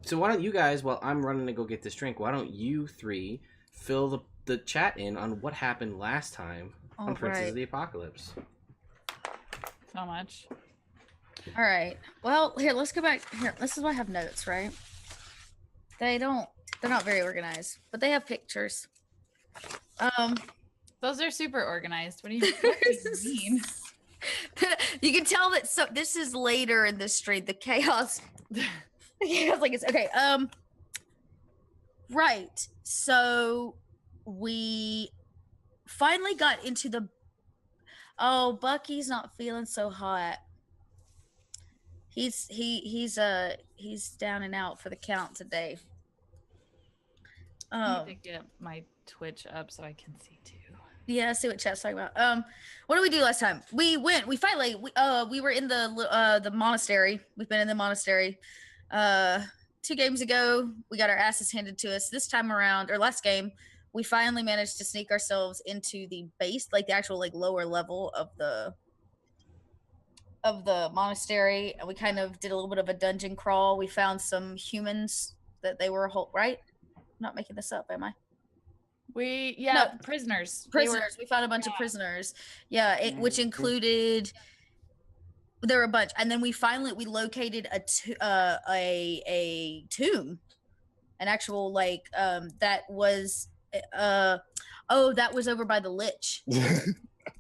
So why don't you guys, while I'm running to go get this drink, why don't you three fill the chat in on what happened last time on Princess of the Apocalypse? So much. All right. Well, here, let's go back. Here, this is why I have notes, right? They're not very organized, but they have pictures. Those are super organized. What do you mean? You can tell that. So this is later in this stream. The chaos. Like it's okay. Right. So we finally got into the. Oh, Bucky's not feeling so hot. He's down and out for the count today. I need to get my Twitch up so I can see too. Yeah, see what chat's talking about. What did we do last time? We were in the monastery. We've been in the monastery. 2 games ago, we got our asses handed to us. This time around, or last game, we finally managed to sneak ourselves into the base, like the actual like lower level of the monastery, and we kind of did a little bit of a dungeon crawl. We found some humans that they were right. I'm not making this up, am I? Prisoners. We found a bunch of prisoners. Yeah, which included. There were a bunch, and then we located a tomb, an actual like that was that was over by the Lich.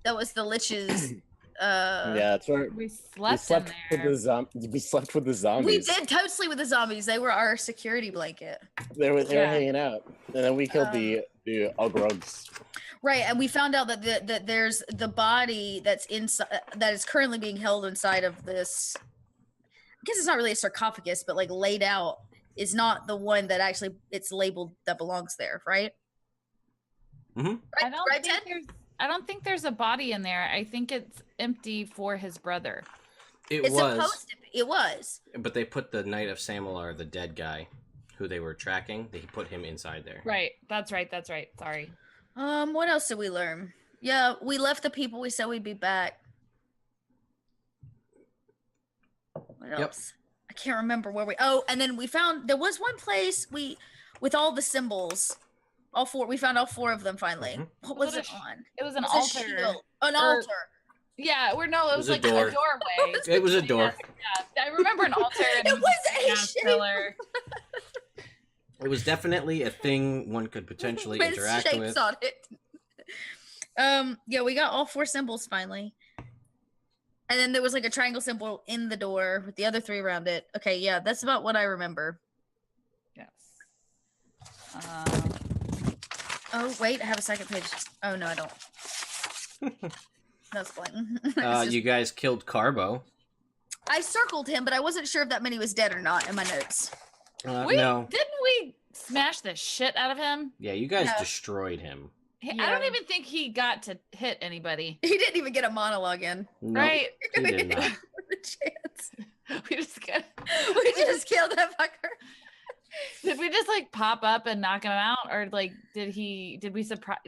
That was the Lich's. Yeah, that's where we slept in there. We slept with the zombies. We did totally with the zombies. They were our security blanket. They were hanging out, and then we killed the Ogrugs. Right, and we found out that there's the body that's inside that is currently being held inside of this. I guess it's not really a sarcophagus, but like laid out is not the one that actually it's labeled that belongs there, right? Mm-hmm. I don't think there's a body in there. I think it's empty for his brother. It's supposed to be. It was. But they put the Knight of Samalar, the dead guy, who they were tracking. They put him inside there. Right. That's right. Sorry. What else did we learn? Yeah, we left the people we said we'd be back. What else? I can't remember where we. Oh, and then we found there was one place with all the symbols. All 4. We found all 4 of them finally. Mm-hmm. What was it on? It was an altar. An altar. Yeah, it was like a doorway. It was a door. Yeah, I remember an altar. And it was a pillar. It was definitely a thing one could potentially interact with. On it. Yeah, we got all 4 symbols finally. And then there was like a triangle symbol in the door with the other 3 around it. Okay, yeah, that's about what I remember. Yes. Oh, wait, I have a second page. Oh, no, I don't. That's blank. You guys killed Carbo. I circled him, but I wasn't sure if that meant he was dead or not in my notes. No. Didn't we smash the shit out of him? Yeah, you guys destroyed him. I don't even think he got to hit anybody. He didn't even get a monologue in. Nope, right? He did not. The chance. We just killed that fucker. Did we just like pop up and knock him out, or like did we surprise?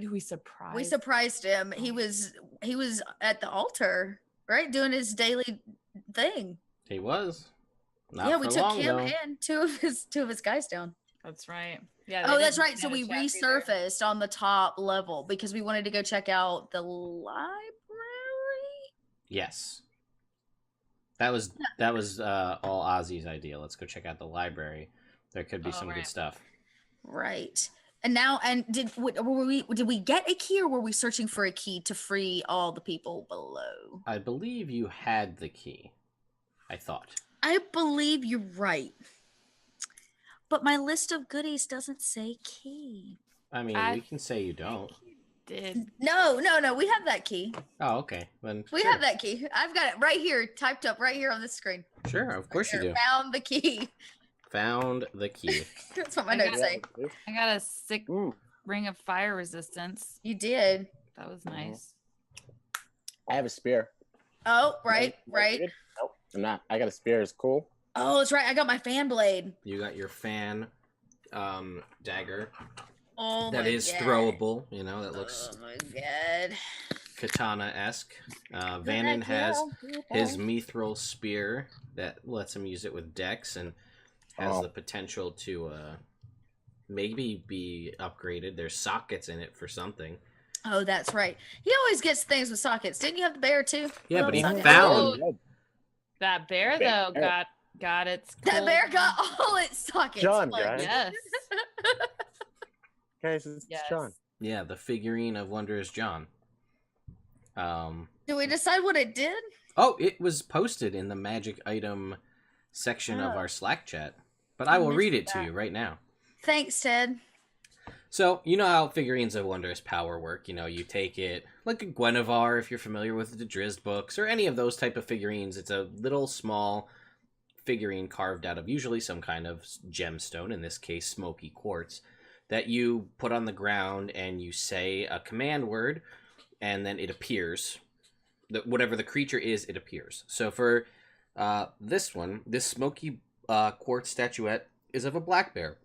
We surprised him. He was at the altar, right, doing his daily thing. He was. We took him and two of his guys down. That's right. Yeah. Oh, that's right. So we resurfaced on the top level because we wanted to go check out the library. Yes. That was all Ozzy's idea. Let's go check out the library. There could be some good stuff. Right. And now, did we get a key, or were we searching for a key to free all the people below? I believe you had the key. I thought. I believe you're right. But my list of goodies doesn't say key. I mean, we can say you don't. Did. No. We have that key. Oh, okay. Then we have that key. I've got it right here, typed up right here on the screen. Sure, of course you do. Found the key. Found the key. That's what my notes say. I got a sick ring of fire resistance. You did. That was nice. I have a spear. Oh, right. Nope, I'm not. I got a spear. It's cool. Oh, that's right. I got my fan blade. You got your fan dagger. Oh, that is throwable. You know, that looks. Oh my god. Katana-esque. Vanan has his mithril spear that lets him use it with dex, and has the potential to maybe be upgraded. There's sockets in it for something. Oh, that's right. He always gets things with sockets. Didn't you have the bear too? Yeah, but he Sockets. found That bear though got its. That bear got all its sockets. John, Like, guys. Yes. Guys, it's John. Yeah, the figurine of Wondrous John. Did we decide what it did? Oh, it was posted in the magic item section of our Slack chat, but I will read it to you right now. Thanks, Ted. So, you know how figurines of Wondrous Power work. You know, you take it, like a Guinevere, if you're familiar with the Drizzt books, or any of those type of figurines. It's a little small figurine carved out of usually some kind of gemstone, in this case, smoky quartz, that you put on the ground and you say a command word, and then it appears. Whatever the creature is, it appears. So for this one, this smoky quartz statuette is of a black bear.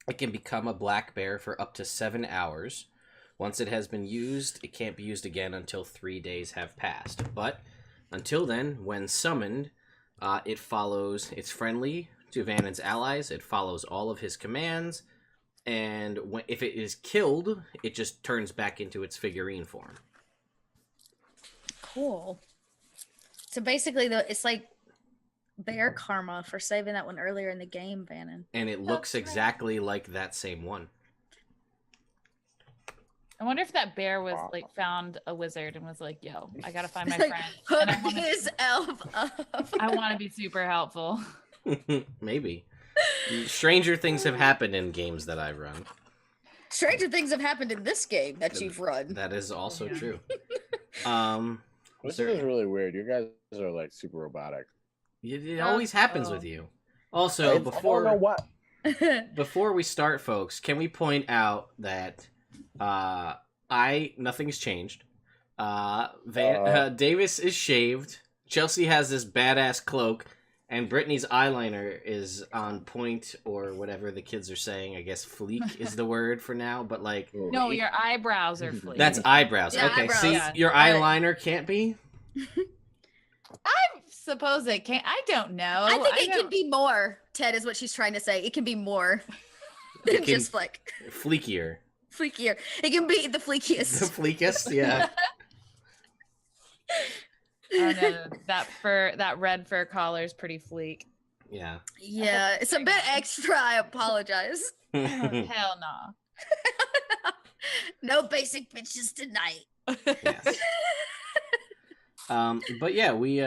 It can become a black bear for up to 7 hours. Once it has been used, it can't be used again until 3 days have passed. But until then, when summoned, it follows. It's friendly to Vanan's allies. It follows all of his commands. And if it is killed, it just turns back into its figurine form. Cool. So basically, it's like bear karma for saving that one earlier in the game, Vanan. And it looks exactly like that same one. I wonder if that bear was like found a wizard and was like, "Yo, I gotta find my Like, friend. hook And I wanna- his elf up. I want to be super helpful." Maybe. Stranger things have happened in games that I've run. Stranger things have happened in this game that you've run. That is also Yeah. true. This is really weird. You guys are like super robotic. It always happens with you. Also, I don't know what. before we start, folks, can we point out that nothing's changed. Davis is shaved. Chelsea has this badass cloak, and Brittany's eyeliner is on point, or whatever the kids are saying. I guess fleek is the word for now, but like No, your eyebrows are fleek. that's eyebrows. Yeah, Okay, eyebrows. see, Yeah. your eyeliner can't be. I suppose it can. I don't know. I think it don't- can be more. Ted is what she's trying to say. It can be more It than can- just like Fleekier. fleekier. It can be the The fleekiest. fleekest, yeah. Oh no, that red fur collar is pretty fleek. Yeah. Yeah, it's a bit extra. I apologize. Hell no. No basic bitches tonight. Yes. But yeah, we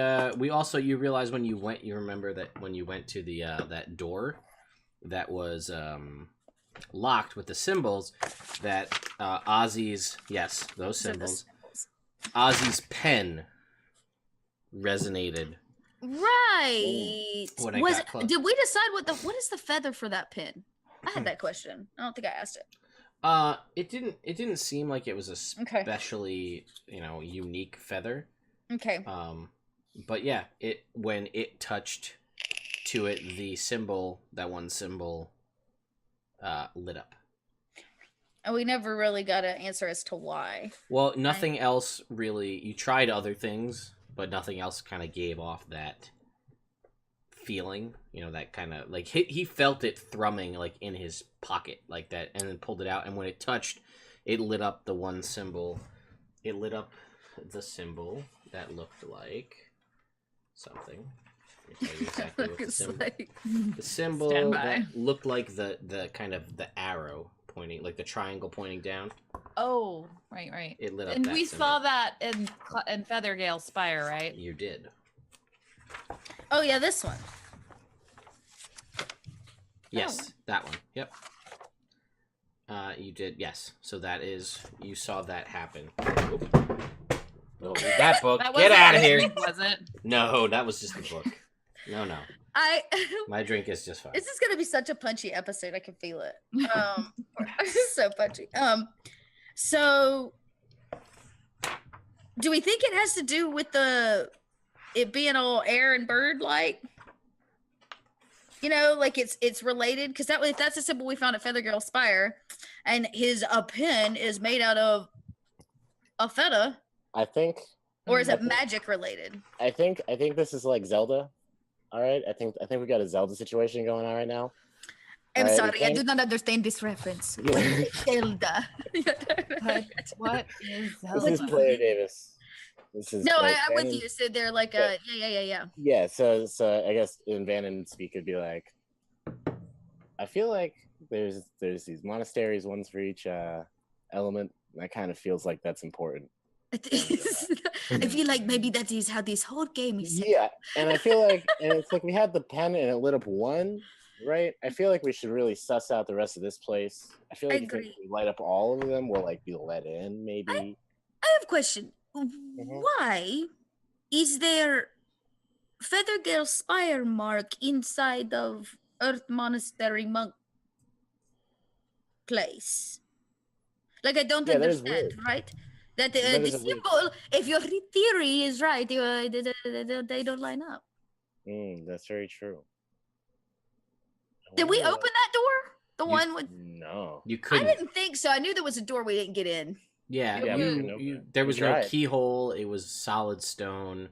also, you realize when you remember that when you went to the that door that was locked with the symbols, that Ozzy's, yes, those symbols, Ozzy's pen resonated. Right. When I got close. Did we decide what is the feather for that pin? I had that question. I don't think I asked it. It didn't seem like it was a Okay. especially, unique feather. Okay. But yeah, when it touched to it, the symbol, that one symbol, lit up. And we never really got an answer as to why. Well, nothing else really. You tried other things, but nothing else kind of gave off that feeling. That kind of like he felt it thrumming like in his pocket like that, and then pulled it out. And when it touched, it lit up the one symbol. It lit up the symbol that looked like something. Let me tell you exactly what the It's symbol. like- The symbol Stand by. that looked like the kind of the arrow pointing, like the triangle pointing down. Oh, right. It lit up. And that we symbol. saw that in Feathergale Spire, right? You did. Oh yeah, this one. Yes, that one. Yep. You did. Yes. So you saw that happen. Oh, that book. That Get wasn't out of your here. drink, was it? No, that was just the book. No. I My drink is just fine. This is gonna be such a punchy episode. I can feel it. So punchy. So do we think it has to do with it being all air and bird like? Like it's related because if that's a symbol we found at Feathergirl Spire, and his pen is made out of a feather, I think. or is it magic related? I think this is like Zelda. All right, I think we got a Zelda situation going on right now. I'm Alright, sorry, I okay. do not understand this reference. Zelda. What is This Zelda? is player Davis. This is No, player I'm with Vanan. you. So they're like, Yeah. yeah. Yeah, so I guess in Vanan speak it'd be like, I feel like there's these monasteries, ones for each element. And that kind of feels like that's important. I feel like maybe that is how this whole game is set. Yeah, and I feel like, and it's like we had the pen and it lit up one, right? I feel like we should really suss out the rest of this place. I feel I like if agree. we light up all of them, we'll like be let in, maybe. I have a question. Why is there Feather Girl Spire mark inside of Earth Monastery monk place? Like, I don't Yeah, that is understand, weird. right? That That the is a weird- symbol, if your theory is right, they don't line up. That's very true. I Did we wonder open that door? The You- one with. No. You I couldn't. didn't think so. I knew there was a door we didn't get in. Yeah, Yeah, we you, couldn't open you, it. there We was no tried. keyhole. It was solid stone.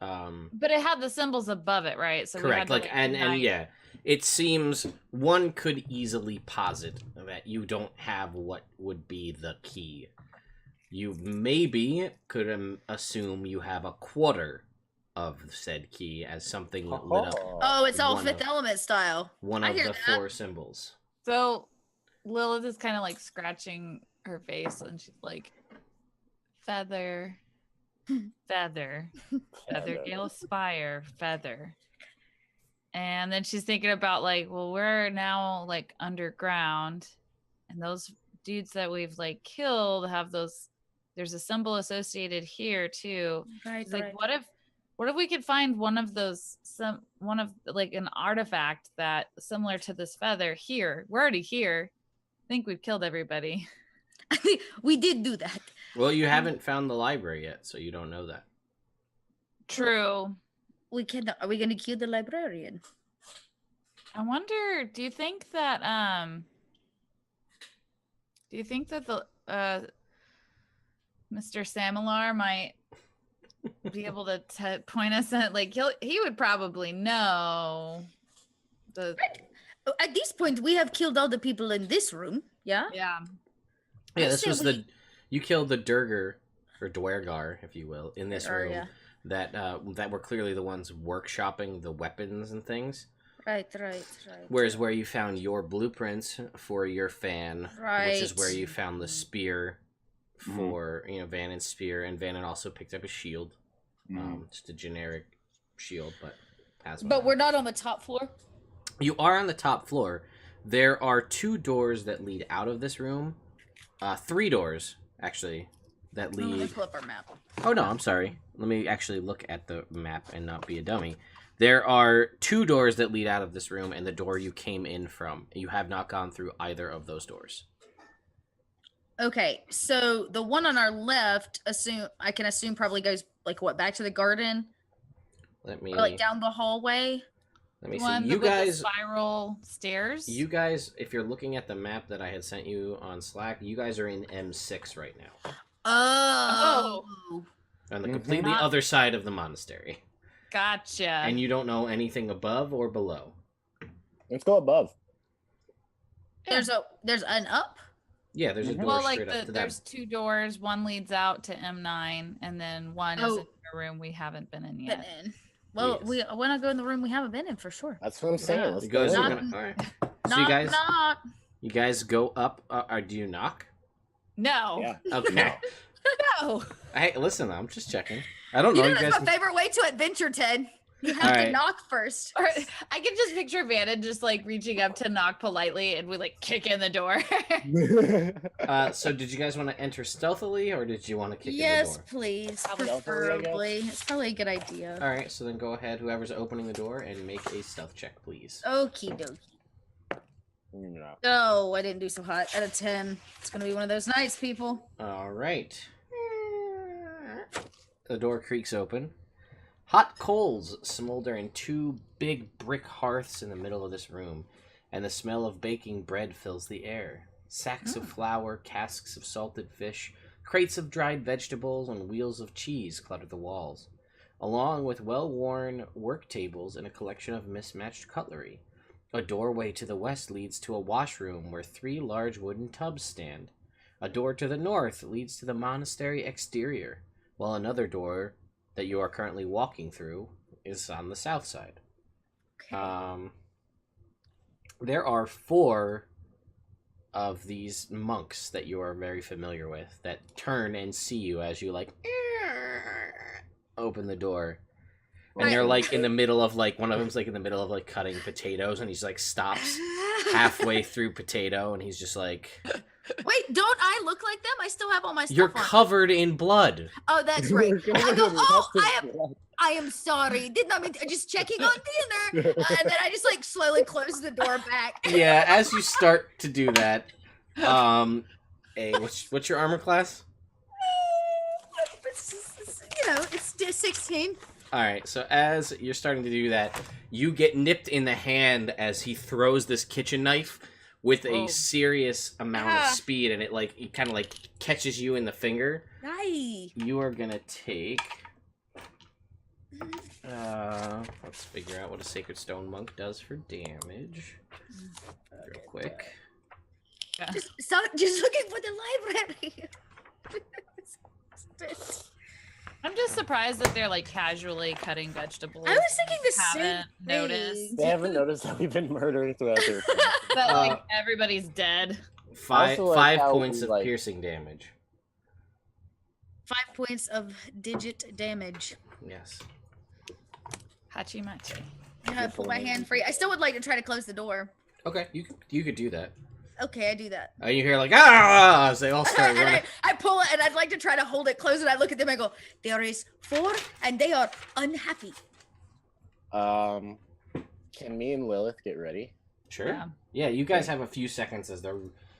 But it had the symbols above it, right? So Correct. we had Like, to, and unite- yeah, it seems one could easily posit that you don't have what would be the key. You maybe could assume you have a quarter of said key as something lit up Oh, it's all One Fifth of- Element style. one I of hear the that. 4 symbols. So Lilith is kind of like scratching her face, and she's like, "Feather, feather, feather, Gale Spire, feather." And then she's thinking about like, well, we're now like underground, and those dudes that we've like killed have those. There's a symbol associated here too. Right, She's like, what if we could find one of those, one of like an artifact that similar to this feather here? We're already here. I think we've killed everybody. I think we did do that. Well, you haven't found the library yet, so you don't know that. True. We can. Are we going to kill the librarian? I wonder, do you think that the Mr. Samalar might be able to point us at, like, he would probably know the At this point, we have killed all the people in this room. Yeah. yeah. Yeah, I this say was we- you killed the Durgar or Dwergar, if you will, in this Or, room yeah. that were clearly the ones workshopping the weapons and things. Right. Whereas where you found your blueprints for your fan, which is where Right. you found the spear for Vanan's spear, and Vanan also picked up a shield, just a generic shield, but has one. But we're not on the top floor. You are on the top floor. There are 2 doors that lead out of this room. 3 doors, actually, that Let me lead... pull up our map. Oh, no, I'm sorry. Let me actually look at the map and not be a dummy. There are 2 doors that lead out of this room and the door you came in from. You have not gone through either of those doors. Okay, so the one on our left, I can assume probably goes like what, back to the garden, Let me... or like down the hallway. Let me One see. You with the guys... spiral stairs. You guys, if you're looking at the map that I had sent you on Slack, you guys are in M6 right now. Oh. On the completely Not- other side of the monastery. Gotcha. And you don't know anything above or below. Let's go above. There's an up. Yeah, there's a door well, like straight up to there's that. 2 doors. One leads out to M9, and then one is Oh. in a room we haven't been in yet. Been in. Well, Yes. we want to go in the room we haven't been in for sure. That's what I'm saying. Yeah. Let's You go guys in. are Not- gonna... Alright. So Knock, you guys... knock. You guys go up. Do you knock? No. Yeah. Okay. No. Hey, listen, I'm just checking. I don't You know. know You that's guys. my favorite way to adventure, Ted. You have Alright. to knock first. Or I can just picture Vanna just like reaching up to knock politely, and we like kick in the door. So did you guys want to enter stealthily, or did you want to kick Yes, in the please. Stealthily, I guess. Preferably. It's probably a good idea. door? All right. So then go ahead, whoever's opening the door, and make a stealth check, please. Okie dokie. No. Oh, I didn't do so hot. Out of 10. It's going to be one of those nights, people. All right. The door creaks open. Hot coals smolder in 2 big brick hearths in the middle of this room, and the smell of baking bread fills the air. Sacks of flour, casks of salted fish, crates of dried vegetables, and wheels of cheese clutter the walls. along with well-worn work tables and a collection of mismatched cutlery. A doorway to the west leads to a washroom where 3 large wooden tubs stand. A door to the north leads to the monastery exterior, while another door that you are currently walking through is on the south side. Okay. There are 4 of these monks that you are very familiar with that turn and see you as you like open the door. And they're like in the middle of like, one of them's like in the middle of like cutting potatoes, and he's like stops halfway through potato, and he's just like, Wait, don't I look like them? I still have all my stuff "You're on. covered in blood." Oh, that's right. I go, oh, I am sorry. Did not mean to, just checking on dinner. And then I just like slowly close the door back. Yeah, as you start to do that, what's your armor class? It's 16. All right, so as you're starting to do that, you get nipped in the hand as he throws this kitchen knife with a serious amount of speed, and it kind of like catches you in the finger. Nice. You are gonna take. Let's figure out what a Sacred Stone Monk does for damage. Real quick. Yeah. Just looking for the library. I'm just surprised that they're like casually cutting vegetables. I was thinking the same Haven't thing. noticed. They haven't noticed that we've been murdering throughout their. That like everybody's dead. Five Also like how points we, of like- piercing damage. 5 points of digit damage. Yes. Hachimachi. I pull my hand free. I still would like to try to close the door. Okay, you could do that. Okay, I do that. You hear like as they all start And running. I pull it, and I'd like to try to hold it close, and I look at them and I go, there is 4, and they are unhappy. Can me and Lilith get ready? Sure. Yeah. Yeah, you guys have a few seconds as they're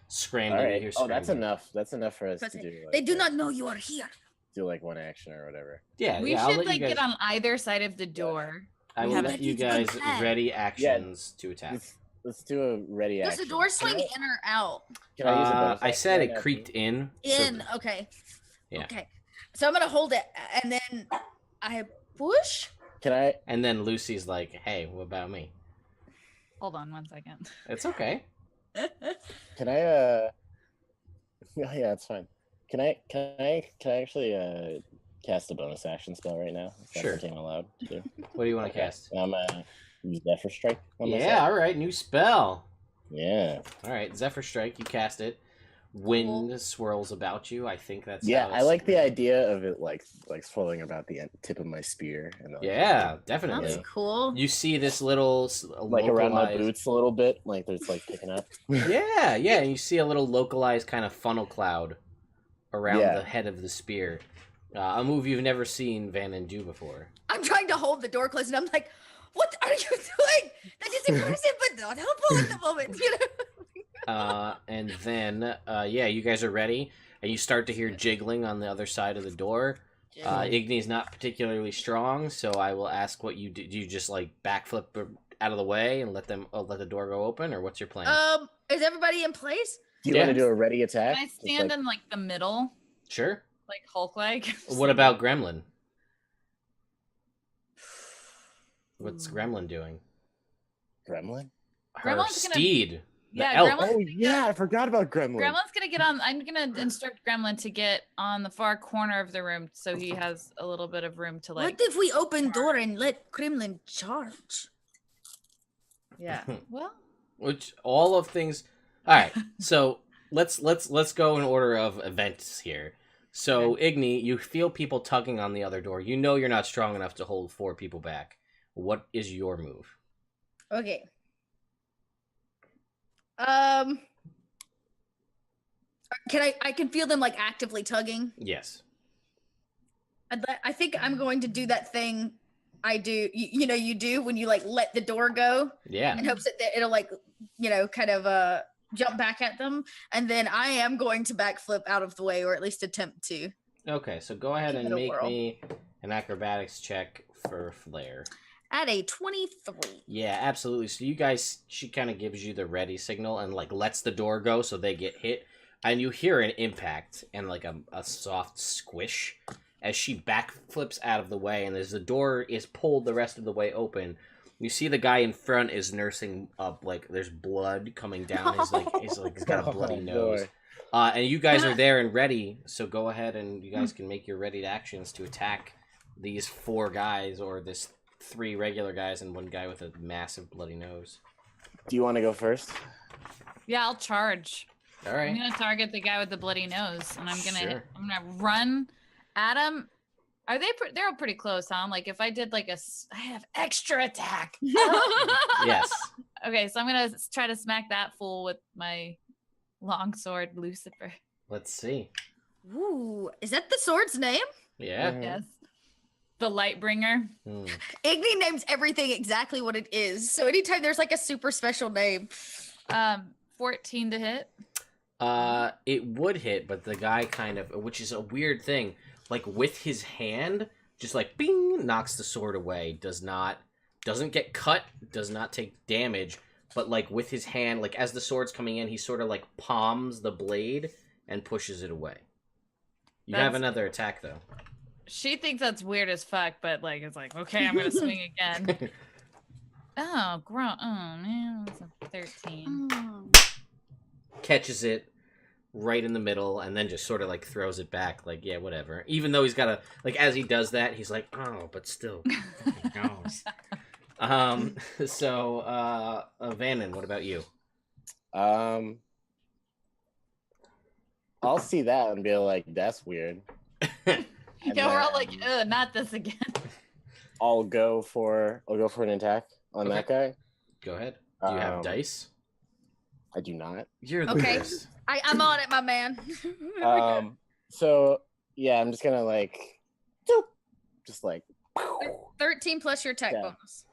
scrambling. All You right. hear Oh, that's scrambling. enough. That's enough for us But to do. Like, they do not know you are here. do like one action or whatever. Yeah, We I'll should let like you guys, get on either side of the door. I we will have let a you good guys plan. ready actions to attack. Let's do a ready Does action. the door swing Can in or out? Can I use a bonus I action said on it that, creaked too? in. In. So, Okay. Yeah. Okay. So I'm gonna hold it, and then I push. Can I? and then Lucy's like, "Hey, what about me?" Hold on 1 second. It's okay. Can I? Oh, yeah, it's fine. Can I actually cast a bonus action spell right now? Is that Sure. something I'm allowed to do? What do you want to Okay. cast? I'm use Zephyr Strike. On Yeah, myself. all right, new spell. Yeah. All right, Zephyr Strike. You cast it. Wind swirls about you. I think that's Yeah, how I it's- like the idea of it like swirling about the tip of my spear and like, Yeah, definitely. That's cool. You see this little like around my localized- boots a little bit, like there's like picking up. Yeah, and you see a little localized kind of funnel cloud around Yeah. the head of the spear. A move you've never seen Vanan do before. I'm trying to hold the door closed, and I'm like, "What are you doing? That is impressive, but not helpful at the moment." You know. And then, you guys are ready, and you start to hear jiggling on the other side of the door. Igni's not particularly strong, so I will ask what you do. Do you just like backflip out of the way and let the door go open, or what's your plan? Is everybody in place? Do you want to do a ready attack? Can I Just, stand like- in like the middle, Sure. like Hulk-like? What about Gremlin? What's Gremlin doing? Gremlin? Her Gremlin's gonna- steed. The Yeah, elk. Gremlin- Oh yeah, I forgot about Gremlin. Gremlin's gonna get on. I'm gonna instruct Gremlin to get on the far corner of the room, so he has a little bit of room to like. What if we open door and let Kremlin charge? Yeah. Well. Which all of things. All right, so let's go in order of events here. So Igni, you feel people tugging on the other door. You know you're not strong enough to hold 4 people back. What is your move? Okay. I can feel them like actively tugging. Yes. I think I'm going to do that thing I do. You do when you like let the door go Yeah. in hopes that it'll like kind of jump back at them, and then I am going to backflip out of the way, or at least attempt to. Okay, so go ahead Give and it a make whirl. me an acrobatics check for Flare. At a 23. Yeah, absolutely. So you guys, she kind of gives you the ready signal and like lets the door go so they get hit, and you hear an impact and like a soft squish, as she backflips out of the way, and as the door is pulled the rest of the way open, you see the guy in front is nursing up, like, there's blood coming down he's got a bloody nose. Boy. And you guys are there and ready, so go ahead and you guys can make your ready actions to attack these 4 guys, or this 3 regular guys and 1 guy with a massive bloody nose. Do you want to go first? Yeah, I'll charge. All right. I'm gonna target the guy with the bloody nose, and I'm gonna Sure. run at him. Are they? They're all pretty close, huh? Like if I did like I have extra attack. Yes. Okay, so I'm gonna try to smack that fool with my longsword, Lucifer. Let's see. Ooh, is that the sword's name? Yeah. Mhm. Yes. The Lightbringer. Hmm. Igni names everything exactly what it is. So anytime there's like a super special name. 14 to hit. It would hit, but the guy kind of, which is a weird thing, like with his hand, just like bing, knocks the sword away. Doesn't get cut, does not take damage, but like with his hand, like as the sword's coming in, he sort of like palms the blade and pushes it away. You have That's- another attack though. She thinks that's weird as fuck, but like it's like, okay, I'm gonna swing again. Oh, gross. Oh man, that's a 13. Catches it right in the middle and then just sort of like throws it back, like, yeah, whatever. Even though he's got a, like, as he does that, he's like, oh, but still. So Vanan, what about you? I'll see that and be like, that's weird. And Yeah, we're all then like, ugh, not this again. I'll go for an attack on that guy. Go ahead. Do you have Um, dice? I do not. You're the Okay. worst. I'm on it, my man. So yeah, I'm just gonna like, doop, just like, 13 plus your attack Yeah. bonus.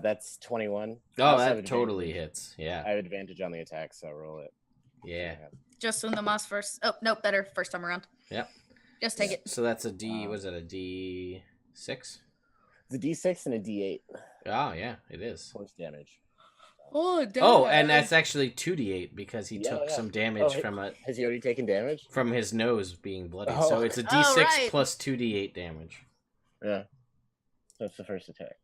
that's 21. I Oh, also have that totally advantage. hits. Yeah. I have advantage on the attack, so roll it. Yeah. Just when the moss first. Oh, nope, better first time around. Yep. Just take it. So that's a D, what is that, a D6? It's a D6 and a D8 Oh, yeah, it is. force damage. Oh, and that's actually 2d8 because he took Yeah. some damage Oh, from Has he already taken damage? his nose being bloody. Oh. So it's a Oh, D6 right. plus 2d8 damage. Yeah. That's the first attack.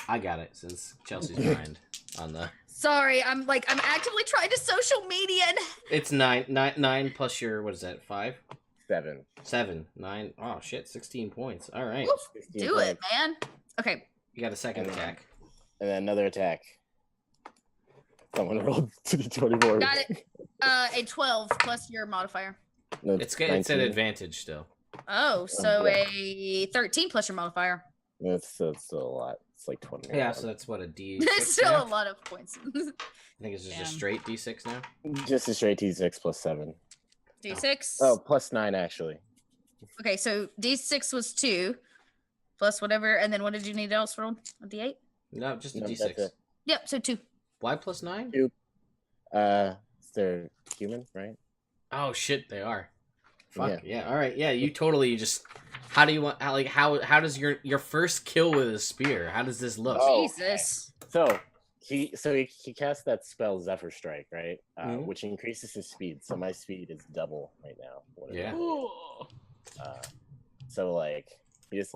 I got it since Chelsea's behind on the. Sorry, I'm actively trying to social media. And... It's 9 plus your, what is that, 5? 7. 7, 9. Oh shit, 16 points. All right, Woof, 16 do it, points. man. Okay. you got a second And then- attack. And then another attack. Someone rolled to the 24. Got it. A 12 plus your modifier. No, It's at 19. advantage still. Oh, so yeah. a 13 plus your modifier. That's still a lot. It's like 20. Yeah, so that's what, a D6 It's still now? a lot of points. I think it's just a Damn. straight D6 now. Just a straight D6 plus 7. D6. Oh, plus 9 actually. Okay, so D6 was 2 plus whatever, and then what did you need else roll? A D8? No, just a No, D6. that's it. Yep, so 2. Why plus 9? They're human, right? Oh shit, they are. Fuck yeah. All right, yeah. You totally just. How do you want? How does your first kill with a spear? How does this look? Oh. Jesus. So he cast that spell Zephyr Strike, right? Mhm. Which increases his speed. So my speed is double right now. What is Yeah. it? So like he's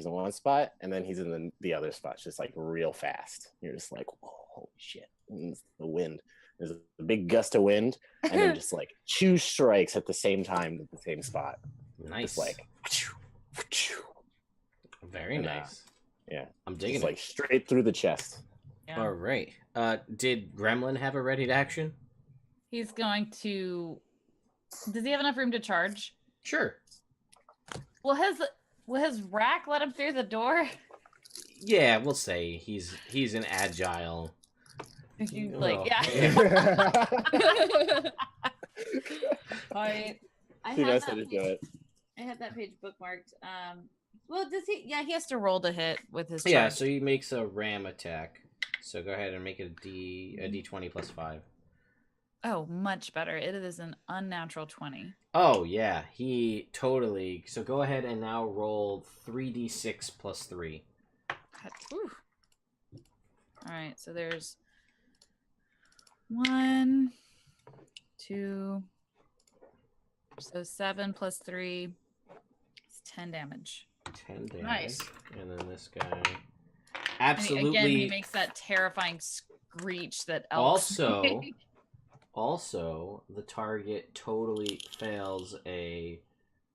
in one spot and then he's in the other spot, just like real fast. You're just like, whoa, holy shit! And it's the wind. There's a big gust of wind, and then just like 2 strikes at the same time at the same spot. Nice. Just like, very and, nice. yeah, I'm digging just it. like straight through the chest. Yeah. All right. Did Gremlin have a ready to action? He's going to. Does he have enough room to charge? Sure. Will his rack let him through the door? Yeah, we'll say he's an agile. Like, Oh, yeah. Alright. I He have knows that how to do page- it. I have that page bookmarked. Well, does he? Yeah, he has to roll to hit with his. Yeah, charge. so he makes a ram attack. So go ahead and make it a D20 plus 5. Oh, much better. It is an unnatural 20. Oh yeah, he totally. So go ahead and now roll 3d6 plus 3. Whew. All right, so there's 1, 2, So 7 plus 3 is 10 damage. 10 damage. Nice. And then this guy. And Absolutely. again, he makes that terrifying screech that elves make. Also, the target totally fails a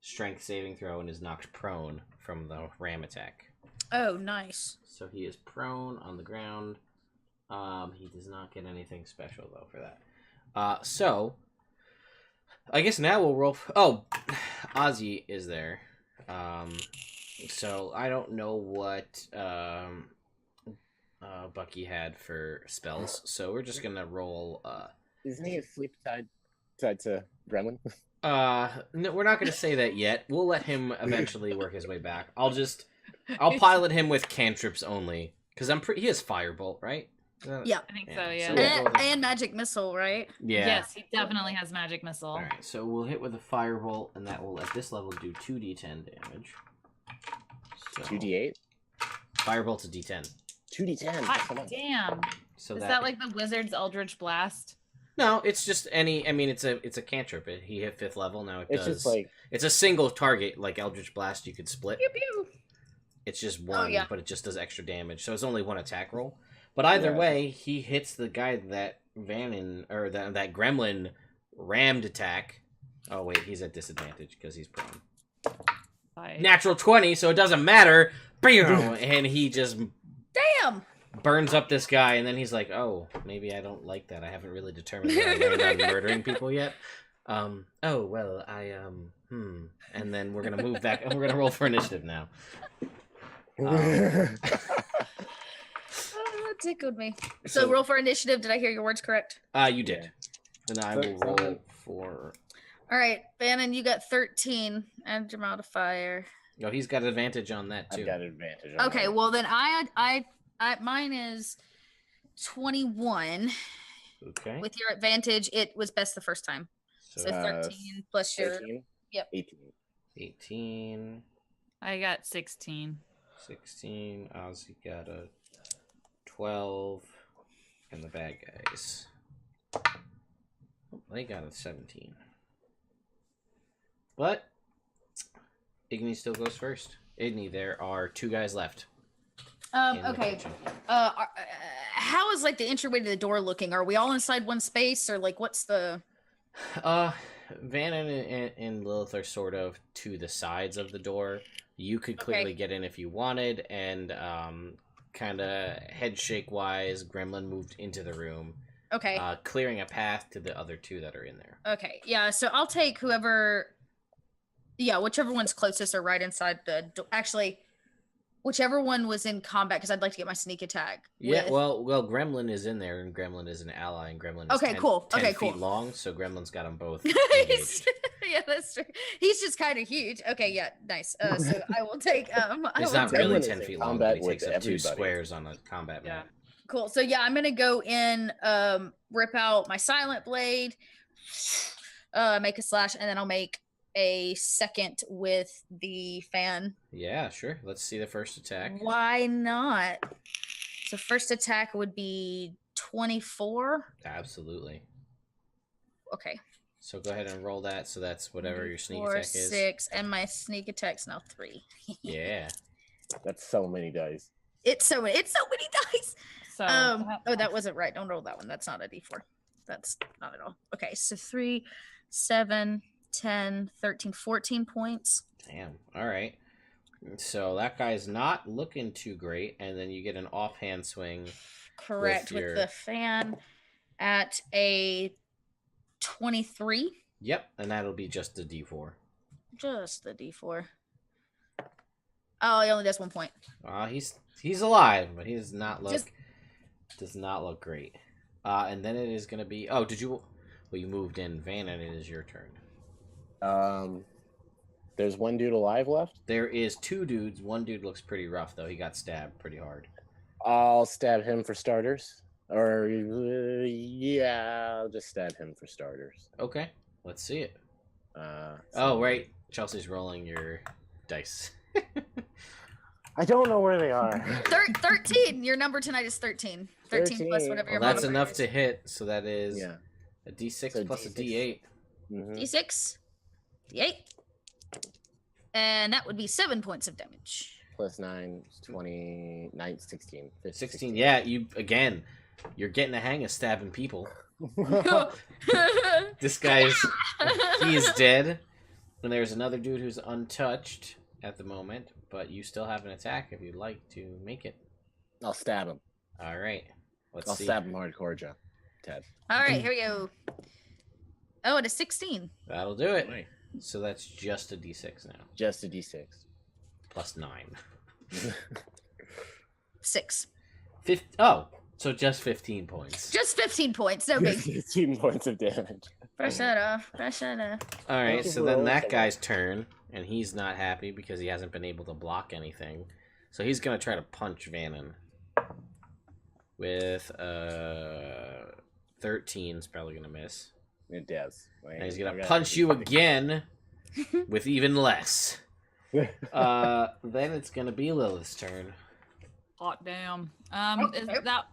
strength saving throw and is knocked prone from the ram attack. Oh, nice. So he is prone on the ground. He does not get anything special, though, for that. So, I guess now we'll roll... Oh, Ozzy is there. So, I don't know what Bucky had for spells. So, we're just going to roll... Isn't he asleep tied to Gremlin? No, we're not going to say that yet. We'll let him eventually work his way back. I'll pilot him with cantrips only. Because he has Firebolt, right? Yeah. I think so, yeah. So we'll go with- And Magic Missile, right? Yeah. Yes, he definitely has magic missile. All right, so we'll hit with a Firebolt, and that will, at this level, do 2d10 damage. So, 2d8? Firebolt's a d10. 2d10. Hot damn. So Is that like the wizard's Eldritch Blast? No, it's just any. I mean, it's a cantrip. He hit 5th level now. It's just like it's a single target, like Eldritch Blast. You could split. Pew pew. It's just one, yeah. but it just does extra damage. So it's only one attack roll. But either Yeah. way, he hits the guy that Vanan or that gremlin rammed attack. Oh wait, he's at disadvantage because he's prone. Natural 20, so it doesn't matter. Bam! And he just Damn. burns up this guy, and then he's like, "Oh, maybe I don't like that. I haven't really determined that I land on murdering people yet." Oh well, and then we're gonna move back, and we're gonna roll for initiative now. Oh, that tickled me. So roll for initiative. Did I hear your words correct? You did. Then I will roll for. All right, Bannon, you got 13. Add your modifier. No, he's got advantage on that too. I've got advantage. On Okay, that. well then I mine is 21. Okay. With your advantage, it was best the first time. So 13 plus your 13? Yep. 18. 18, I got 16. 16. Ozzy got a 12, and the bad guys. They got a 17. But Igni still goes first. Igni, there are 2 guys left. in the Okay. kitchen. How is like the entryway to the door looking? Are we all inside one space, or like what's the? Vanan and Lilith are sort of to the sides of the door. You could clearly get in if you wanted, and kind of head shake wise, Gremlin moved into the room. Okay. Clearing a path to the other 2 that are in there. Okay. Yeah. So I'll take whoever. Yeah, whichever one's closest or right inside the door. Actually, whichever one was in combat, because I'd like to get my sneak attack. Yeah, with- well, Gremlin is in there, and Gremlin is an ally, and Gremlin is Okay, 10, cool. 10 Okay, feet cool. long, so Gremlin's got them both He's- engaged. yeah, that's true. He's just kind of huge. Okay, yeah, nice. So I will take. He's not really Gremlin is 10 in feet long, combat but he takes with up 2 everybody. squares on a combat Yeah. map. Cool. So yeah, I'm gonna go in, rip out my silent blade, make a slash, and then I'll make a second with the fan. Yeah, sure. Let's see the first attack. Why not? So first attack would be 24. Absolutely. Okay. So go ahead and roll that. So that's whatever your sneak 4, attack is. 6, and my sneak attack's now 3. Yeah. That's so many dice. It's so many dice. So Oh, that wasn't right. Don't roll that one. That's not a D4. That's not at all. Okay, so 3, 7, 10, 13, 14 points. Damn. All right. So that guy's not looking too great, and then you get an offhand swing. Correct. With With, your- the fan at a 23. Yep, and that'll be just a D4. Just the D4. Oh, he only does 1 point. He's alive, but he does not look Just- great. And then it is gonna be. Oh, did you? Well, you moved in, Van, and it is your turn. There's one dude alive left. There is 2 dudes. One dude looks pretty rough though. He got stabbed pretty hard. I'll stab him for starters. Or yeah, I'll just stab him for starters. Okay, let's see it. So- Oh, right. Chelsea's rolling your dice. I don't know where they are. 13. Your number tonight is 13. 13 plus 13. whatever Well, your that's modifier enough is. to hit. So that is Yeah. a D6 So plus a D6. D8. Mhm. D6. 58. And that would be 7 points of damage. Plus 9, 29, 16. 16. Yeah, you're getting the hang of stabbing people. This guy's he is dead. And there's another dude who's untouched at the moment, but you still have an attack if you'd like to make it. I'll stab him. All right. I'll stab him hardcore, Joe. Ted. All right, here we go. Oh, it is 16. That'll do it. So that's just a d6 now. Just a d6. Plus 9. 6. So just 15 points. Just 15 points. No big. 15 points of damage. Brush that off. Brush that off. All right, so then that guy's turn, and he's not happy because he hasn't been able to block anything. So he's going to try to punch Vanan. With 13 is probably going to miss. It does. And he's going to punch you again with even less. Then it's going to be Lilith's turn. Hot damn. Is that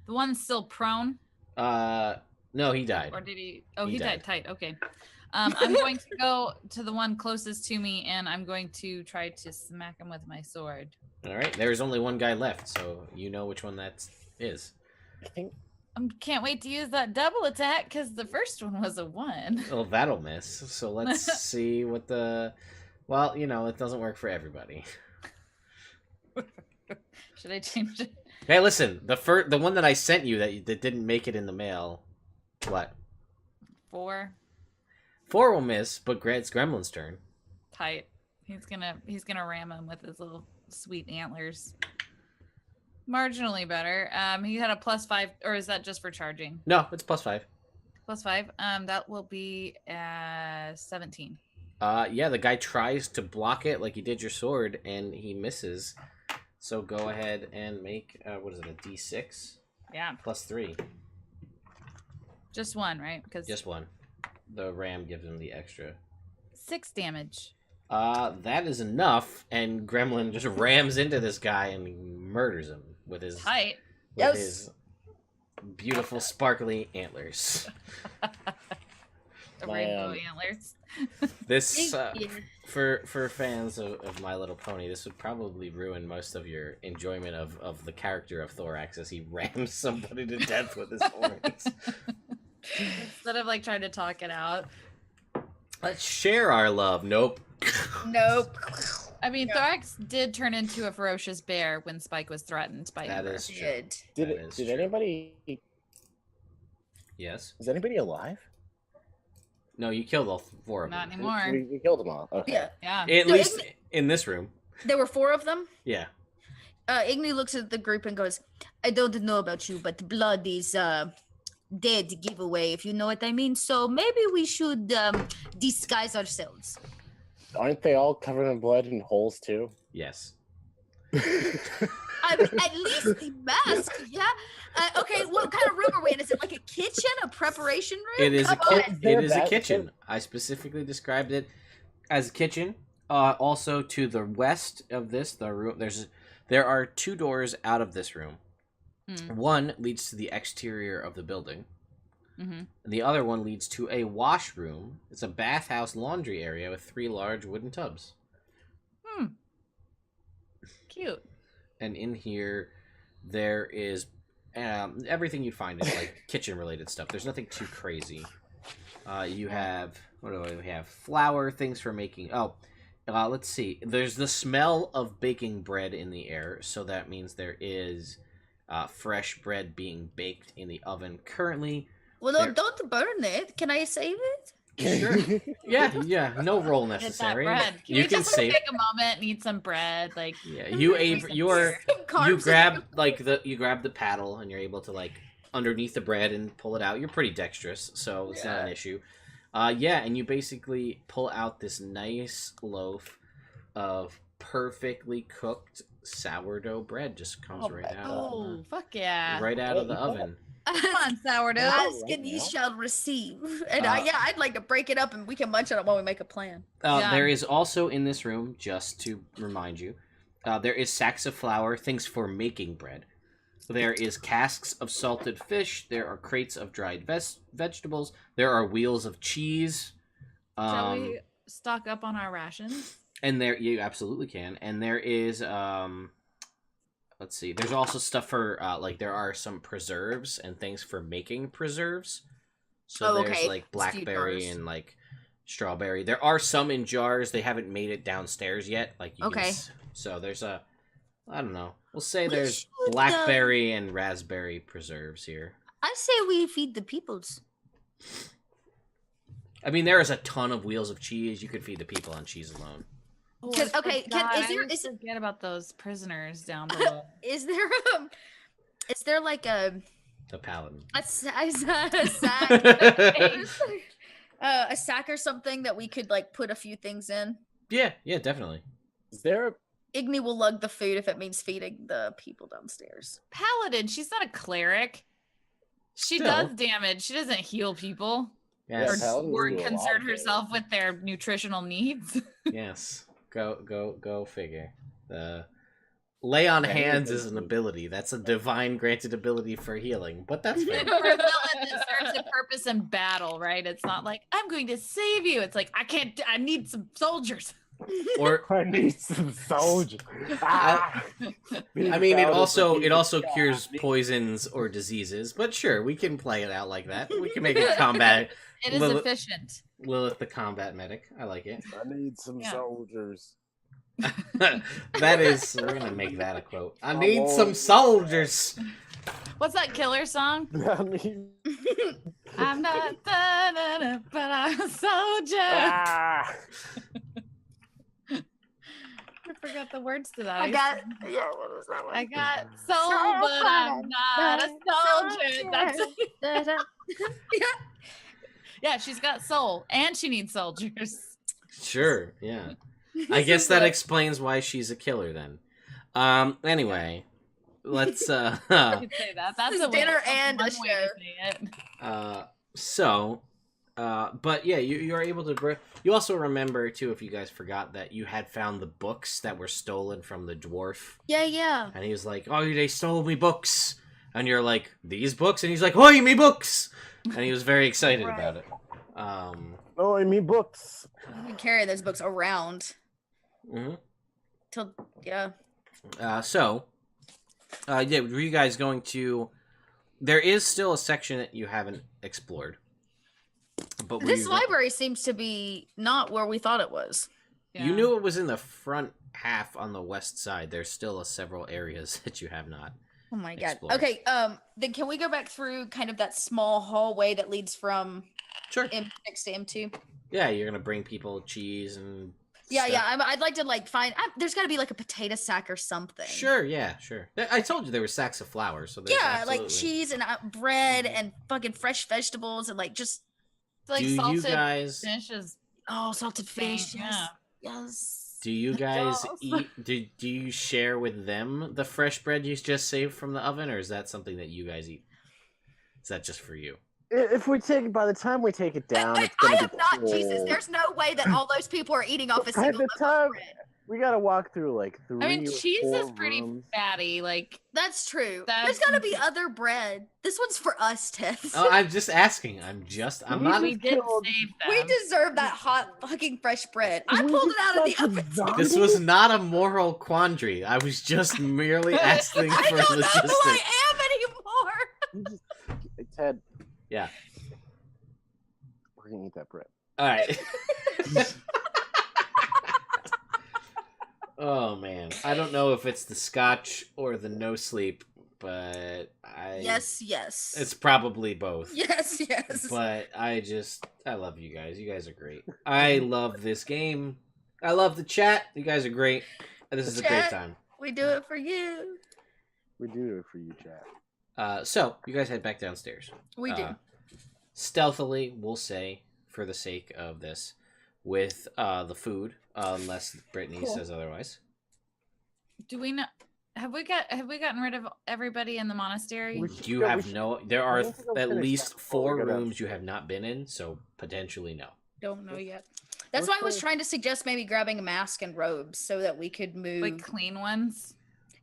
the one still prone? No, he died. Or did he? Oh, he died. Tight. Okay. I'm going to go to the one closest to me, and I'm going to try to smack him with my sword. All right. There's only one guy left, so you know which one that is. I think. Can't wait to use that double attack because the first one was a 1. Well, that'll miss. So let's see what the. Well, it doesn't work for everybody. Should I change it? Hey, listen. The one that I sent you that didn't make it in the mail. What? 4. 4 will miss, but it's Gremlin's turn. Tight. He's gonna ram him with his little sweet antlers. Marginally better. He had a +5, or is that just for charging? No, it's +5. +5. That will be 17. Yeah, the guy tries to block it like he did your sword, and he misses. So go ahead and make what is it, a D6? Yeah. +3. Just 1, right? Because just 1. The ram gives him the extra. 6 damage. That is enough, and Gremlin just rams into this guy and murders him with his Tight. his beautiful sparkly antlers. The rainbow antlers. This for fans of My Little Pony, this would probably ruin most of your enjoyment of the character of Thorax as he rams somebody to death with his horns. Instead of trying to talk it out. Let's share our love. Nope. Nope. I mean, Thorax did turn into a ferocious bear when Spike was threatened by That Ember. is true. Did anybody? Yes. Is anybody alive? No, you killed all 4 of Not them. anymore. We killed them all. Okay. Yeah. Yeah. At least in this room. There were 4 of them. Yeah. Igni looks at the group and goes, I don't know about you, but blood is dead giveaway, if you know what I mean. So maybe we should disguise ourselves. Aren't they all covered in blood and holes too? Yes. At least the mask, yeah. Okay, what kind of room are we in? Is it like a kitchen, a preparation room? It is Come on. it is a kitchen. I specifically described it as a kitchen. Also to the west of this, the room there are 2 doors out of this room. One leads to the exterior of the building. Mm-hmm. And the other one leads to a washroom. It's a bathhouse laundry area with 3 large wooden tubs. Cute. And in here, there is everything you'd find in kitchen-related stuff. There's nothing too crazy. You have what do we have? Flour, things for making. Let's see. There's the smell of baking bread in the air, so that means there is fresh bread being baked in the oven currently. Well, no, don't burn it. Can I save it? Sure. Yeah. No roll necessary. Get that bread. You can just save. take a moment and eat some bread. Yeah, you grab you grab the paddle and you're able to underneath the bread and pull it out. You're pretty dexterous, so it's not an issue. And you basically pull out this nice loaf of perfectly cooked sourdough bread. Just comes right out. Oh, fuck yeah! Right out of the oven. Come on, sourdough. Ask and ye shall receive. And I'd like to break it up and we can munch on it while we make a plan. There is also in this room, just to remind you, there is sacks of flour, things for making bread. There is casks of salted fish. There are crates of dried vegetables. There are wheels of cheese. Shall we stock up on our rations? And there, you absolutely can. And there is, let's see. There's also stuff for, like, there are some preserves and things for making preserves. So there's, okay. like, blackberry and, like, strawberry. There are some in jars. They haven't made it downstairs yet. Like, you Okay. So there's a, I don't know. We'll say there's blackberry and raspberry preserves here. I say we feed the peoples. I mean, there is a ton of wheels of cheese. You could feed the people on cheese alone. Oh, Can- I okay, forgot. can- is I there- always is- forget about those prisoners down below? Is there like a The paladin. sack a sack or something that we could like put a few things in? Yeah, definitely. Is there a Igni will lug the food if it means feeding the people downstairs. Paladin, she's not a cleric. She Still. does damage. She doesn't heal people Yes. Paladins or do a lot concern of herself with their nutritional needs. Yes. Go figure. The lay on hands is an ability. That's a divine granted ability for healing, but that's fair. Lilith, it serves a purpose in battle, right? It's not like I'm going to save you. It's like I need some soldiers. Or I need some soldiers. Ah! I mean, it also cures poisons or diseases, but sure, we can play it out like that. We can make it combat. It is Lilith- efficient. Lilith the combat medic. I like it. I need some Yeah. soldiers. That is, we're gonna make that a quote. I Come need some on. soldiers. What's that killer song? I need... I'm not da-da-da, but I'm a soldier. Ah! I forgot the words to that. What was that I got soul, but I'm not a soldier. That's yeah, she's got soul, and she needs soldiers. Sure, yeah. I guess that explains why she's a killer then. Anyway, let's You could say that. That's is a way, dinner that's and a one way to show. say it. but yeah, you're able to you also remember too, if you guys forgot, that you had found the books that were stolen from the dwarf, Yeah. and he was like, oh, they stole me books, and you're like, these books, and he's like, oh, me books, and he was very excited Right. about it. Oh, I mean books. We can carry those books around Mhm. till yeah. Yeah, were you guys going to? There is still a section that you haven't explored, but were This you- library seems to be not where we thought it was. You Yeah. knew it was in the front half on the west side. There's still several areas that you have not. Oh my god. Explore. Okay, then can we go back through kind of that small hallway that leads from Sure. next to M2? Yeah, you're gonna bring people cheese and. Yeah, stuff. I'd like to like find. There's got to be like a potato sack or something. Sure. Yeah. Sure. I told you there were sacks of flour, so there's Yeah, like absolutely- cheese and bread and fucking fresh vegetables and like just It's like Do you salted guys? fish is salted fish. yeah. Yes. Do you guys Yes. eat? Do you share with them the fresh bread you just saved from the oven, or is that something that you guys eat? Is that just for you? If we take, by the time we take it down, it's I gonna am be not cold. Jesus. There's no way that all those people are eating off a By single the loaf of time bread. we gotta walk through like three. I mean, or cheese four is pretty rooms. fatty. Like That's true. That's- There's got to be other bread. This one's for us, Tess. Oh, I'm just asking. I'm not. we did killed- save them. We deserve that hot fucking fresh bread. I We pulled it just out of the got oven. zombies. This was not a moral quandary. I was just merely asking I for don't know logistics. who I am anymore. You just- Hey, Ted, Yeah. we're gonna eat that bread. All right. Oh man, I don't know if it's the scotch or the no sleep, but Yes. it's probably both. Yes. But I love you guys. You guys are great. I love this game. I love the chat. You guys are great. This is a great Chat. time. We do it for you. We do it for you, chat. So you guys head back downstairs. We do. Stealthily, we'll say, for the sake of this, with the food, unless Brittany Cool. says otherwise. Do we know? Have we gotten rid of everybody in the monastery? We should You go- we have should- no. There I are don't think I'll at finish least that before we 4 go down. rooms you have not been in, so potentially no. Don't know yet. That's We're why I was still- trying to suggest maybe grabbing a mask and robes so that we could move. Like clean ones?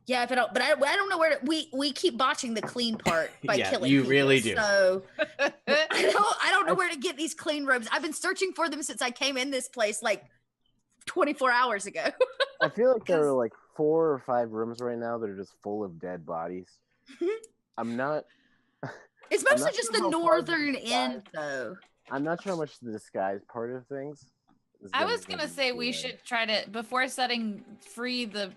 Yeah, but I don't know where we keep botching the clean part by Yeah, killing. you people, really do. So I don't know where to get these clean robes. I've been searching for them since I came in this place like 24 hours ago. I feel like there are like 4 or 5 rooms right now that are just full of dead bodies. I'm not. It's I'm mostly not just sure the how far northern the end, disguise- though. I'm not sure how much the disguise part of things. I was gonna say we should try to, before setting free the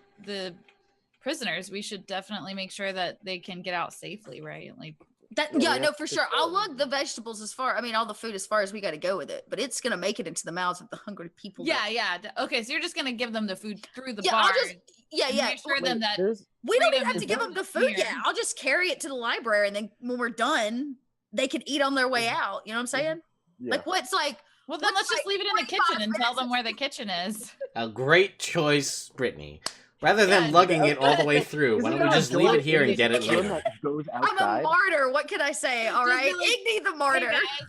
prisoners, we should definitely make sure that they can get out safely, right? Like That Yeah, yeah, we no, have for to sure. I'll go. lug the vegetables all the food as far as we got to go with it, but it's gonna make it into the mouths of the hungry people. yeah. Okay, so you're just gonna give them the food through the Yeah, bar. I'll just and reassure them that We don't even freedom have to is give them the food here. yet. I'll just carry it to the library, and then when we're done, they can eat on their way out. You know what I'm saying? Yeah. Like what's like Well, then let's what's just leave it in the 45 kitchen and tell them minutes? where the kitchen is. A great choice, Brittany. Rather than Yeah, lugging it all the way through, why Isn't don't we there a just leave door it here and in get it this room later? that goes I'm a outside? martyr. What can I say? All Just right, be like, Igni the martyr. Hey guys,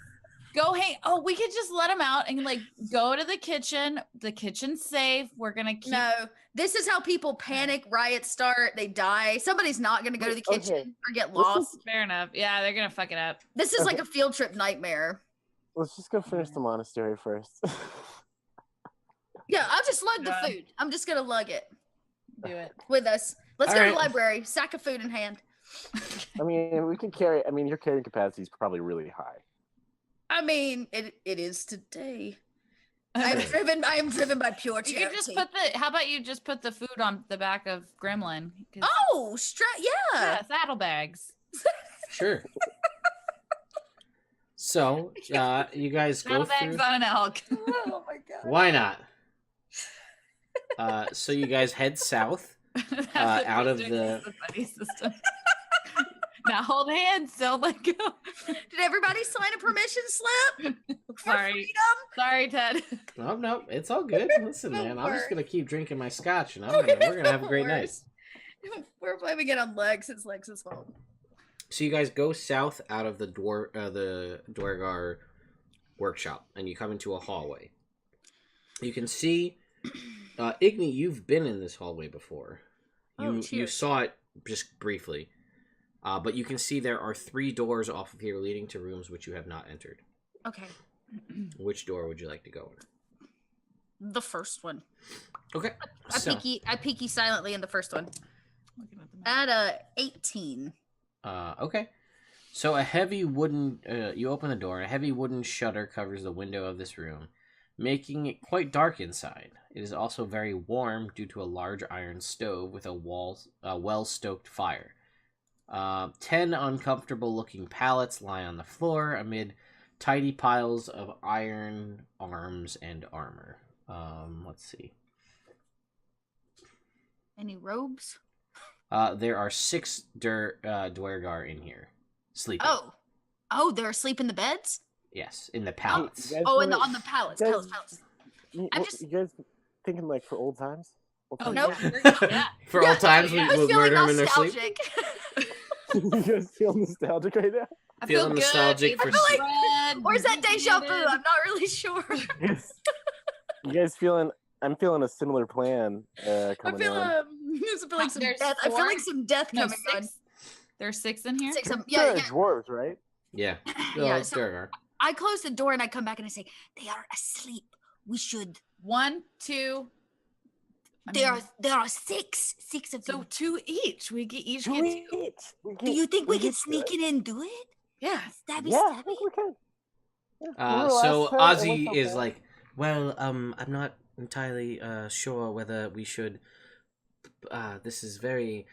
go hang. Oh, we could just let them out and like go to the kitchen. The kitchen's safe. We're gonna keep. No, this is how people panic, riots start, they die. Somebody's not going to go to the Okay. kitchen or get Let's lost. Fair enough. Yeah, they're gonna fuck it up. This is like a field trip nightmare. Let's just go finish the monastery first. Yeah, I'll just lug the Yeah. food. I'm just going to lug it Do it. with us. Let's All go to the right. library, sack of food in hand. I mean, we can carry. I mean, your carrying capacity is probably really high. I mean, it is today. I am driven by pure You charity. could just put the. How about you just put the food on the back of Gremlin? 'Cause- Oh, yeah. yeah, saddlebags. Sure. So, you guys go Saddlebags through. on an elk. Oh my god. Why not? So you guys head south. Have the out of prisoner the- use buddy system. Now hold hands. Don't let go. Did everybody sign a permission slip? For Sorry, freedom? sorry, Ted. No, it's all good. Listen, Don't man, I'm just worry. gonna keep drinking my scotch, and we're gonna have a great night. Worse. We're blaming it on Lex. It's Lex's fault. So you guys go south out of the Dwargar workshop, and you come into a hallway. You can see, Igni, you've been in this hallway before. You cheers. saw it just briefly, but you can see there are 3 doors off of here leading to rooms which you have not entered. Okay. Which door would you like to go in? The first one. Okay. I So, peeky silently in the first one. Looking at the map. At 18. okay. So a heavy wooden, you open the door, a heavy wooden shutter covers the window of this room, making it quite dark inside. It is also very warm due to a large iron stove with a well-stoked fire. 10 uncomfortable-looking pallets lie on the floor amid tidy piles of iron arms and armor. Let's see. Any robes? There are 6 Dwargar in here, sleeping. Oh, they're asleep in the beds? Yes, in the pallets. You guys Oh, wanna- on the pallets. you guys- Pallets. You, I'm what- just- you guys thinking like for old times? Old Oh, times? Nope. yeah. For all times, yeah. we I was would feeling murder them in their sleep. nostalgic. you guys feel nostalgic right now? I Feeling feel good. nostalgic Ate for the sleep. bread, or is that deja vu? rejuvenated. I'm not really sure. Yes. You guys feeling? I'm feeling a similar plan I coming feel on. I feel like some There's death. I feel 4? like some death No, coming on. 6. There's 6 in here. 6 of Yeah, yeah. dwarves, right? Yeah. Yeah, It's so- Dwargar. I close the door and I come back and I say, "They are asleep. We should." 1, 2. I There mean, are six of so them. 2 each. We get each Do get 2. it. Do you think we can get sneak in and do it? Yeah. Stabby, Yeah, I stabby. think we can. Yeah, remember So last time it Ozzy went so is bad? like, well, I'm not entirely sure whether we should. This is very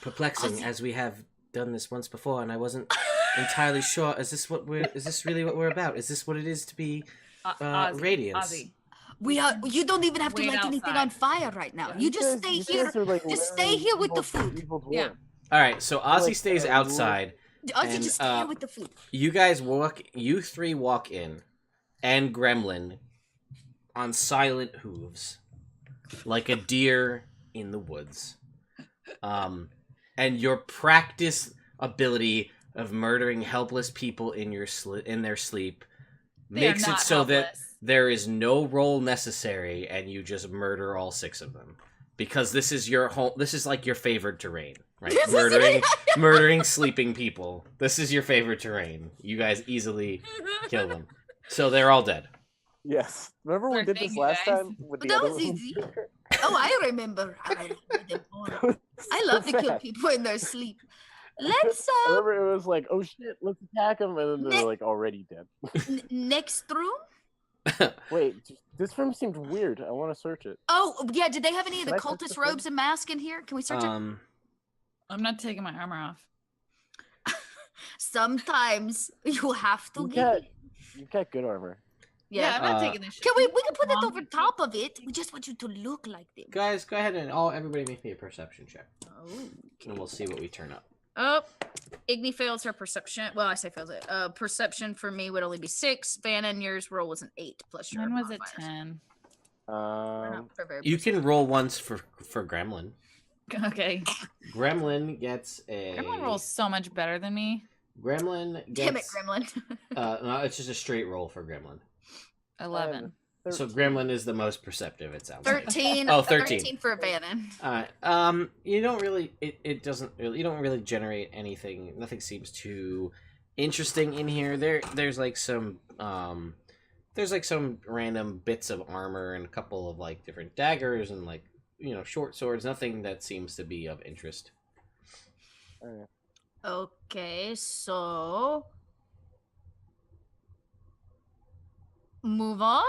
perplexing, Ozzy. as we have done this once before, and I wasn't entirely sure. Is this really what we're about? Is this what it is to be Ozzy, Radiance? Ozzy. We are. You don't even have to Wait light anything outside. on fire right now. Yeah. You just stay you here. guys are, like, Just stay literally here with the evil- food. evil dwarves. Yeah. All right. So Ozzy Like, stays dwarf. outside. Ozzy, And, just stay here with the food. You three walk in, and Gremlin on silent hooves, like a deer in the woods. And your practice ability of murdering helpless people in their sleep They are makes it not so that helpless. there is no roll necessary, and you just murder all 6 of them. because this is your home. This is like your favored terrain, right? This is- Murdering sleeping people. This is your favorite terrain. You guys easily kill them, so they're all dead. Yes. Remember we Sorry, did thank this you, last guys. time with the That other was one? easy. Oh, I remember. I love to kill people in their sleep. Let's I remember it was like, oh shit, let's attack them, and then they're like already dead. next room. Wait, this room seemed weird. I want to search it. Oh yeah, did they have any of the Can I touch cultist the robes and masks in here? Can we search it? I'm not taking my armor off. Sometimes you have to You give got, it. you got good armor. Yeah, I'm not Uh, taking this shit. Can we can put it over top of it. We just want you to look like them. Guys, go ahead and everybody make me a perception check, Oh. and we'll see what we turn up. Oh, Igni fails her perception. Well, I say fails it. Perception for me would only be 6. Vanan, yours roll was an 8 plus your. Mine was a modifiers. 10. We're not very You can roll once for Gremlin. Okay. Gremlin gets a. Gremlin rolls so much better than me. Gremlin gets. Damn it, Gremlin. No, it's just a straight roll for Gremlin. 11. So Gremlin is the most perceptive. It sounds like. 13. Oh, 13. 13 for Vanan. You don't really. It doesn't really. You don't really generate anything. Nothing seems too interesting in here. There's like some. There's like some random bits of armor and a couple of like different daggers and like short swords. Nothing that seems to be of interest. Okay, so move on.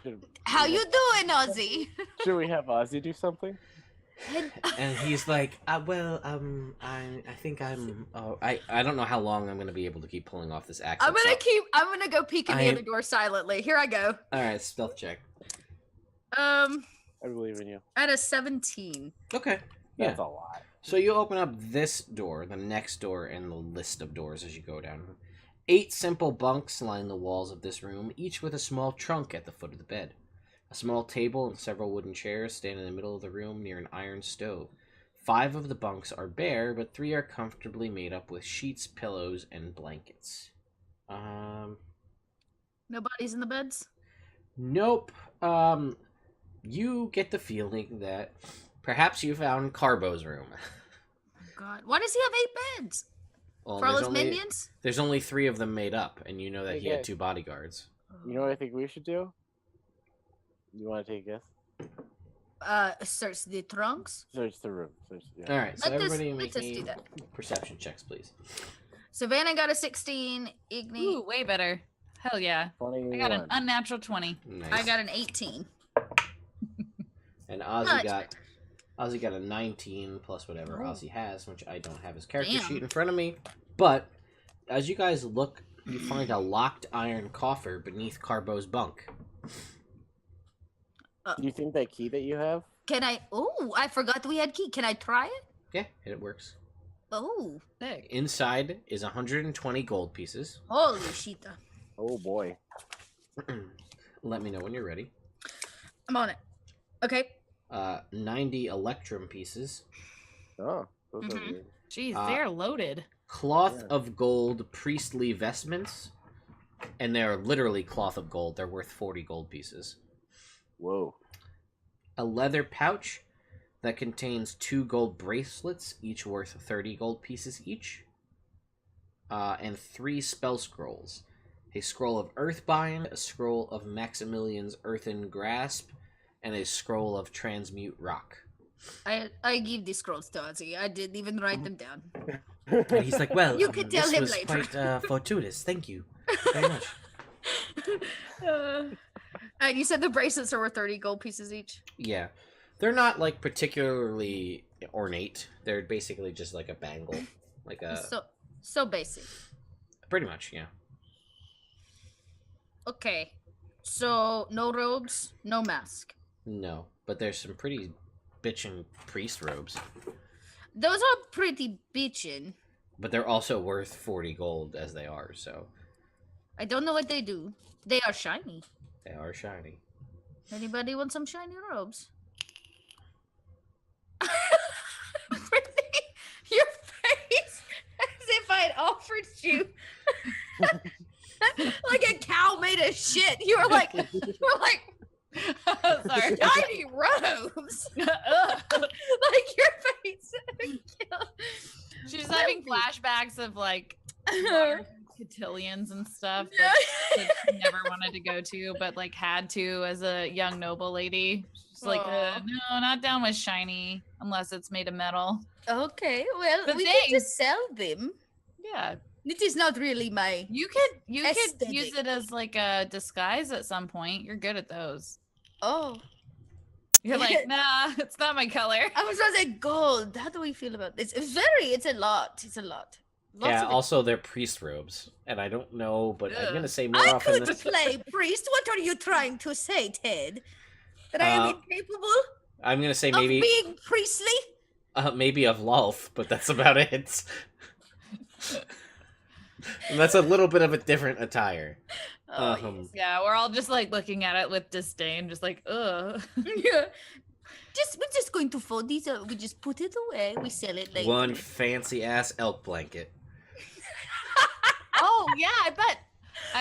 Should, How you doing, Ozzy? should we have Ozzy do something? And he's like, I think I'm. I don't know how long I'm gonna be able to keep pulling off this accent. I'm gonna go peek in the other door silently. Here I go. All right, stealth check. I believe in you. At a 17. Okay. Yeah. That's a lot. So you open up this door, the next door in the list of doors as you go down. 8 simple bunks line the walls of this room, each with a small trunk at the foot of the bed. A small table and several wooden chairs stand in the middle of the room near an iron stove. 5 of the bunks are bare, but 3 are comfortably made up with sheets, pillows, and blankets. Nobody's in the beds? Nope. You get the feeling that perhaps you found Carbo's room. Oh, God. Why does he have 8 beds? Well, For all there's his only, minions? there's only 3 of them made up, and you know that he had Okay. 2 bodyguards. You know what I think we should do? You want to take a guess? Search the trunks. Search the room. Yeah. All right, so Let us- everybody let make us me do that. perception checks, please. Savannah got a 16. Igni. Ooh, way better. Hell yeah. I 21. got an unnatural 20. Nice. I got an 18. And Ozzy Much got a 19 plus whatever Oh. Ozzy has, which I don't have his character Damn. sheet in front of me. But as you guys look, you find a locked iron coffer beneath Carbo's bunk. Do you think that key that you have? Can I? Oh, I forgot we had key. Can I try it? Yeah, it works. Oh, Sick. Inside is 120 gold pieces. holy shit. Oh boy. Let me know when you're ready. I'm on it. Okay. 90 electrum pieces. Oh, those are Mhm. weird. Jeez, Uh, they're loaded. Cloth Yeah. of gold priestly vestments. And they're literally cloth of gold. They're worth 40 gold pieces. Whoa. A leather pouch that contains 2 gold bracelets, each worth 30 gold pieces each. And 3 spell scrolls. A scroll of Earthbind, a scroll of Maximilian's Earthen Grasp, and a scroll of Transmute Rock. I give these scrolls to Ozzy. I didn't even write them down. And he's like, well, You can tell this him was later." quite fortuitous. Thank you very much. And you said the bracelets are worth 30 gold pieces each? Yeah. They're not, like, particularly ornate. They're basically just like a bangle. Like a... So basic. Pretty much, yeah. Okay. So no robes, no mask. No, but there's some pretty bitchin' priest robes. Those are pretty bitchin'. But they're also worth 40 gold as they are, so I don't know what they do. They are shiny. they are shiny. Anybody want some shiny robes? Your face as if I'd offered you like a cow made of shit. You were like Sorry. Tiny robes. Ugh. Like your face. She's Well, having be- flashbacks of like cotillions and stuff Yeah. that she never wanted to go to, but like had to as a young noble lady. She's like, Aw. no, not down with shiny unless it's made of metal. Okay, well, The we thing- can just sell them. Yeah, It is not really my. you could use Aesthetic. it as like a disguise at some point. You're good at those. Oh, You're like, nah, it's not my color. I was gonna say gold. How do we feel about this? It's a lot. It's a lot. Lots Yeah, of it. also they're priest robes. And I don't know, but I'm Ugh. going to say more I often could than... play priest. What are you trying to say, Ted? That I am incapable I'm going to say of maybe being priestly? maybe of Lulth, but that's about it. And that's a little bit of a different attire. Oh, Um, Yeah, we're all just like looking at it with disdain, just like, ugh. yeah. We're just going to fold these. We just put it away. We sell it later. One fancy ass elk blanket. Oh yeah, I bet.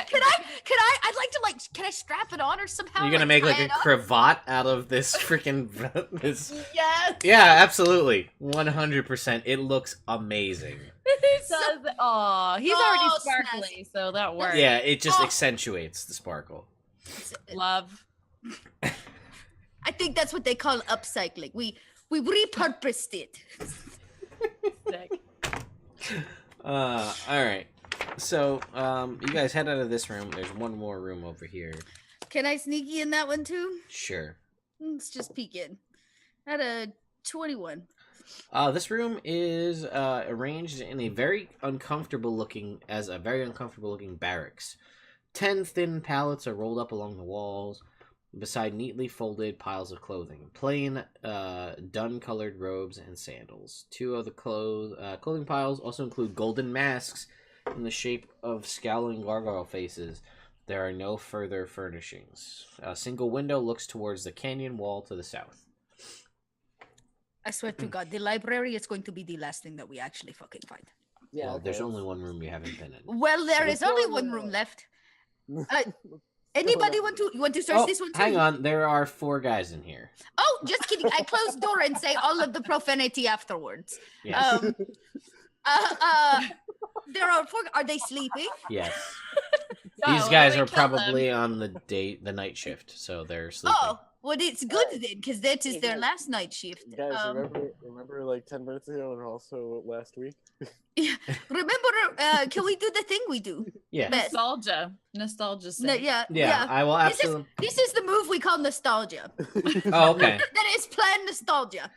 Can I'd like to can I strap it on or somehow? You're gonna make like tie a it up? cravat out of this freaking this. Yes. Yeah, absolutely, 100%. It looks amazing. It's so- Oh, he's Oh, already snazzy. sparkly, so that works. Yeah, it just Oh. accentuates the sparkle. Love. I think that's what they call upcycling. We repurposed it. Sick. All right. So, you guys head out of this room. There's one more room over here. Can I sneaky in that one too? Sure. Let's just peek in. At a 21. This room is arranged in a very uncomfortable looking barracks. 10 thin pallets are rolled up along the walls, beside neatly folded piles of clothing. Plain, dun-colored robes and sandals. Two of the clothing piles also include golden masks in the shape of scowling gargoyle faces. There are no further furnishings. A single window looks towards the canyon wall to the south. I swear to God, the library is going to be the last thing that we actually fucking find. Yeah, Well, okay, there's let's- only one room you haven't been in. Well, there So is let's only go one in room there. left. Anybody want to search Oh, this one too? hang on. There are 4 guys in here. Oh, just kidding. I close door and say all of the profanity afterwards. Yes. There are 4. Are they sleeping? Yes. No, These guys we are kill them. probably on the night shift, so they're sleeping. Oh, well, it's good then, because that is Hey, their guys. last night shift. Guys, remember like 10 minutes ago and also last week? Remember, can we do the thing we do? Yeah. Best. Nostalgia No, sake. yeah, Yeah, I will This is- absolutely. This is the move we call nostalgia. Oh, okay. That is planned nostalgia.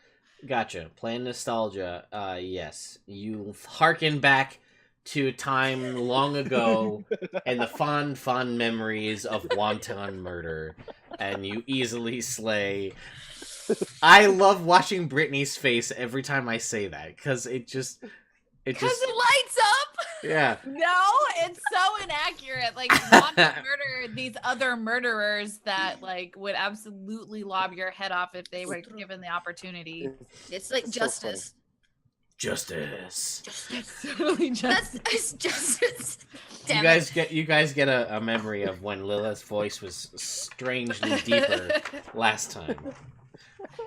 Gotcha. Playing nostalgia. Yes. You harken back to a time long ago and the fond memories of wanton murder, and you easily slay. I love watching Brittany's face every time I say that, because it just Because it lights up. yeah. No, it's so inaccurate. Like, want to murder these other murderers that like would absolutely lob your head off if they were given the opportunity. It's like It's so justice. Justice. It's totally just. It's justice. You Damn guys get a memory of when Lilith's voice was strangely deeper last time.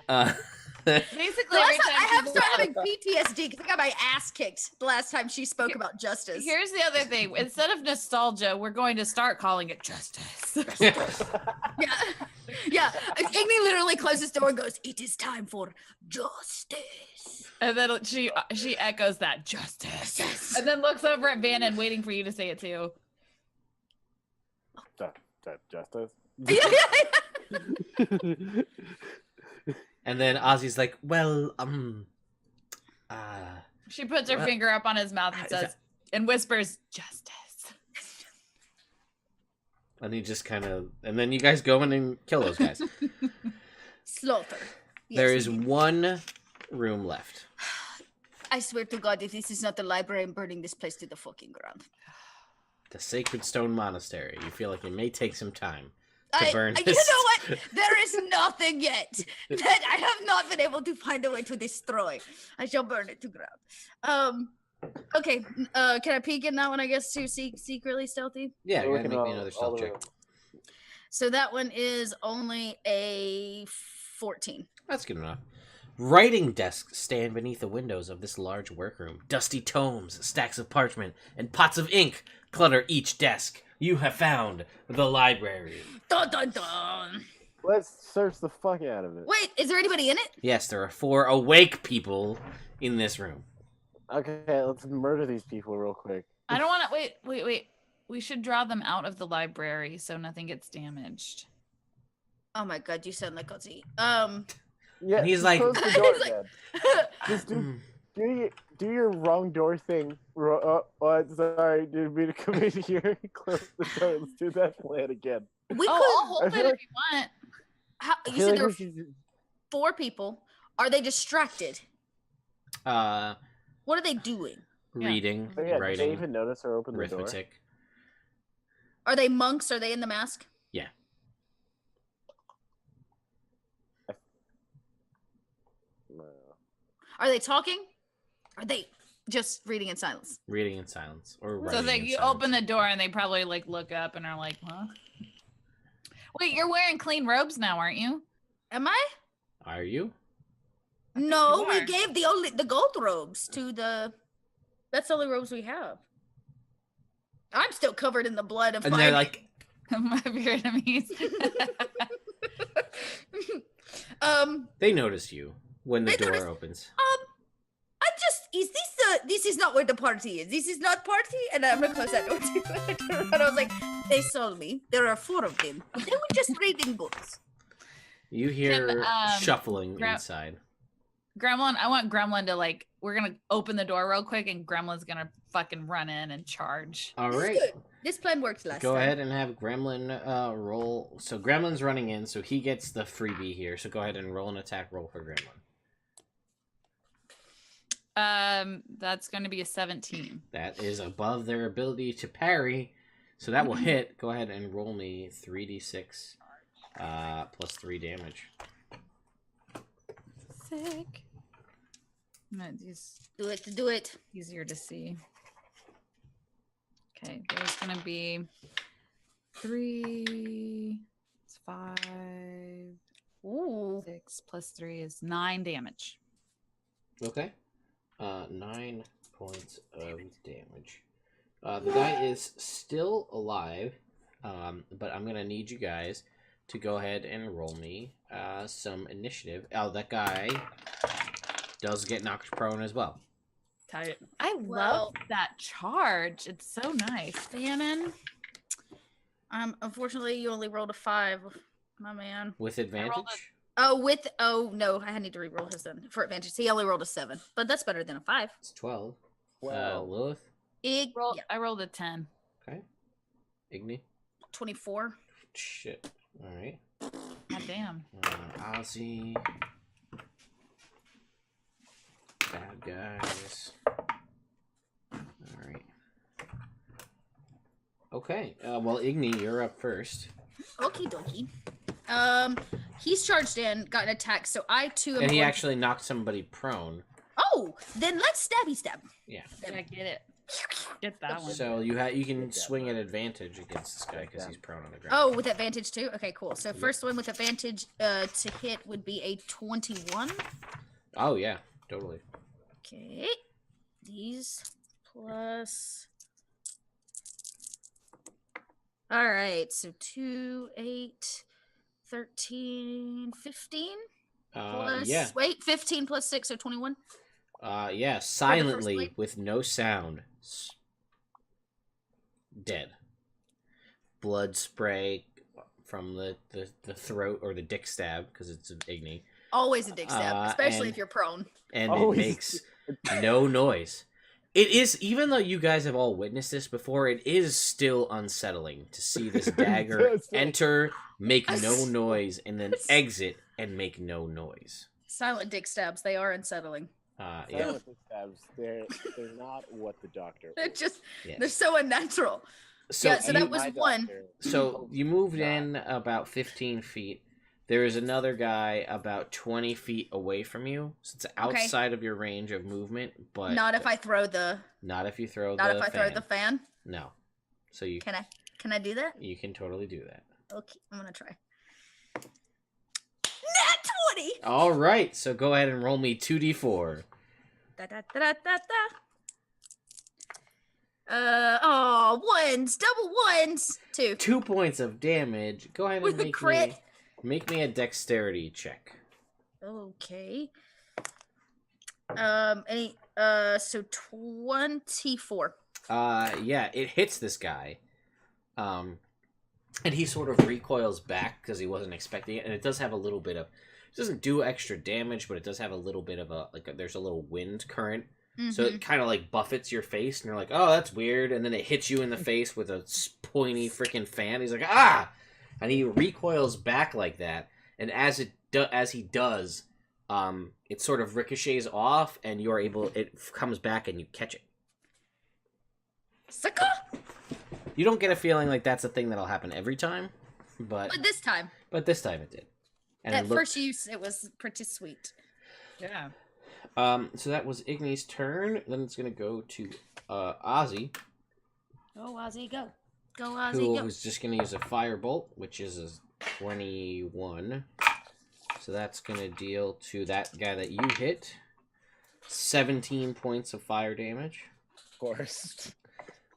Basically, Last every time, I time have people started talk- having PTSD because I got my ass kicked the last time she spoke about justice. Here's the other thing. Instead of nostalgia, we're going to start calling it justice. Yeah, yeah. Amy literally closes the door and goes, "It is time for justice." And then she echoes that justice. And then looks over at Vanan, waiting for you to say it too. Justice? Yeah, yeah, yeah. And then Ozzy's like, well, She puts her Well, finger up on his mouth and says, and whispers, justice. and he just kind of, and then you guys go in and kill those guys. Slaughter. Yes, There is indeed. one room left. I swear to God, if this is not the library, I'm burning this place to the fucking ground. The Sacred Stone Monastery. You feel like it may take some time to burn You this. know what? There is nothing yet that I have not been able to find a way to destroy. I shall burn it to ground. Okay. Can I peek in that one? I guess to secretly stealthy. Yeah, We're go ahead and working make me on another all stealth the check. rooms. So that one is only a 14. That's good enough. Writing desks stand beneath the windows of this large workroom. Dusty tomes, stacks of parchment, and pots of ink clutter each desk. You have found the library. Dun dun dun. Let's search the fuck out of it. Wait, is there anybody in it? Yes, there are 4 awake people in this room. Okay, let's murder these people real quick. I don't want to. Wait. We should draw them out of the library so nothing gets damaged. Oh my god, you sound like Ozzy. Yeah, And he's just like- close the door, He's like- man. Just do your wrong door thing. Sorry, didn't mean to come in here. Close the door. Let's do that plan again. We I'll could. hold I it feel if like- you want. How, I you feel said like there we were should- 4 people. Are they distracted? What are they doing? Reading, Oh, yeah, did they writing, even notice or open the door? arithmetic. Are they monks? Are they in the mask? Yeah. No. Are they talking? Are they just reading in silence? Reading in silence. Or writing So like in you silence. open the door and they probably like look up and are like, "Huh?" Wait, you're wearing clean robes now, aren't you? Am I? Are you? No, you we are. gave the gold robes to the. That's the only robes we have. I'm still covered in the blood of And my. they're like, Of your enemies. they notice you when the They door notice- opens. I just this is not where the party is. This is not party, and I'm gonna close that door too. And I was like, they saw me. There are 4 of them. They were just reading books. You hear um, shuffling gra- inside. Gremlin, I want Gremlin to like. We're gonna open the door real quick, and Gremlin's gonna fucking run in and charge. All This is right. good. This plan worked last Go time. ahead and have Gremlin roll. So Gremlin's running in, so he gets the freebie here. So go ahead and roll an attack roll for Gremlin. That's gonna be a 17. That is above their ability to parry. So that will hit. Go ahead and roll me 3d6 plus 3 damage. Sick. These Do it. easier to see. Okay, there's gonna be 3, 5, Ooh. 6 plus 3 is 9 damage. Okay. 9 points of damage. The guy is still alive, but I'm gonna need you guys to go ahead and roll me some initiative. Oh, that guy does get knocked prone as well. Tight. I Well- love that charge. It's so nice. Fannin. Unfortunately, you only rolled a 5, my man. With rolled advantage? Oh no, I need to re-roll his then for advantage. He only rolled a 7, but that's better than a 5. It's 12. Wow. Lilith? Yeah, I rolled a 10. Okay. Igni? 24. Shit. Alright. God damn. Ozzy. Bad guys. Alright. Okay. Well, Igni, you're up first. Okie dokie. He's charged in, got an attack, so I too am And he going- actually knocked somebody prone. Oh, then let's stabby stab. Yeah. Yeah, get it. Get that one. So you can swing at advantage against this guy because he's prone on the ground. Oh, with advantage too? Okay, cool. So first one with advantage to hit would be a 21. Oh yeah, totally. Okay. These plus. All right. So 2, 8, 13, 15 plus. Yeah. Wait, 15 plus 6, so 21. Yeah. Silently blade? with no sound. Dead. Blood spray from the throat or the dick stab because it's an Igni. Always a dick stab, especially and- if you're prone. And Always. it makes no noise. It is, even though you guys have all witnessed this before, it is still unsettling to see this dagger Yes. enter, make no noise, and then exit and make no noise. Silent dick stabs, they are unsettling. Yeah. Silent stabs, they're not what the doctor. They're just, Yes. they're so unnatural. So, yeah, so you, that was My one. doctor- so you moved God. in about 15 feet. There is another guy about 20 feet away from you. So it's outside of your range of movement, but Not if I throw the, not if you throw not the if I fan. throw the fan. No. So you Can I do that? you can totally do that. Okay, I'm gonna try. Nat 20. All right, so go ahead and roll me 2d4. Da, da, da, da, da, da. Oh, ones, double ones. 2. 2 points of damage. Go ahead and With a crit. make me a dexterity check. Okay. So 24. Yeah, it hits this guy. And he sort of recoils back because he wasn't expecting it, and it does have a little bit of. It doesn't do extra damage, but it does have a little bit of there's a little wind current, so it kind of like buffets your face, and you're like, oh, that's weird, and then it hits you in the face with a pointy freaking fan. He's like, ah, and he recoils back like that, and as he does, it sort of ricochets off, and it comes back and you catch it. Sucker! You don't get a feeling like that's a thing that'll happen every time, but this time. But this time it did. And At first use, it was pretty sweet. Yeah. So that was Igny's turn. Then it's gonna go to Ozzy. Go Ozzy, go. Go Ozzy, go. Who's just gonna use a firebolt, which is a 21. So that's gonna deal to that guy that you hit 17 points of fire damage. Of course.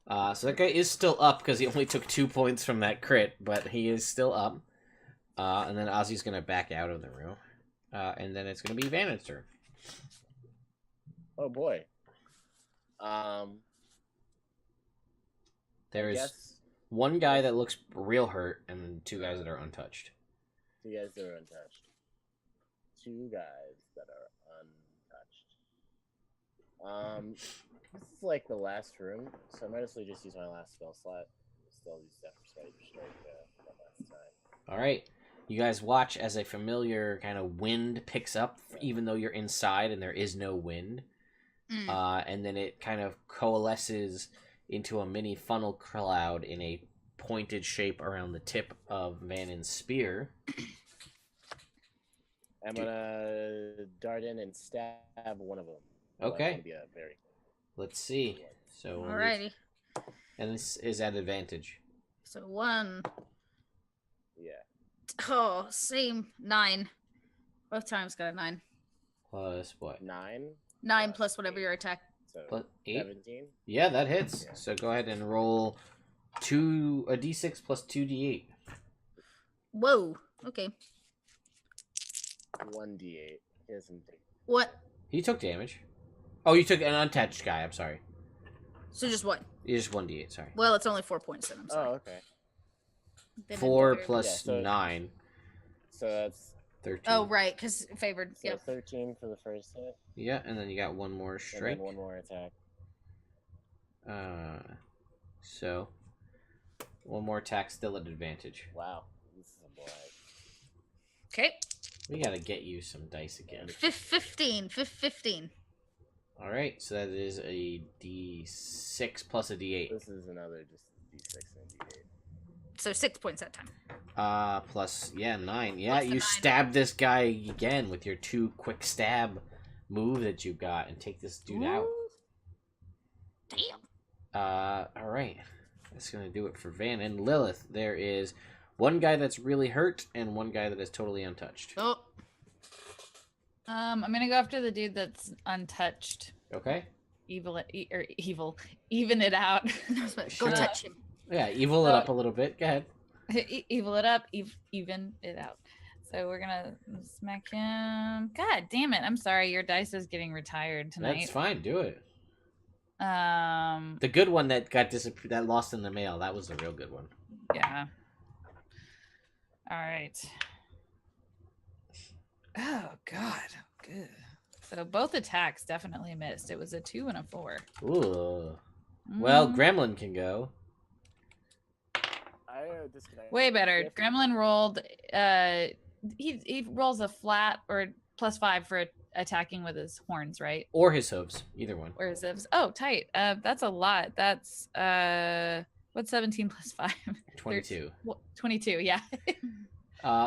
So that guy is still up because he only took 2 points from that crit, but he is still up. And then Ozzy's going to back out of the room. And then it's going to be Vanan's turn. Oh, boy. There's one guy that looks real hurt, and then 2 guys that are untouched. 2 guys that are untouched. 2 guys that are untouched. This is like the last room, so I might as well just use my last spell slot. Still use that for strike one last time. Alright. You guys watch as a familiar kind of wind picks up, even though you're inside and there is no wind. And then it kind of coalesces into a mini funnel cloud in a pointed shape around the tip of Vanan's spear. I'm gonna dart in and stab one of them. Okay. Let's see. So Alrighty. And this is at advantage. So 1. Yeah. Oh, same. 9. Both times got a 9. Plus what? 9? 9 plus whatever your attack. So Plus 8? 17? Yeah, that hits. Yeah. So go ahead and roll a d6 plus 2d8. Whoa. Okay. 1d8. He doesn't take. What? He took damage. Oh, you took an untouched guy. I'm sorry. So just what? You just 1d8. Sorry. Well, it's only 4 points then. I'm sorry. Oh, okay. Then 4 I'm plus Yeah, so- 9. So that's 13. Oh, right, because favored. so Yep. 13 for the first hit. Yeah, and then you got one more And strike. then one more attack. So one more attack, still at advantage. Wow. This is a blind. Okay. We gotta get you some dice again. 15. All right, so that is a d6 plus a d8. This is another just d6 and d8. So 6 points that time. Plus 9. Yeah, Plus the you 9. stab this guy again with your 2 quick stab move that you got and take this dude out. Damn. All right. That's gonna do it for Van and Lilith. There is one guy that's really hurt and one guy that is totally untouched. Oh. I'm gonna go after the dude that's untouched. Okay. Even it out. Go Sure. touch him. Yeah, evil it up a little bit. Go ahead. Evil it up, even it out. So we're gonna smack him. God damn it! I'm sorry, your dice is getting retired tonight. That's fine. Do it. Um. The good one that got that lost in the mail. That was the real good one. Yeah. All right. Oh God. Good. So both attacks definitely missed. It was a 2 and a 4. Ooh. Well, Mm, Gremlin can go. way better. Yep. Gremlin rolled. He rolls a flat or +5 for attacking with his horns, right? Or his hooves. Either one. Or his hooves. Oh, tight. That's a lot. That's what's 17 plus 5? 22. 22. Yeah.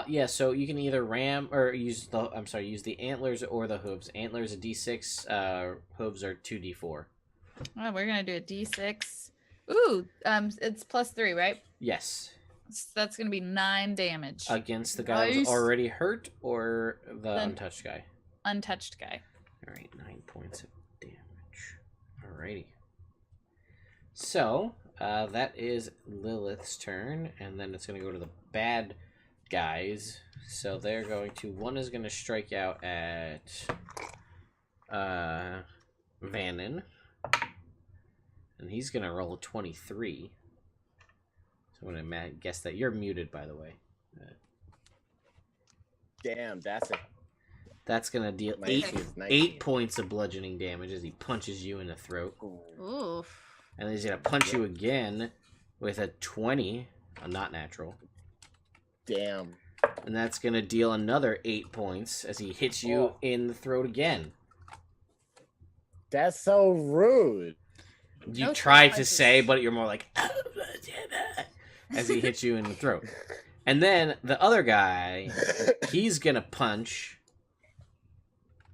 Yeah, so you can either ram or use the antlers or the hooves. Antlers are d6, hooves are 2d4. Oh, we're gonna do a d6. Ooh, it's +3, right? Yes. That's gonna be 9 damage. Against the guy who's Nice. already hurt or the The- untouched guy? Untouched guy. All right, 9 points of damage. Alrighty. So, that is Lilith's turn, and then it's going to go to the bad guys. So they're going to... One is going to strike out at Vanan. And he's going to roll a 23. So I'm going to guess that you're muted, by the way. Damn, That's going to deal 8 points of bludgeoning damage as he punches you in the throat. Oof. And then he's going to punch you again with a 20, a not natural. Damn. And that's going to deal another 8 points as he hits you in the throat again. That's so rude. You No try to punches. say, but you're more like, as he hits you in the throat. And then the other guy, he's going to punch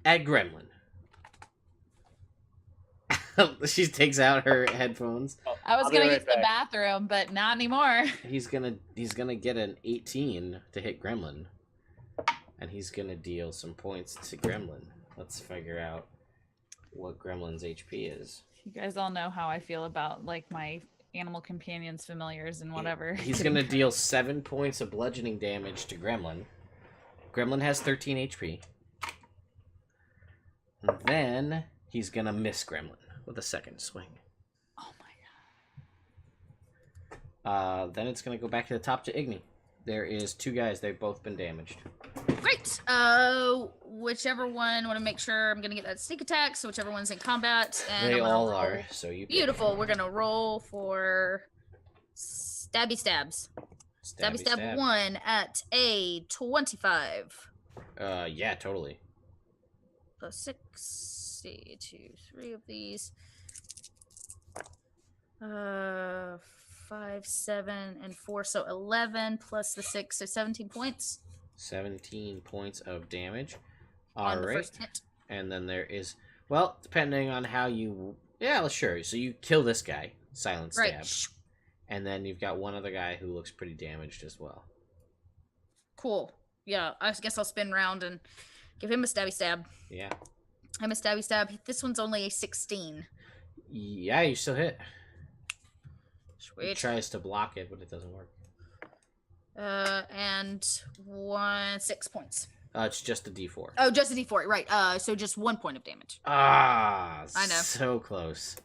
at Gremlin. She takes out her headphones. I was I'll be gonna right use the back. bathroom, but not anymore. He's gonna get an 18 to hit Gremlin. And he's gonna deal some points to Gremlin. Let's figure out what Gremlin's HP is. You guys all know how I feel about like my animal companions, familiars, and whatever. He's gonna deal 7 points of bludgeoning damage to Gremlin. Gremlin has 13 HP. And then he's gonna miss Gremlin with a second swing. Oh my god. Then it's gonna go back to the top to Igni. There is 2 guys, they've both been damaged. Great. Whichever one, want to make sure I'm gonna get that sneak attack. So whichever one's in combat, and They I'm gonna all roll. are, so you Beautiful. We're gonna roll for stabby stabs. Stabby stab 1 at a 25. Yeah, totally. Plus 6. See, 2, 3 of these. 5, 7, and 4. So 11 plus the 6, so 17 points 17 points of damage. on the Alright. first hit. And then there is, well, depending on how you, yeah, sure. So you kill this guy, silent stab. Right. And then you've got one other guy who looks pretty damaged as well. Cool. Yeah, I guess I'll spin round and give him a stabby stab. Yeah. I'm a stabby stab. This one's only a 16. Yeah, you still hit. He Sweet. tries to block it, but it doesn't work. And 6 points. It's just a D4. Oh, just a d4, right. So just 1 point of damage. Ah, I know. so close.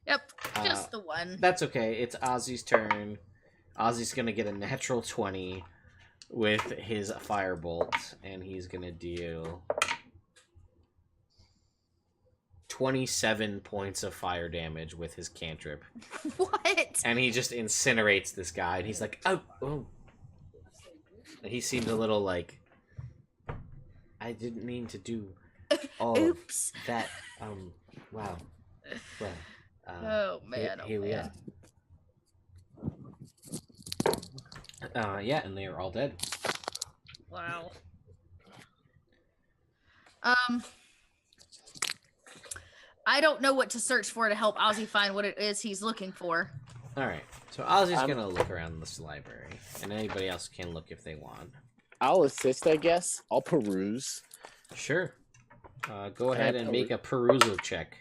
Yep, just the one. That's okay. It's Ozzy's turn. Ozzy's gonna get a natural 20 with his firebolt, and he's gonna deal 27 points of fire damage with his cantrip. What? And he just incinerates this guy, and he's like, oh. And he seems a little like, I didn't mean to do all Oops. of that. Wow. Well, Oh man. here we are. Yeah, and they are all dead. Wow. I don't know what to search for to help Ozzy find what it is he's looking for. All right, so Ozzy's gonna look around this library, and anybody else can look if they want. I'll assist, I guess. I'll peruse. Sure. Go Can I ahead and make a perusal check.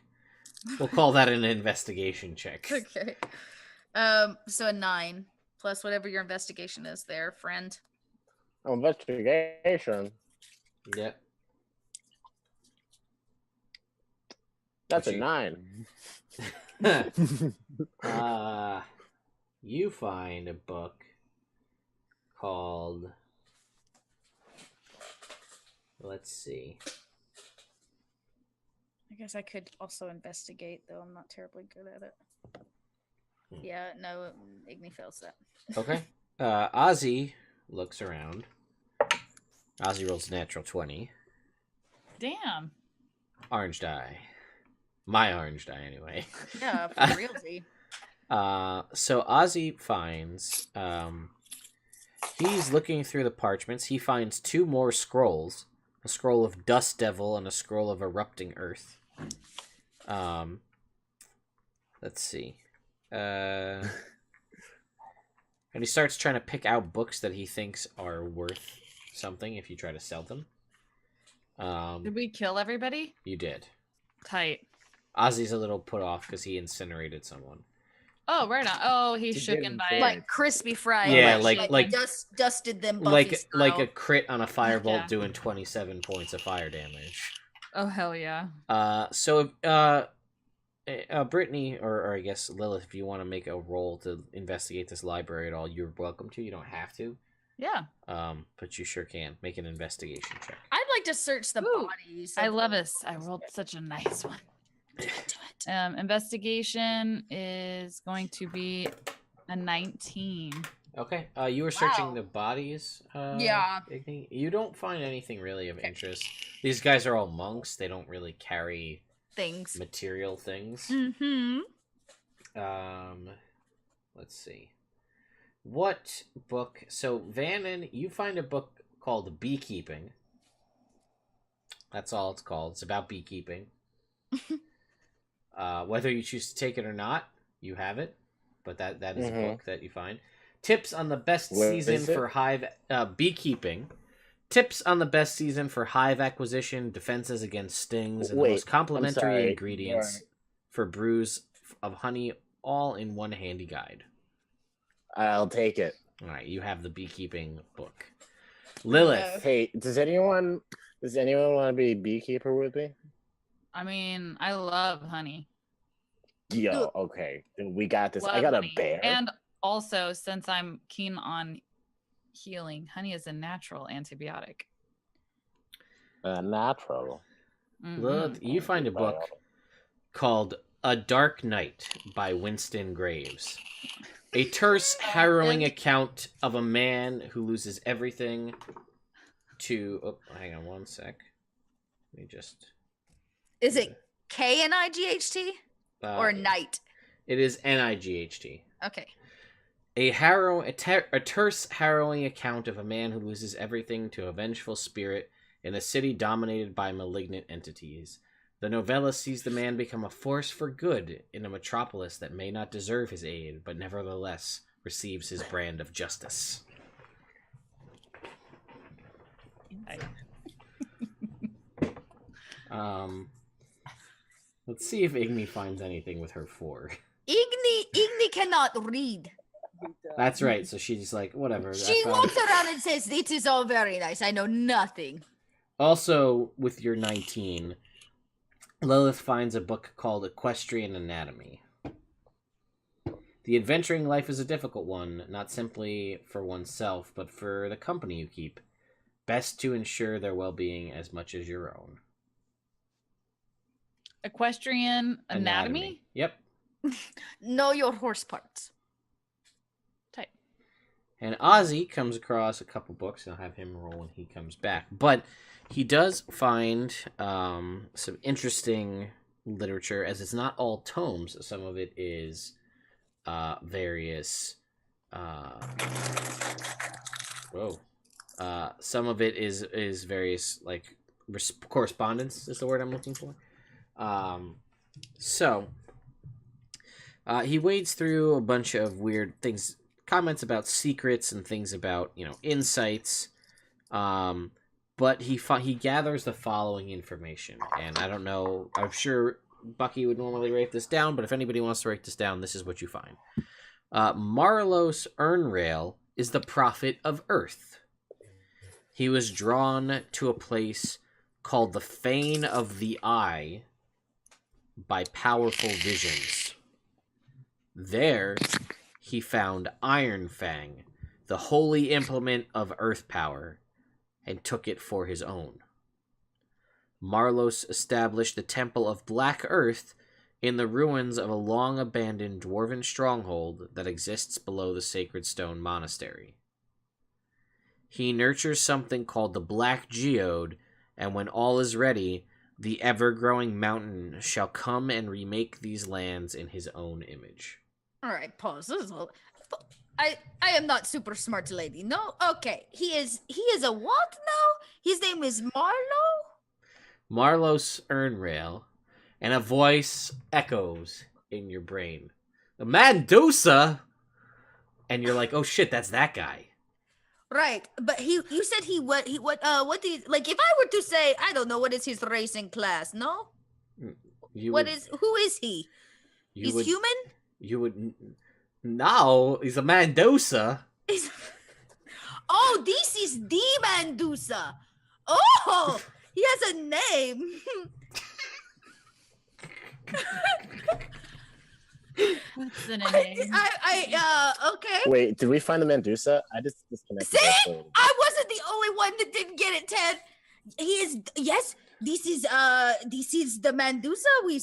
We'll call that an investigation check. Okay. So a 9 plus whatever your investigation is there, friend. Oh, investigation. Yep. That's What a you- 9. You find a book called, let's see. I guess I could also investigate, though I'm not terribly good at it. Hmm. Yeah, no, Igni fails that. Okay. Ozzy looks around. Ozzy rolls a natural 20. Damn. Orange die. My orange die, anyway. Yeah, for realsy. So Ozzy finds, he's looking through the parchments. He finds 2 more scrolls. A scroll of Dust Devil and a scroll of Erupting Earth. Let's see. And he starts trying to pick out books that he thinks are worth something if you try to sell them. Did we kill everybody? You did. Tight. Ozzy's a little put off because he incinerated someone. Oh, right on. Oh, he's To get shooken by incinerated. Like crispy fried. Yeah, like dusted them. Buffy Like style. a crit on a firebolt Yeah. doing 27 points of fire damage. Oh, hell yeah. Brittany, or I guess Lilith, if you want to make a roll to investigate this library at all, you're welcome to. You don't have to. Yeah. But you sure can. Make an investigation check. I'd like to search the Ooh, bodies. I of love the- this. I rolled such a nice one. Do it. Investigation is going to be a 19. Okay. You were searching Wow. the bodies. Yeah. Igni. You don't find anything really of interest. These guys are all monks. They don't really carry Things. material things. Mm-hmm. Let's see. What book? So, Vanan, you find a book called Beekeeping. That's all it's called. It's about beekeeping. Whether you choose to take it or not, you have it. But that is a book that you find. Tips on the best Where season is it? for hive beekeeping. Tips on the best season for hive acquisition, defenses against stings, and the Wait, most complementary sorry. ingredients for brews of honey, all in one handy guide. I'll take it. All right, you have the beekeeping book. Lilith, Hey, does anyone want to be a beekeeper with me? I mean, I love honey. Yo, okay, then we got this. I Love got a honey. bear. And also, since I'm keen on healing, honey is a natural antibiotic. Natural. Mhm. Lilith, you find a book called A Dark Night by Winston Graves. A terse, harrowing account of a man who loses everything to... Oh, hang on one sec. Let me just... Is it Knight or night? It is Night. Okay. A terse, harrowing account of a man who loses everything to a vengeful spirit in a city dominated by malignant entities. The novella sees the man become a force for good in a metropolis that may not deserve his aid, but nevertheless receives his brand of justice. Let's see if Igni finds anything with her 4. Igni cannot read. That's right. So she's like, whatever. I She found- walks around and says, "This is all very nice. I know nothing." Also, with your 19, Lilith finds a book called Equestrian Anatomy. The adventuring life is a difficult one, not simply for oneself, but for the company you keep. Best to ensure their well-being as much as your own. Equestrian anatomy? Yep. Know your horse parts. Type. And Ozzy comes across a couple books, and I'll have him roll when he comes back. But he does find some interesting literature, as it's not all tomes. Some of it is various... some of it is various, like, correspondence is the word I'm looking for. He wades through a bunch of weird things, comments about secrets and things about, insights. But he gathers the following information, and I don't know, I'm sure Bucky would normally write this down, but if anybody wants to write this down, this is what you find. Marlos Ernrail is the prophet of Earth. He was drawn to a place called the Fane of the Eye by powerful visions. There, he found Iron Fang, the holy implement of earth power, and took it for his own. Marlos established the Temple of Black Earth in the ruins of a long-abandoned dwarven stronghold that exists below the Sacred Stone Monastery. He nurtures something called the Black Geode, and when all is ready, the ever-growing mountain shall come and remake these lands in his own image. All right, pause. This is all... I am not super smart lady. No, okay. He is a what now? His name is Marlo. Marlos Ernrail, and a voice echoes in your brain. The Mandusa! and you're like, oh shit, that's that guy. Right, but you said what do you like? If I were to say, I don't know, what is his race and class? No, who is he? He's human. You would. No, he's a Mendoza. Oh, this is the Mendoza. Oh, he has a name. What's the name? Okay. Wait, did we find the Medusa? I just disconnected. See, I wasn't the only one that didn't get it, Ted. He is. Yes, this is the Medusa we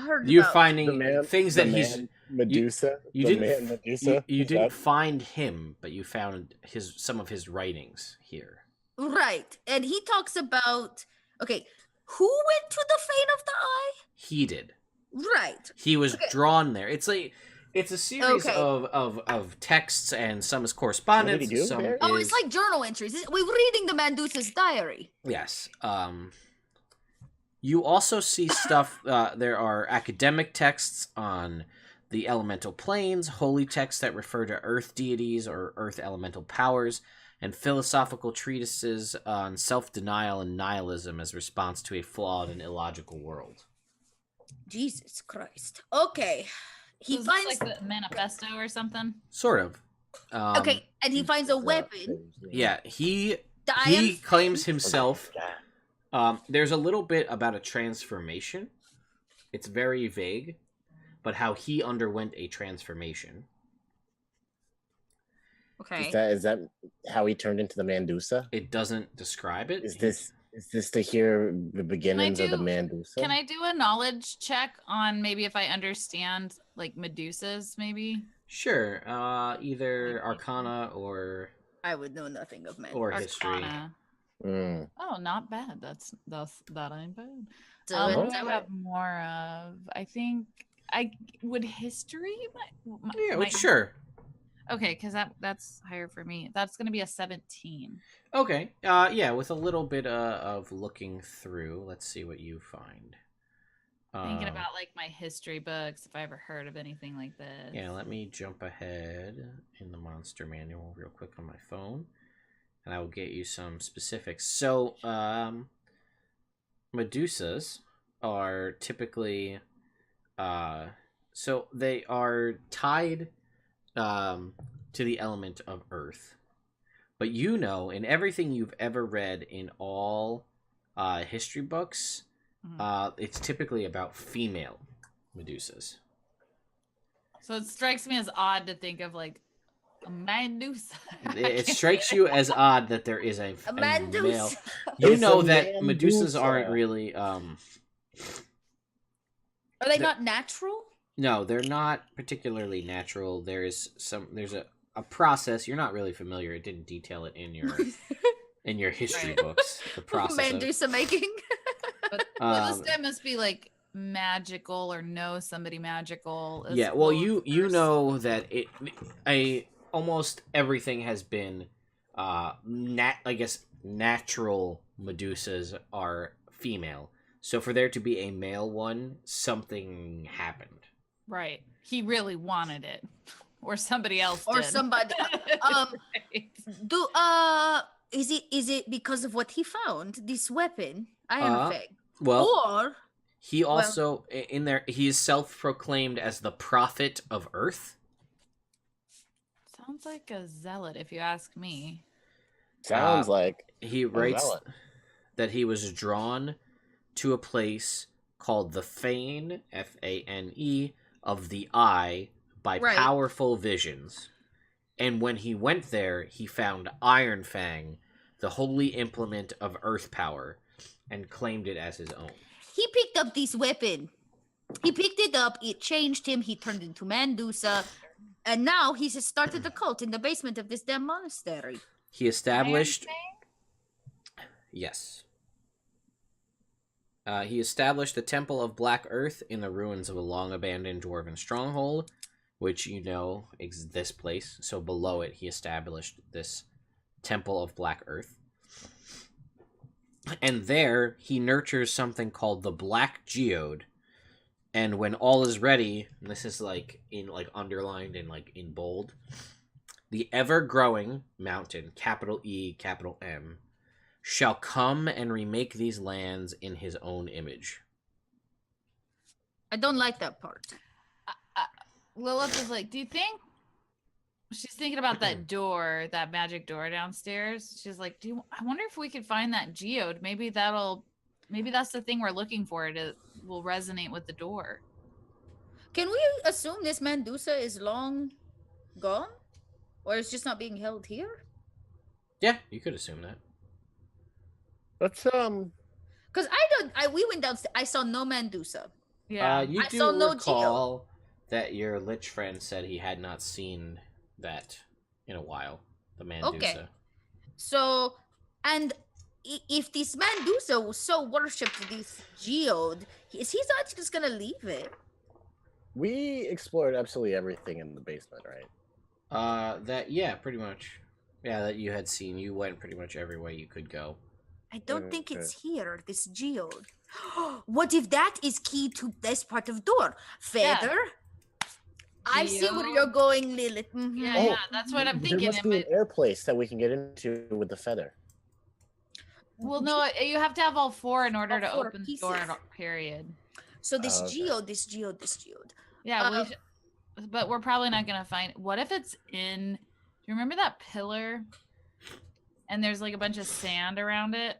heard You're about. finding things that he's Medusa. You Man Medusa. You didn't find him, but you found some of his writings here. Right, and he talks about. Okay, who went to the Fane of the Eye? He did. Right. He was drawn there. It's a series Okay. of texts, and some is correspondence. What did he do some there? Oh, is, it's like journal entries. We were reading the Medusa's diary. yes. You also see stuff. There are academic texts on the elemental planes, holy texts that refer to earth deities or earth elemental powers, and philosophical treatises on self-denial and nihilism as response to a flawed and illogical world. Jesus Christ. Okay. He So is this finds like the manifesto or something. Sort of. okay, and he finds a weapon. Yeah, he Iron claims Fang? himself. There's a little bit about a transformation. It's very vague, but how he underwent a transformation. Okay. Is that how he turned into the Medusa? It doesn't describe it. Is this to hear the beginnings of the Medusa? Can I do a knowledge check on maybe if I understand like Medusas, maybe? Sure. Either Arcana or I would know nothing of men. history. Arcana. Mm. Oh, not bad. That ain't bad. Do What it, do do I it. have more of? I think I would history. Yeah, might- sure. Okay, because that's higher for me. That's gonna be a 17. Okay. Yeah, with a little bit of looking through, let's see what you find. Thinking about like my history books, if I ever heard of anything like this. Yeah, let me jump ahead in the monster manual real quick on my phone, and I will get you some specifics. So, Medusas are typically, so they are tied to the element of earth. But you know, in everything you've ever read in all history books, it's typically about female Medusas. So it strikes me as odd to think of like a Medusa. It strikes you as odd that there is a male. Medusa. You It's know a that Medusas Medusa. aren't really. Are they not natural? No, they're not particularly natural. There's a process. You're not really familiar. It didn't detail it in your history Right. books. The process. of- Medusa making. Well, this guy must be like magical or know somebody magical. as Yeah, well, as you first. know that almost everything has been I guess natural Medusas are female. So for there to be a male one, something happened. Right. He really wanted it. Or somebody else Or did. somebody. Right. Is it because of what he found? This weapon, Iron Fang. Well, Or he also in there he is self-proclaimed as the prophet of Earth. Sounds like a zealot, if you ask me. Sounds like He writes zealot. that he was drawn to a place called the Fane, Fane, of the Eye by Right. powerful visions. And when he went there, he found Iron Fang, the holy implement of earth power, and claimed it as his own. he picked up this weapon. He picked it up. It changed him. He turned into Medusa. And now he's started a cult in the basement of this damn monastery. He established... Iron Yes. He established the Temple of Black Earth in the ruins of a long-abandoned dwarven stronghold, which you know is this place. So below it, he established this Temple of Black Earth. And there, he nurtures something called the Black Geode, And when all is ready, and this is like in like underlined and like in bold, the ever-growing mountain, capital E, capital M, shall come and remake these lands in his own image. I don't like that part. Lilith is like, do you think she's thinking about that door, that magic door downstairs? She's like, I wonder if we could find that geode. Maybe that's the thing we're looking for. It will resonate with the door. Can we assume this Mandusa is long gone? Or it's just not being held here? Yeah, you could assume that. Let's Because we went downstairs. I saw no Mandusa. Yeah. You I do saw no recall that your lich friend said he had not seen that in a while. The Mandusa. Okay. So, and if this Mandusa was so worshipped this geode, he's not just gonna leave it. we explored absolutely everything in the basement, right? Yeah, pretty much. Yeah, that you had seen. You went pretty much every way you could go. I don't think it's here, this geode. What if that is key to this part of door? Feather? I see where Geode? you're going, Lilith. Mhm. Yeah, Oh, yeah, that's what I'm thinking. There must be an air place that we can get into with the feather. Well, no, you have to have all four in order All to four open the door. pieces. Period. So this Okay. geode. Yeah, but we're probably not gonna find. What if it's in? Do you remember that pillar? And there's like a bunch of sand around it.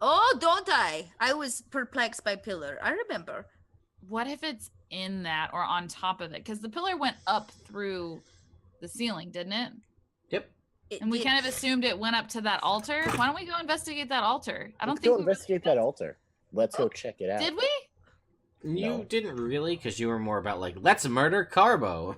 Oh, don't I? I was perplexed by pillar. I remember. What if it's in that or on top of it? Because the pillar went up through the ceiling, didn't it? Yep. And we kind of assumed it went up to that altar. Why don't we go investigate that altar? I don't Let's think go we investigate that altar. Let's go check it out. did we? You No. didn't really, because you were more about like, let's murder Carbo.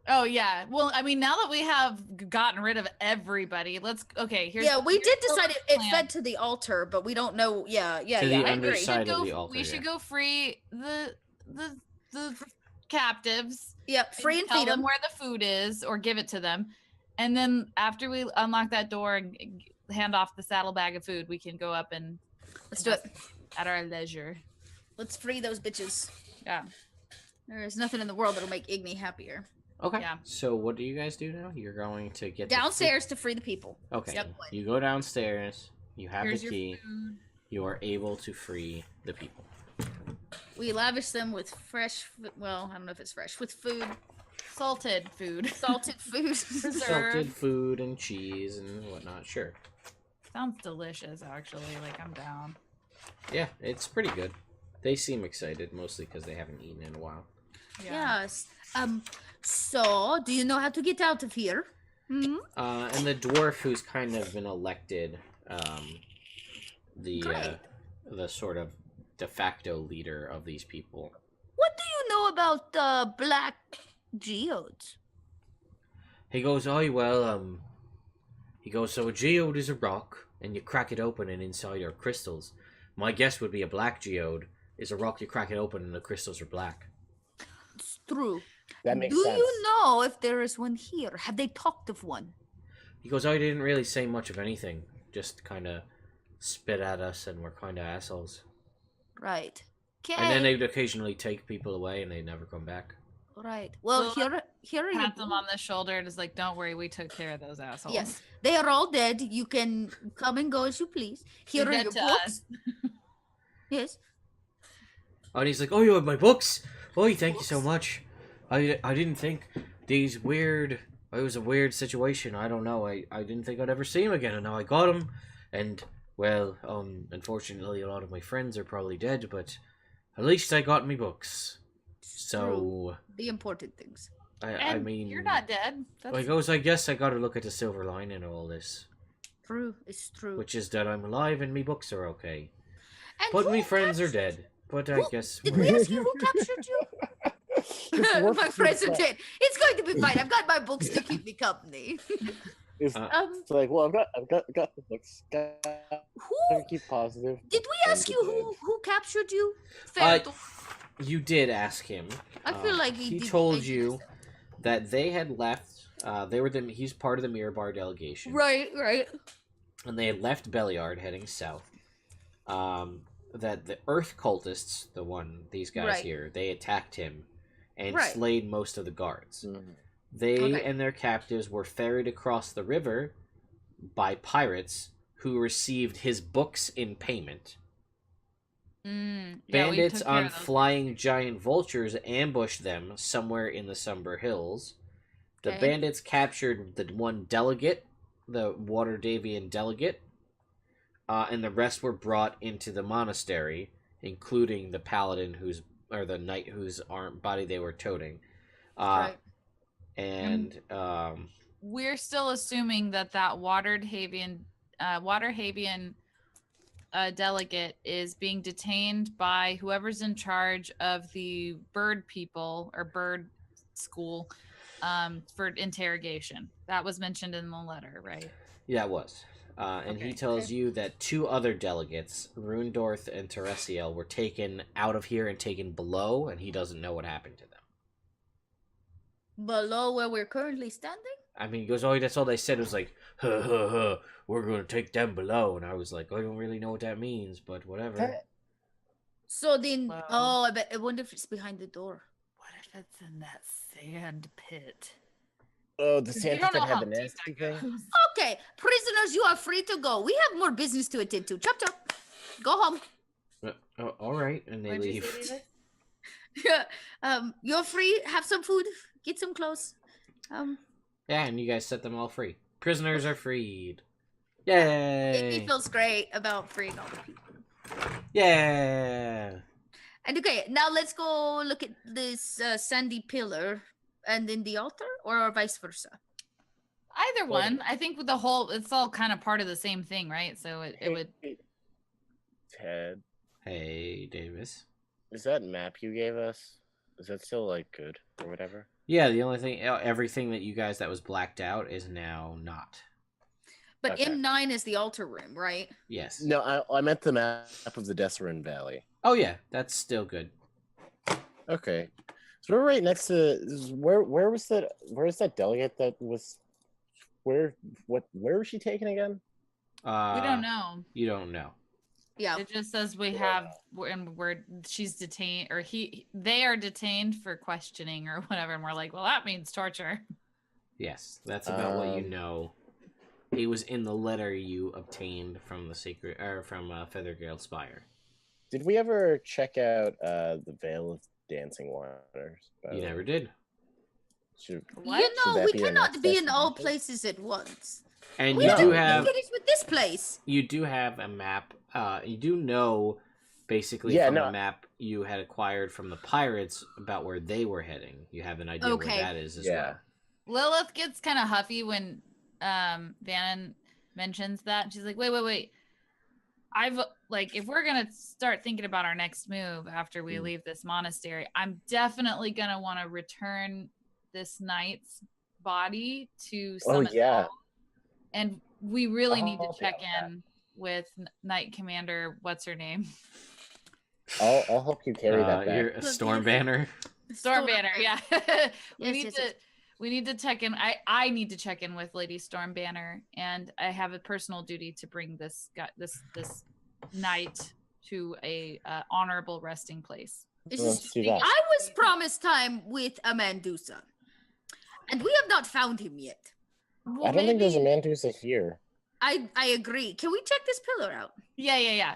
Oh yeah. Well, I mean, now that we have gotten rid of everybody, let's. Okay, here's. Yeah, we here's did the decide it plan. fed to the altar, but we don't know. Yeah, To the I agree. underside of Go- the altar. we should yeah. go free the captives. Yep, free and tell feed them them. where the food is or give it to them, and then after we unlock that door and hand off the saddlebag of food, we can go up and Let's do it. at our leisure. Let's free those bitches. Yeah. There is nothing in the world that'll make Igni happier. Okay. Yeah. So what do you guys do now? You're going to get the Downstairs to free the people. Okay. Yep. You go downstairs. You have Here's the your key. food. You are able to free the people. We lavish them with fresh. Well, I don't know if it's fresh. With food, Salted food. salted food. Salted food and cheese and whatnot. Sure. Sounds delicious, actually. Like, I'm down. Yeah, it's pretty good. They seem excited, mostly because they haven't eaten in a while. Yes. So, do you know how to get out of here? Hmm? And the dwarf who's kind of been elected, Great. the sort of de facto leader of these people. What do you know about black geodes? He goes, so a geode is a rock, and you crack it open, and inside are crystals. My guess would be a black geode is a rock you crack it open, and the crystals are black. It's true. That makes Do sense. you know if there is one here? Have they talked of one? He goes, I didn't really say much of anything, just kind of spit at us, and we're kind of assholes. Right. Okay. And then they'd occasionally take people away, and they'd never come back. Right. Well, Well, here are your Pat them on the shoulder and is like, don't worry, we took care of those assholes. Yes, they are all dead. You can come and go as you please. Here They're are dead your to books. us. Yes. And he's like, oh, you have my books? Oh, thank you so much. I didn't think it was a weird situation. I don't know. I didn't think I'd ever see him again, and now I got him. And, well, unfortunately, a lot of my friends are probably dead, but at least I got me books. So, The important things. I And mean... you're not dead. That's... He goes, I guess I gotta look at the silver line in all this. True. It's true. Which is that I'm alive and me books are okay. And But who me friends are captured- dead. But I Who- guess... Did we're- we ask you who captured you? My friends are dead. It's going to be fine. I've got my books to keep me company. It's, it's like, well, I've got the books. Gotta Who keep positive. did we ask you who captured you? Ferdo. You did ask him. I feel like he did- told they did you this. that they had left. He's part of the Mirabar delegation. Right. And they had left Beliard heading south. that the Earth cultists, these guys Right. here, they attacked him and Right. slayed most of the guards. Mhm. They Okay. and their captives were ferried across the river by pirates who received his books in payment. Yeah, we Bandits took care on of those. flying giant vultures ambushed them somewhere in the Somber Hills. The Okay. bandits captured the one delegate, the Water Davian delegate, and the rest were brought into the monastery, including the paladin the knight whose body they were toting. Right. And We're still assuming that Waterhavian delegate is being detained by whoever's in charge of the bird people or bird school for interrogation. That was mentioned in the letter, right? yeah, it was. And he Okay. tells you that 2 other delegates, Rundorth and Teresiel, were taken out of here and taken below, and he doesn't know what happened to them. Below where we're currently standing? I mean, he goes, oh, that's all they said was like, huh, huh, huh, we're going to take them below. And I was like, I don't really know what that means, but whatever. So then, Wow. I wonder if it's behind the door. What if it's in that sand pit? Oh, the 'Cause sand you don't pit know had how the deep nasty that thing. goes. Okay, prisoners, you are free to go. We have more business to attend to. Chop chop. Go home. All right, and they What'd you leave. say, Davis? You're free. Have some food. Get some clothes. Yeah, and you guys set them all free. Prisoners are freed. It Yay! feels great about freeing all the people. Yeah! And okay, now let's go look at this sandy pillar and then the altar, or vice versa. Either one. I think with the whole, it's all kind of part of the same thing, right? So it would. Ted, Hey, Davis. is that map you gave us? Is that still like good or whatever? Yeah, the only thing, everything that you guys that was blacked out is now not. But Okay. M9 is the altar room, right? Yes. No, I meant the map of the Desserin Valley. Oh yeah, that's still good. Okay, so we're right next to where was that? Where's that delegate that was? Where was she taken again? We don't know. You don't know. Yeah. It just says she's detained, or they are detained for questioning or whatever, and we're like, well, that means torture. Yes, that's about what you know. It was in the letter you obtained from the Feathergale Spire. Did we ever check out the Vale of Dancing Waters? You never did. What? You know, that we be our cannot next be in all destination? places at once. And We you have do to have finish with this place. you do have a map. You do know basically Yeah, from no. the map you had acquired from the pirates about where they were heading. You have an idea Okay. where that is as Yeah. well. Lilith gets kind of huffy when Vanan mentions that. She's like, wait. If we're gonna start thinking about our next move after we leave this monastery, I'm definitely gonna want to return this knight's body to Summit yeah. Hall. And we really need to I'll check be on in with Knight Commander, what's her name? I'll help you carry that back. You're a Storm Banner. Storm Banner, yeah. Yes. We need to check in. I need to check in with Lady Storm Banner, and I have a personal duty to bring this knight to a honorable resting place. Let's do that. I was promised time with Amandusa, and we have not found him yet. Well, I don't think there's a maybe- Mandusa here. I agree. Can we check this pillar out? Yeah.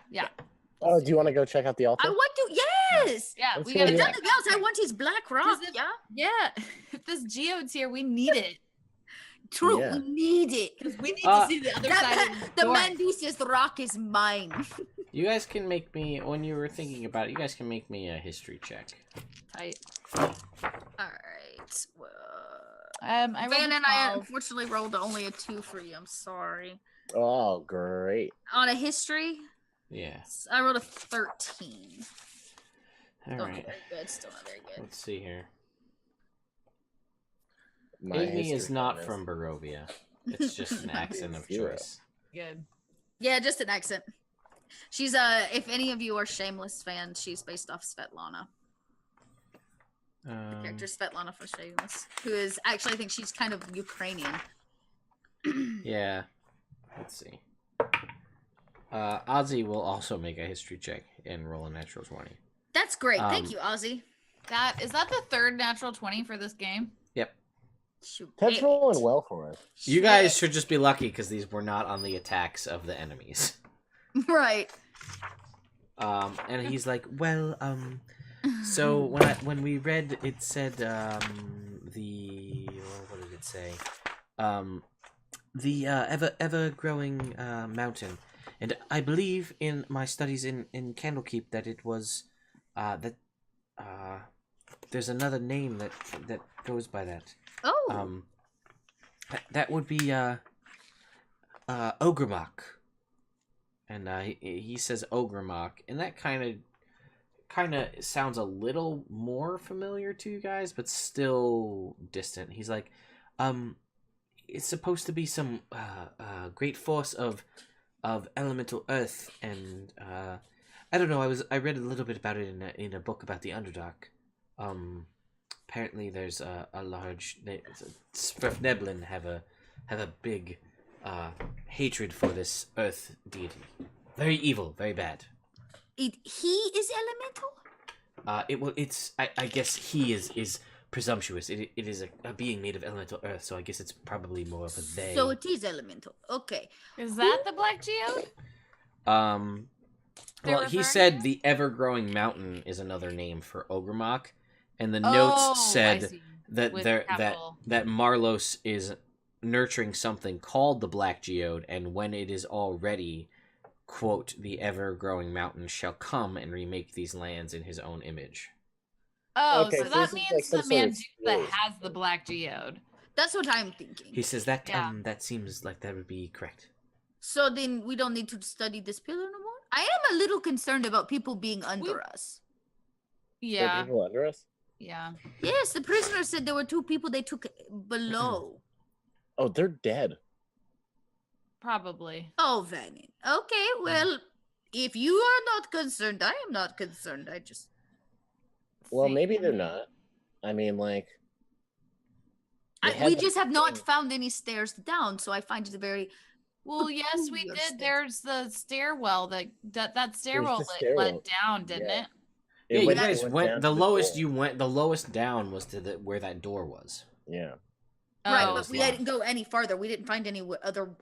Oh, do you want to go check out the altar? I want to. Yes. Yeah, Let's we go gotta If do check. nothing else, I want his black rock. Because if- Yeah. Yeah, if this geode's here, we need it True. Yeah. We need it. because we need Uh, to see the other side of The door. Mandusa's rock is mine. You guys can make me, when you were thinking about it, you guys can make me a history check. Tight. All right. Well, I rolled Van a and I 12. unfortunately rolled only a 2 for you. I'm sorry. Oh, great. On a history, Yeah. I rolled a 13. All Still not right. very good. Still not very good. Let's see here. My Amy is history not bonus. from Barovia. It's just an accent of Zero. choice. Good. Yeah, just an accent. She's if any of you are Shameless fans, she's based off Svetlana. The character Svetlana from Shameless, who is actually, I think she's kind of Ukrainian. Yeah. Let's see. Ozzy will also make a history check and roll a natural 20. That's great. Thank Um, you, Ozzy. Is that the third natural 20 for this game? Yep. Shoot. Ted's Hey, rolling well for us. You guys should just be lucky because these were not on the attacks of the enemies. Right. And he's like, well, so when we read, it said, what did it say? The ever growing mountain, and I believe in my studies in Candlekeep that it was, there's another name that goes by that. Oh. That would be Ogremok. And he says Ogremok, and that kind of sounds a little more familiar to you guys, but still distant. He's like, it's supposed to be some great force of elemental earth, and I don't know. I read a little bit about it in a book about the Underdark. Apparently, there's a large Svefneblin have a big hatred for this earth deity. Very evil, very bad. He is elemental? I guess he is presumptuous. It is a being made of elemental earth, so I guess it's probably more of a they. So it is elemental. Okay. Is that the Black Geode? Well, he referring said to? the ever-growing mountain is another name for Ogremok, and the Oh, notes I said see. that With there capital. that Marlos is nurturing something called the Black Geode, and when it is all ready, quote, the ever-growing mountain shall come and remake these lands in his own image. Oh, Okay, so so that this is means like some the sort of Mandusa skill. has the Black Geode. That's what I'm thinking. He says that Yeah. that seems like that would be correct. So then we don't need to study this pillar no more? I am a little concerned about people being under us. There are Yeah, people under us? yeah. Yes, the prisoner said there were 2 people they took below. Oh, they're dead. Probably. Oh, Vanan. Okay, well, if you are not concerned, I am not concerned. I just... Well, See, maybe I they're mean, not. I mean, like... they had we that just have not thing. found any stairs down, so I find it very... Well, yes, we peculiar did. stairs. There's the stairwell that stairwell the led stairwell. down, didn't Yeah. it? Yeah, It you went- guys it went down the to lowest door. you went. The lowest down was to where that door was. Yeah. Right, Oh, but we locked. didn't go any farther. We didn't find any other,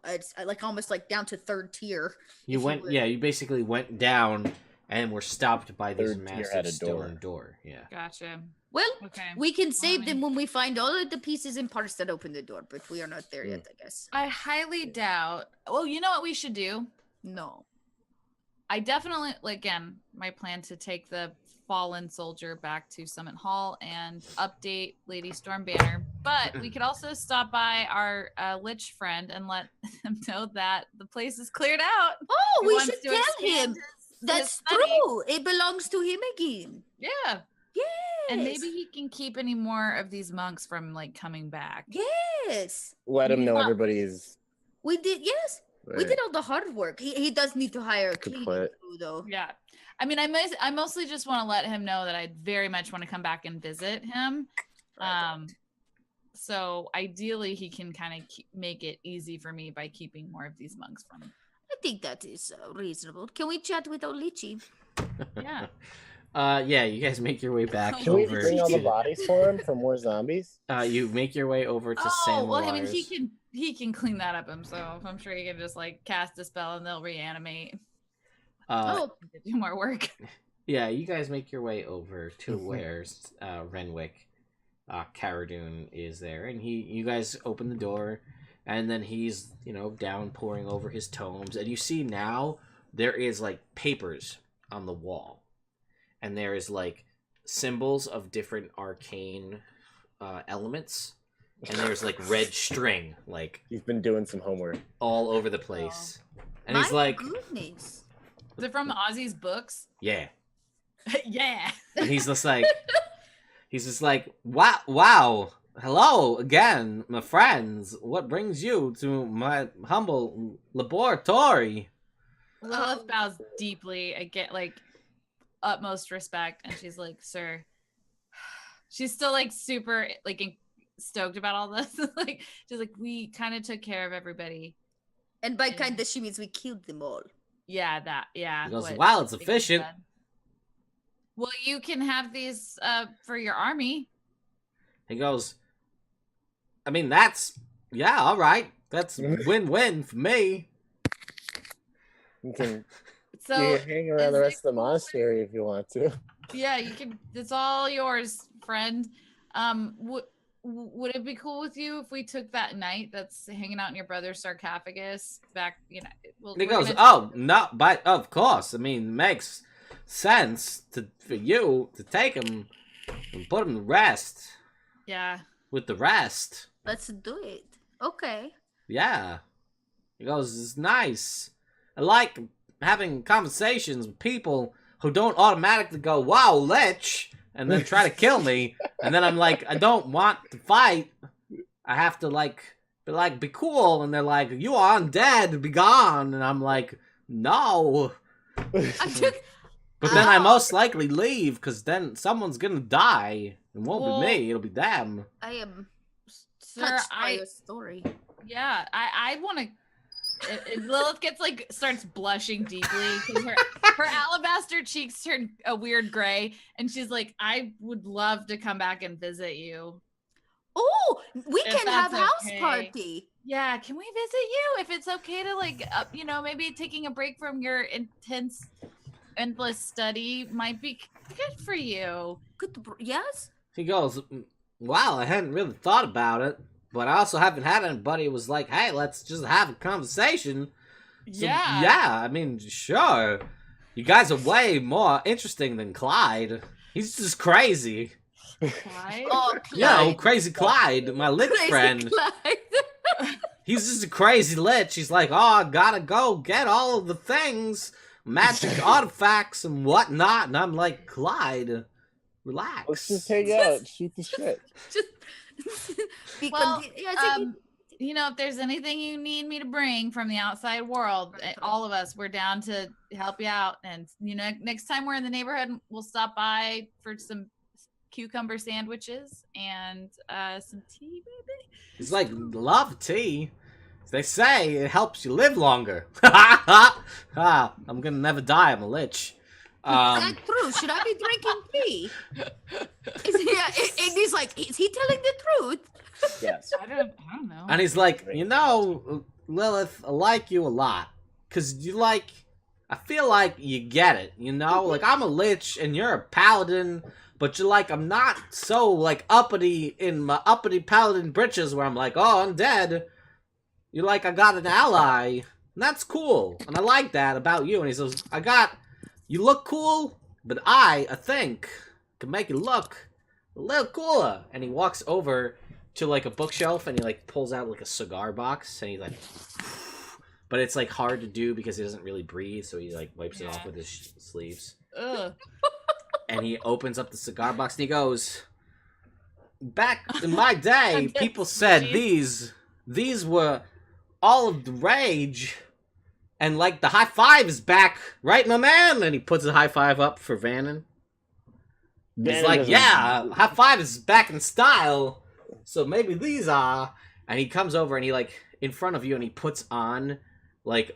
like almost like down to 3rd tier. You if went, would. yeah. You basically went down and were stopped by this Third tier massive had a stone door. Yeah. Gotcha. Well, Okay. we can I save mean- them when we find all of the pieces and parts that open the door, but we are not there yet, I guess. I highly doubt. Well, you know what we should do? No. I definitely, again, my plan to take the fallen soldier back to Summit Hall and update Lady Stormbanner. But we could also stop by our Lich friend and let him know that the place is cleared out. Oh, He we wants should to tell expand him. his That's study. true. It belongs to him again. Yeah. Yes. And maybe he can keep any more of these monks from like coming back. Yes. Let them know Well- everybody's... We did. Yes. We did all the hard work. He does need to hire a Good cleaning point. crew, though. Yeah. I mean, I mostly just want to let him know that I very much want to come back and visit him. So ideally, he can kind of make it easy for me by keeping more of these monks from. I think that is reasonable. Can we chat with Olichi? Yeah. Yeah. You guys make your way back Can we over bring all the to. bodies for him for more zombies? You make your way over to Oh San well, I mean, Lars. he can clean that up himself. I'm sure he can just like cast a spell and they'll reanimate. Oh, Do more work. Yeah, you guys make your way over to where Renwick, Caradun is there, and you guys open the door, and then he's down poring over his tomes, and you see now there is like papers on the wall, and there is like symbols of different arcane elements, and there's like red string like He's been doing some homework. all over the place, and he's my like, goodness. Is it from Ozzy's books? yeah. Yeah. And he's just like, wow, hello again, my friends. What brings you to my humble laboratory? Lilith bows deeply. I get like utmost respect, and she's like, "Sir." She's still like super like stoked about all this. Like she's like, "We kind of took care of everybody." And by kind of, she means we killed them all. Yeah, that. Yeah. He goes, what wow, it's Vicky efficient. said. Well, you can have these for your army. He goes, I mean, that's, yeah, all right. That's win-win for me. You can So hang around is the it rest of the cool monastery if you want to. Yeah, you can. It's all yours, friend. Would it be cool with you if we took that knight that's hanging out in your brother's sarcophagus back? You know, And he goes, oh, no, but of course. I mean, makes sense for you to take him and put him to rest yeah. with the rest. Let's do it. Okay. Yeah. He goes, it's nice. I like having conversations with people who don't automatically go, wow, lich, and then try to kill me. And then I'm like, I don't want to fight. I have to, be cool. And they're like, you are undead, be gone. And I'm like, no. But then I most likely leave, because then someone's gonna die. It won't be me, it'll be them. I am Sir, touched by your story. Yeah, I want to. Lilith gets starts blushing deeply because her alabaster cheeks turn a weird gray, and she's like, "I would love to come back and visit you. Oh, we If can have that's house okay. party. Yeah, can we visit you if it's okay to maybe taking a break from your intense, endless study might be good for you." Yes. He goes, wow, I hadn't really thought about it, but I also haven't had anybody who was like, hey, let's just have a conversation. So, yeah, I mean, sure. You guys are way more interesting than Clyde. He's just crazy. Clyde? Oh, Yeah, crazy Clyde, my lich Crazy friend. Clyde. He's just a crazy lich. He's like, oh, I gotta go get all of the things, magic artifacts and whatnot. And I'm like, Clyde, relax. Let's just hang out, shoot the shit. Well, if there's anything you need me to bring from the outside world, all of us, we're down to help you out. And, next time we're in the neighborhood, we'll stop by for some cucumber sandwiches and some tea, maybe. He's like, love tea. They say it helps you live longer. I'm gonna never die. I'm a lich. Is that true? Should I be drinking tea? And he's like, is he telling the truth? Yes. I don't know. And he's like, Lilith, I like you a lot. Cause I feel like you get it, Like, I'm a lich and you're a paladin, but you're like, I'm not so, uppity in my uppity paladin britches where I'm like, oh, I'm dead. You're like, I got an ally. And that's cool. And I like that about you. And he says, you look cool, but I think, can make you look a little cooler. And he walks over to, a bookshelf, and he, pulls out, a cigar box, and he, but it's, hard to do because he doesn't really breathe, so he, wipes it off with his sleeves. Ugh. And he opens up the cigar box, and he goes, back in my day, people said these were all of the rage. And, the high five is back, right, my man? And he puts a high five up for Vanan. He's like, yeah, high five is back in style. So maybe these are. And he comes over and he, in front of you, and he puts on,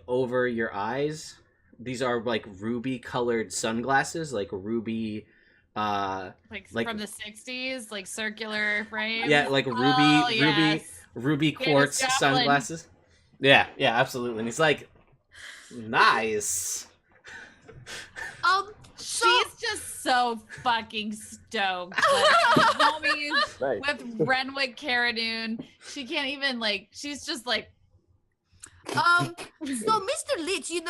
over your eyes. These are, ruby-colored sunglasses, ruby, from the 60s, circular frame. Yeah, ruby quartz Javelin. sunglasses. Yeah, absolutely. And he's like, nice. She's just so fucking stoked. Homies Right. with Renwick Caradoon. She can't even she's just like, So Mr. Lich, you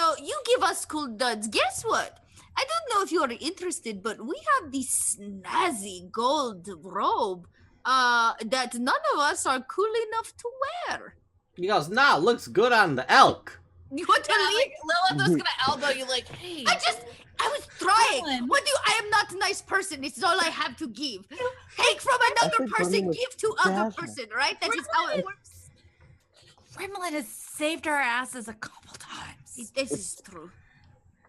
give us cool duds. Guess what? I don't know if you are interested, but we have this snazzy gold robe that none of us are cool enough to wear. He goes, nah, looks good on the elk. You want to leave? Lilith was gonna elbow you hey. I was trying. Ellen. I am not a nice person. It's all I have to give. Take from another think person, Gremlin was give to other dazzling. person, right? That is how it works. Gremlin has saved our asses a couple times. This is true.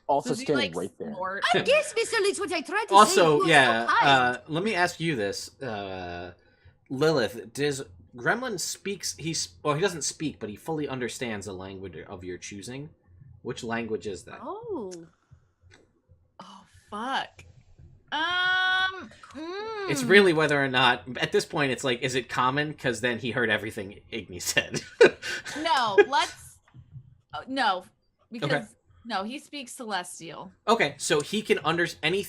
Also Does he, standing right there. snort? I guess, Mr. Lich, what I tried to say. Also, you are so kind. let me ask you this. Lilith, does Gremlin speaks, he doesn't speak, but he fully understands the language of your choosing. Which language is that? Oh. Oh fuck. It's really whether or not at this point it's like, is it common? Because then he heard everything Igni said. No. Let's. No, because Okay. no, he speaks Celestial. Okay, so he can any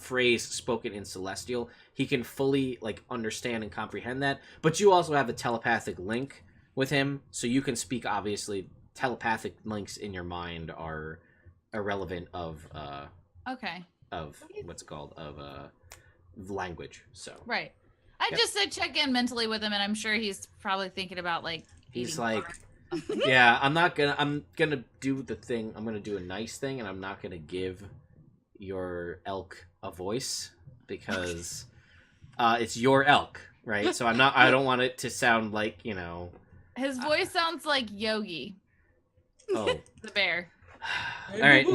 phrase spoken in Celestial, he can fully like understand and comprehend that. But you also have a telepathic link with him, so you can speak. Obviously, telepathic links in your mind are irrelevant of Okay. what's it called of language. So Right. I Yep. just said check in mentally with him, and I'm sure he's probably thinking about like. he's eating like, bark or something. yeah, I'm gonna do the thing. I'm gonna do a nice thing, and I'm not gonna give your elk a voice because it's your elk, right? So I don't want it to sound like, you know. His voice sounds like Yogi, Oh, the bear. all right.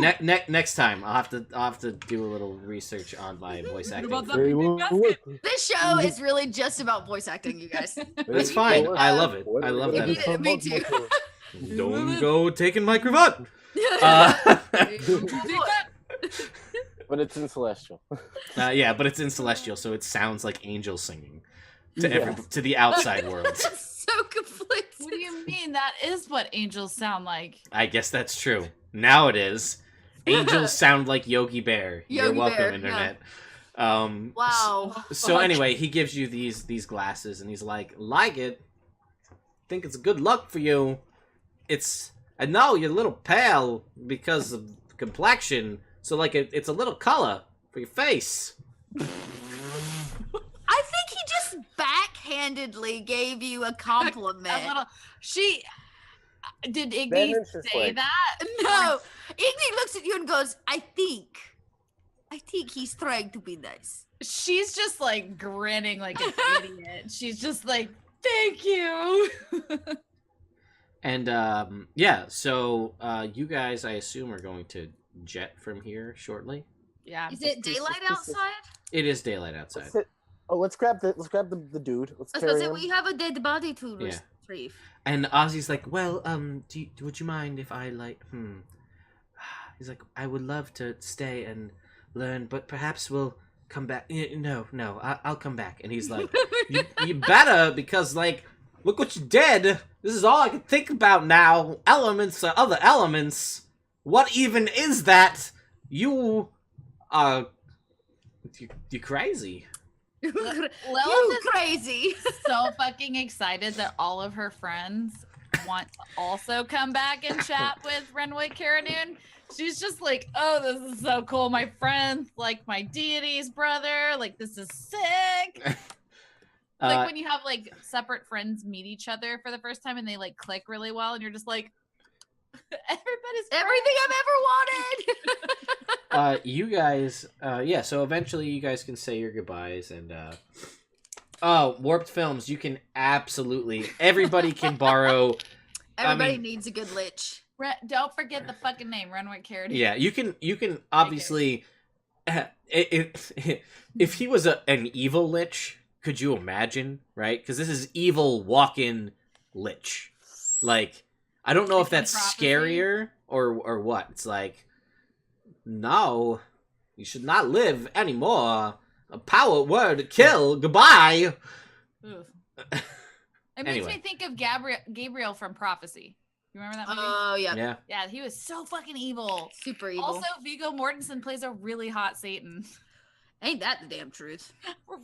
Next time, I'll have to do a little research on my voice acting. about that? This show is really just about voice acting, you guys. That's fine. I love it. I love Me that. me too. Don't go taking my cravat. But it's in Celestial. Yeah, but it's in Celestial, so it sounds like angels singing to Yes. to the outside world. That's so conflicted. What do you mean? That is what angels sound like. I guess that's true. Now it is. Angels sound like Yogi Bear. You're Yogi welcome, Bear, yeah. internet. Wow. So Fuck. anyway, he gives you these glasses, and he's like it. Think it's good luck for you. I know you're a little pale because of complexion, so like it's a little color for your face. I think he just backhandedly gave you a compliment. A little. She. Did Iggy Vanan's just say like- that? No, Iggy looks at you and goes, I think he's trying to be nice. She's just like grinning like an idiot. She's just like, thank you. And yeah, so you guys, I assume, are going to jet from here shortly. Yeah. Is it daylight outside? It is daylight outside. Let's grab the dude. Let's carry him. We have a dead body to Yeah. retrieve. And Ozzy's like, well, would you mind if I He's like, I would love to stay and learn, but perhaps we'll come back. No, I'll come back. And he's like, you better, because like, look what you did. This is all I can think about now. Elements are other elements. What even is that? You crazy. Lilith You is crazy. so fucking excited that all of her friends want to also come back and chat with Renwick Caranoon. She's just like, oh, this is so cool. My friends, like my deity's brother. Like, this is sick. Like when you have like separate friends meet each other for the first time and they like click really well, and you're just like, everybody's Everything I've ever wanted. you guys, yeah, so eventually you guys can say your goodbyes, and oh, Warped Films, you can absolutely, everybody can borrow. Everybody needs a good lich. Don't forget the fucking name, Renwick Caranoon. Yeah, you can obviously, if he was an evil lich, could you imagine, right? Because this is evil walk-in lich. Like, I don't know if that's Prophecy? scarier or what. It's like, no, you should not live anymore. A power word, kill, goodbye. Ugh. It makes Anyway. me think of Gabriel from Prophecy. You remember that movie? Oh, yeah. Yeah. Yeah, he was so fucking evil. Super evil. Also, Viggo Mortensen plays a really hot Satan. Ain't that the damn truth? We're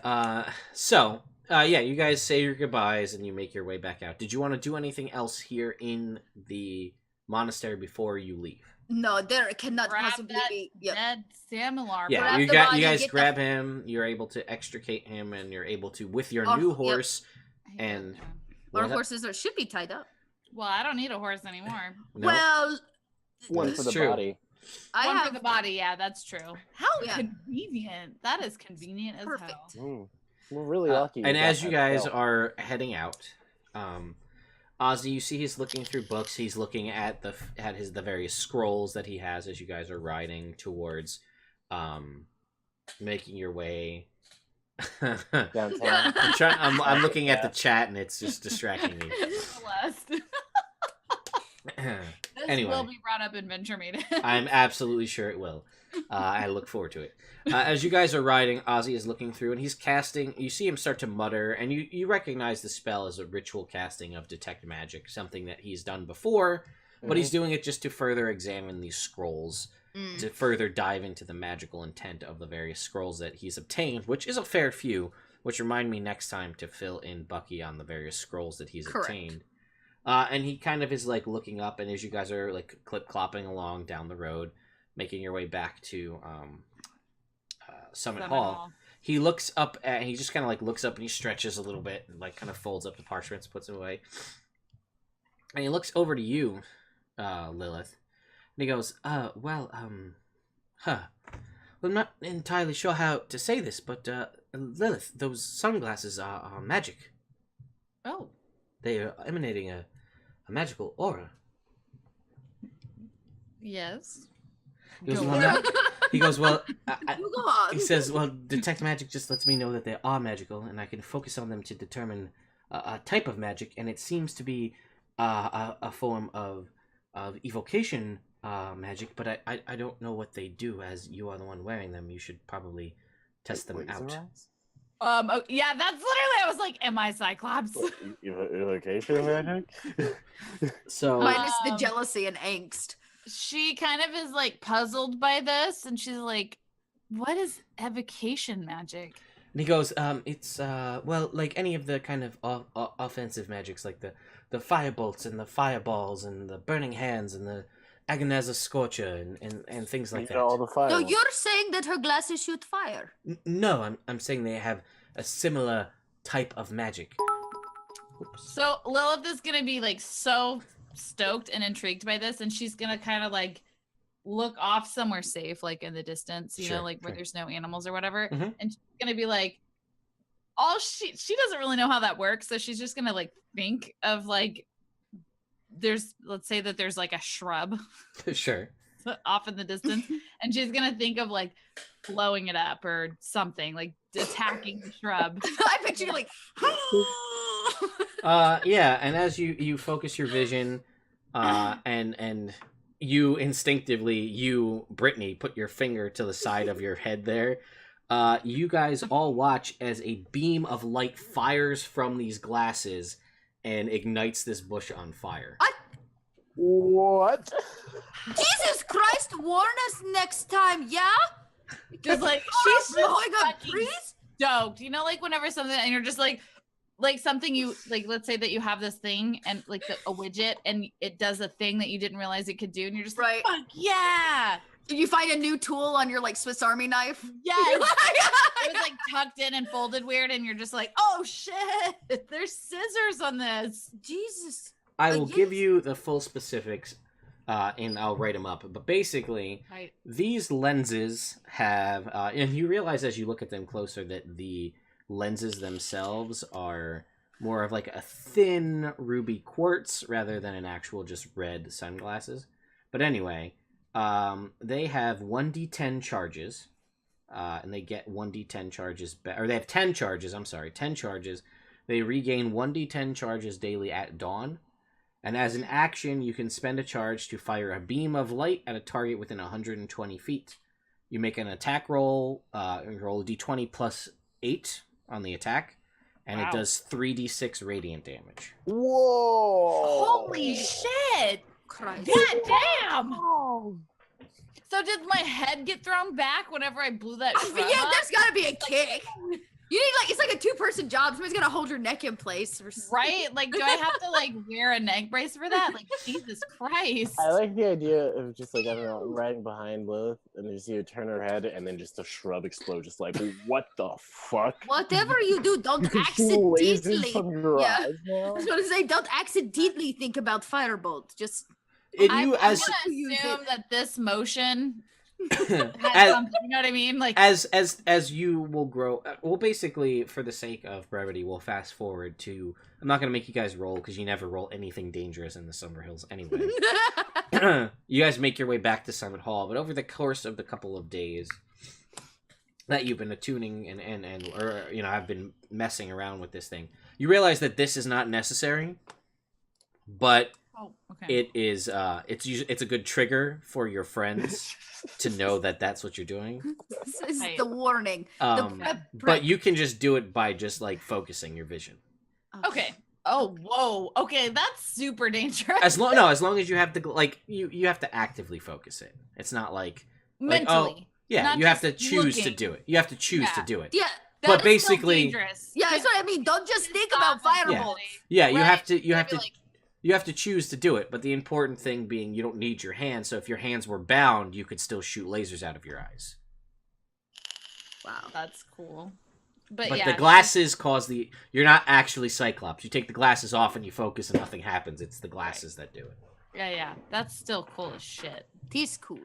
right. So, yeah, you guys say your goodbyes and you make your way back out. Did you want to do anything else here in the monastery before you leave? No, there cannot Grab possibly that be. Yep. Dead Samilar. Yeah, Grab you the got body, you guys get the- grab him. You're able to extricate him, and you're able to with your Oh, new yep. horse. I hate and- that one. Our What? horses should be tied up. Well, I don't need a horse anymore. No? Well, One That's for the true. body. I One have for the body, yeah, that's true. How Yeah. convenient. That is convenient as Perfect. hell. We're really lucky. And we as got you that guys belt. are heading out, Ozzy, you see he's looking through books. He's looking at the various scrolls that he has as you guys are riding towards, making your way. downtown. I'm looking at the chat and it's just distracting me. Celeste. This Anyway. will be brought up in Venture Meeting. I'm absolutely sure it will. I look forward to it. As you guys are riding, Ozzy is looking through, and he's casting. You see him start to mutter, and you recognize the spell as a ritual casting of Detect Magic, something that he's done before, but he's doing it just to further examine these scrolls, to further dive into the magical intent of the various scrolls that he's obtained, which is a fair few, which remind me next time to fill in Bucky on the various scrolls that he's obtained. And he kind of is like looking up, and as you guys are like clip-clopping along down the road, making your way back to Summit Hall, he looks up and he just kind of like looks up and he stretches a little bit, and like kind of folds up the parchments, puts them away, and he looks over to you, Lilith, and he goes, well, I'm not entirely sure how to say this, but Lilith, those sunglasses are magic. Oh. They are emanating a magical aura. Yes. He goes, well, he says, well, Detect Magic just lets me know that they are magical, and I can focus on them to determine a type of magic, and it seems to be a form of evocation magic, but I don't know what they do, as you are the one wearing them. You should probably test them out. Oh, yeah, that's literally, I was like, am I Cyclops? Evocation magic? So minus the jealousy and angst. She kind of is like puzzled by this, and she's like, what is evocation magic? And he goes, it's well, like any of the kind of offensive magics, like the firebolts and the fireballs and the burning hands and the Aganaza Scorcher and things like that. All the fire. So you're saying that her glasses shoot fire? No, I'm saying they have a similar type of magic. Oops. So Lilith is gonna be like so stoked and intrigued by this, and she's gonna kind of like look off somewhere safe, like in the distance, you know, like where there's no animals or whatever, and she's gonna be like, she doesn't really know how that works, so she's just gonna like think of like, let's say that there's like a shrub Sure. off in the distance, and she's gonna think of like blowing it up or something, like attacking the shrub. I picture you like yeah, and as you focus your vision, and you instinctively, Brittany, put your finger to the side of your head there. You guys all watch as a beam of light fires from these glasses and ignites this bush on fire. What? Jesus Christ, warn us next time, yeah? Just like She's she's blowing up fucking trees? stoked. You know, like whenever something, and you're just like something you like, let's say that you have this thing and like a widget and it does a thing that you didn't realize it could do, and you're just Right. like, fuck yeah. Did you find a new tool on your like Swiss Army knife? Yes. It was like tucked in and folded weird, and you're just like, oh shit, there's scissors on this. Jesus. I will give you the full specifics, and I'll write them up. But basically, Right. these lenses have, and you realize as you look at them closer that the lenses themselves are more of like a thin ruby quartz rather than an actual just red sunglasses. But anyway, they have 1d10 charges, and they get 1d10 charges back, or they have 10 charges. I'm sorry, 10 charges. They regain 1d10 charges daily at dawn. And as an action, you can spend a charge to fire a beam of light at a target within 120 feet. You make an attack roll, roll a d20 plus 8 on the attack, and it does 3d6 radiant damage. Whoa! Holy shit! Christ. God damn! So did my head get thrown back whenever I blew that shrub Yeah, up? there's gotta be a kick. You need like, it's like a 2-person job. Somebody's gonna hold your neck in place. Right? Like, do I have to like wear a neck brace for that? Like, Jesus Christ. I like the idea of just like, I don't know, riding behind Lilith and you see her turn her head and then just a shrub explode, just like, what the fuck? Whatever you do, don't You can shoot lasers accidentally. from your Yeah. eyes now? I was gonna say, don't accidentally think about firebolt. Just And I'm you, gonna as assume that this motion has as, something, you know what I mean? Like, as you will grow, well, basically, for the sake of brevity, we'll fast forward to. I'm not going to make you guys roll because you never roll anything dangerous in the Summer Hills anyway. You guys make your way back to Summit Hall, but over the course of the couple of days that you've been attuning and or you know, I've been messing around with this thing, you realize that this is not necessary, but Oh, okay. It is it's a good trigger for your friends to know that that's what you're doing. This is Right. the warning. But you can just do it by just like focusing your vision. Okay. Oh, whoa. Okay, that's super dangerous. As long as you have to like you have to actively focus it. It's not like Mentally. yeah, not you have to just choose to looking. do it. You have to choose to Yeah. do it. Yeah, But That is basically- still dangerous. yeah, that's what I mean. Don't just think about fireballs. Yeah, you Right? have to I'd be like, you have to choose to do it, but the important thing being you don't need your hands, so if your hands were bound, you could still shoot lasers out of your eyes. Wow. that's cool. But But yeah, the glasses cause you're not actually Cyclops. You take the glasses off and you focus and nothing happens. It's the glasses that do it. yeah, that's still cool as shit. He's cool.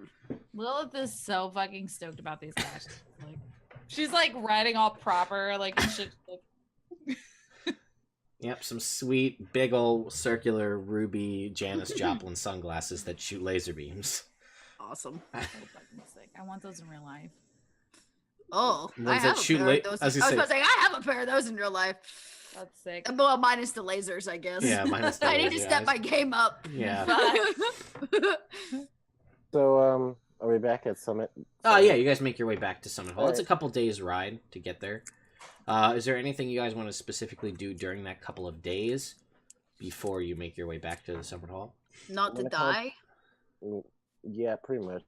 Lilith is so fucking stoked about these glasses. Like, she's like riding all proper, like and shit. Like, Yep, some sweet, big old circular ruby Janis Joplin sunglasses that shoot laser beams. Awesome. so fucking sick. I want those in real life. Oh, Ones I that have a shoot pair la- of those. I was I gonna was about to say, I have a pair of those in real life. That's sick. Well, minus the lasers, I guess. Yeah, minus the I need to laser step eyes. my game up. Yeah. So, are we back at Summit? Oh yeah, you guys make your way back to Summit Hall. It's a Alright. couple days ride to get there. Is there anything you guys want to specifically do during that couple of days before you make your way back to the Summit Hall? Not to I'm gonna die. Yeah, pretty much.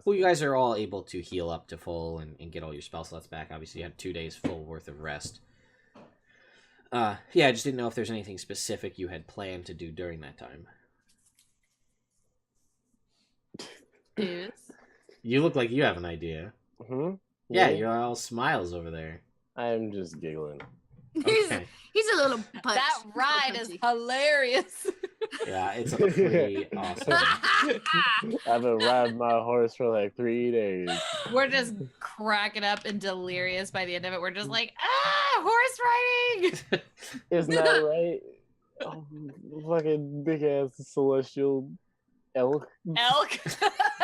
Well, you guys are all able to heal up to full and get all your spell slots back. Obviously, you had 2 days full worth of rest. Yeah, I just didn't know if there's anything specific you had planned to do during that time. Dudes. You look like you have an idea. Hmm? Yeah, you're all smiles over there. I'm just giggling. Okay. He's a little punch. That ride is hilarious. Yeah, it's a pretty awesome. I've been riding my horse for like 3 days. We're just cracking up and delirious by the end of it. We're just like, horse riding. Isn't that right? Oh, fucking big ass celestial elk. Elk.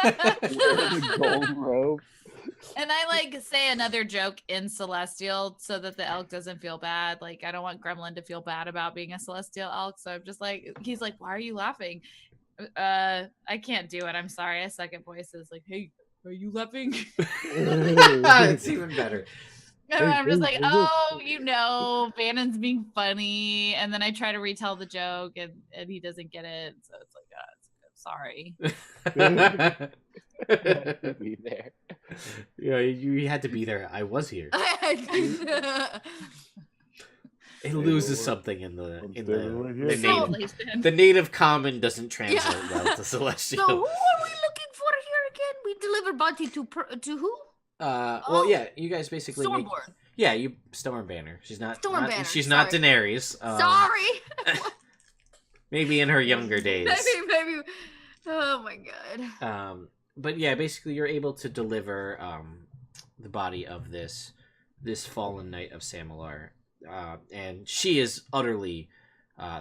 The gold rope. And I like say another joke in Celestial so that the elk doesn't feel bad. Like, I don't want Gremlin to feel bad about being a Celestial elk. So I'm just like, he's like, why are you laughing? I can't do it. I'm sorry. I suck at voices. Like, hey, are you laughing? It's even better. And I'm just like, oh, Vanan's being funny. And then I try to retell the joke and he doesn't get it. So it's like, sorry. Be there. Yeah, you had to be there. I was here. It loses something in the native. The native common doesn't translate well to celestial. So who are we looking for here again? We deliver Bucky to who? Well, yeah, you guys basically make, Stormborn. yeah, you Storm Banner. She's not Banner, she's not sorry. Daenerys. Sorry. Maybe in her younger days. maybe. Oh my god. But yeah, basically you're able to deliver the body of this fallen knight of Samalar. And she is utterly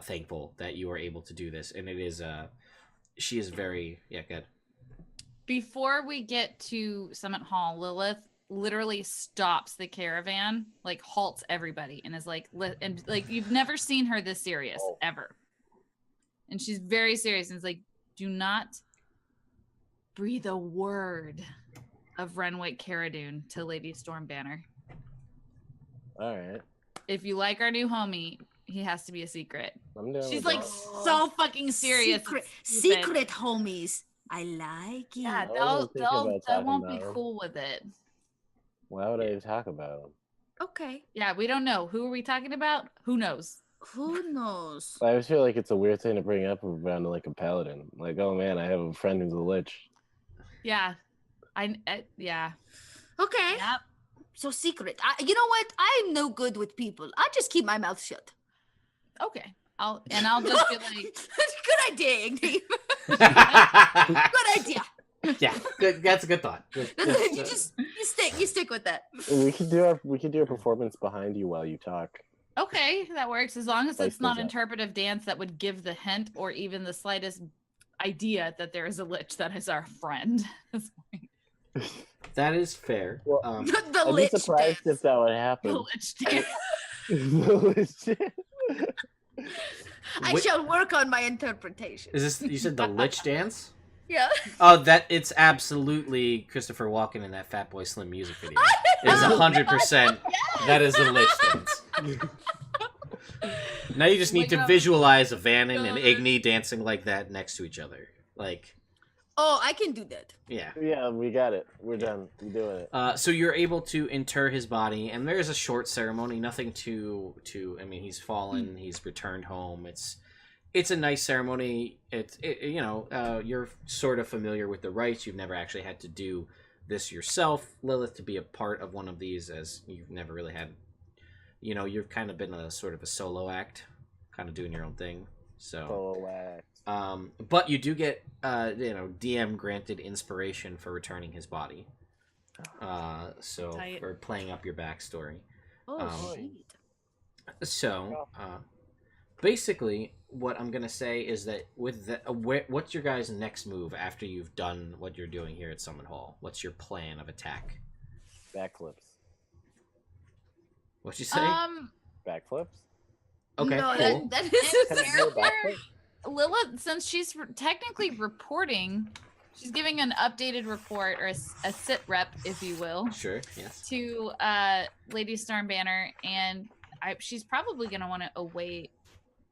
thankful that you are able to do this, and it is she is very good. Before we get to Summit Hall, Lilith literally stops the caravan, like halts everybody, and is like, and like you've never seen her this serious ever, and she's very serious, and is like, do not breathe a word of Renwick Cara Dune to Lady Storm Banner. All right. If you like our new homie, he has to be a secret. I'm down She's with like that. so fucking serious. Secret homies. I like it. Yeah, I wasn't thinking about they talking won't be about 'em. cool with it. Why would I talk about them? Okay. Yeah, we don't know. Who are we talking about? Who knows? Who knows? I just feel like it's a weird thing to bring up around like a paladin. Like, oh man, I have a friend who's a lich. Yeah. Yeah. Okay. Yep. So secret. You know what? I'm no good with people. I just keep my mouth shut. Okay. I'll just be like, Good idea, Iggy. Good idea. Yeah, good. That's a good thought. You stick with that. We could do a performance behind you while you talk. okay, that works as long as Spice it's not things up. interpretive dance that would give the hint or even the slightest idea that there is a lich that is our friend. That is fair. Well, The I'd be lich surprised dance. if that would The happen. lich dance. The lich dance. I shall work on my interpretation. Is this, you said the Lich Dance? Yeah. Oh, it's absolutely Christopher Walken in that Fatboy Slim music video. It is 100%. That is the Lich Dance. Now you just need to visualize a Vanan and Igni dancing like that next to each other. Like, oh, I can do that. yeah. Yeah, we got it. We're done. We're doing it. So you're able to inter his body, and there's a short ceremony. Nothing to. I mean, he's fallen. He's returned home. It's a nice ceremony. You're sort of familiar with the rites. You've never actually had to do this yourself, Lilith, to be a part of one of these, as you've never really had. You've kind of been a sort of a solo act, kind of doing your own thing. So. Solo act. But you do get, DM granted inspiration for returning his body. Tight. For playing up your backstory. Oh, shit. So, basically, what I'm gonna say is that what's your guys' next move after you've done what you're doing here at Summon Hall? What's your plan of attack? Backflips. What'd you say? Backflips? Okay, no, cool. that is Can I do a backflip? Lilith, since she's technically reporting, she's giving an updated report or a sit rep, if you will, Sure, yes. to Lady Stormbanner, and she's probably going to want to await.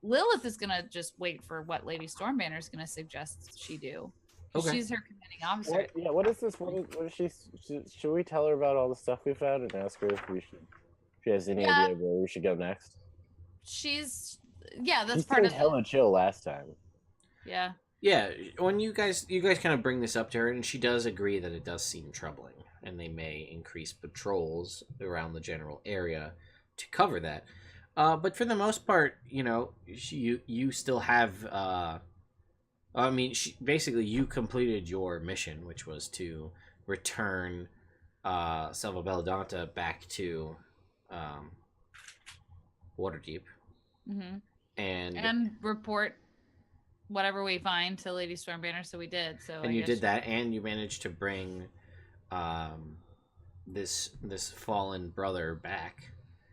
Lilith is going to just wait for what Lady Stormbanner is going to suggest she do. Okay. She's her commanding officer. What is this? What is she? Should we tell her about all the stuff we found and ask her if she has any idea where we should go next? That's She part seemed of hella chill last time. Yeah. Yeah, when you guys kind of bring this up to her, and she does agree that it does seem troubling, and they may increase patrols around the general area to cover that. But for the most part, you still have. Basically, you completed your mission, which was to return Selva Belladonna back to Waterdeep, Mm-hmm. and report whatever we find to Lady Stormbanner. So we did. So and you did that, and you managed to bring this fallen brother back.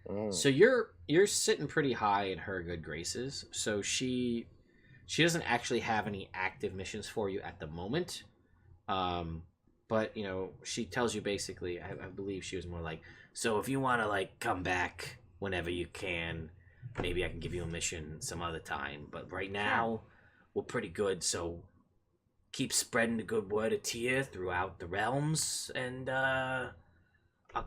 Mm. So you're sitting pretty high in her good graces. So she doesn't actually have any active missions for you at the moment. But she tells you basically, I believe she was more like, so if you want to like come back whenever you can, maybe I can give you a mission some other time. But right now, we're pretty good. So keep spreading the good word of Tyr throughout the realms, and I'll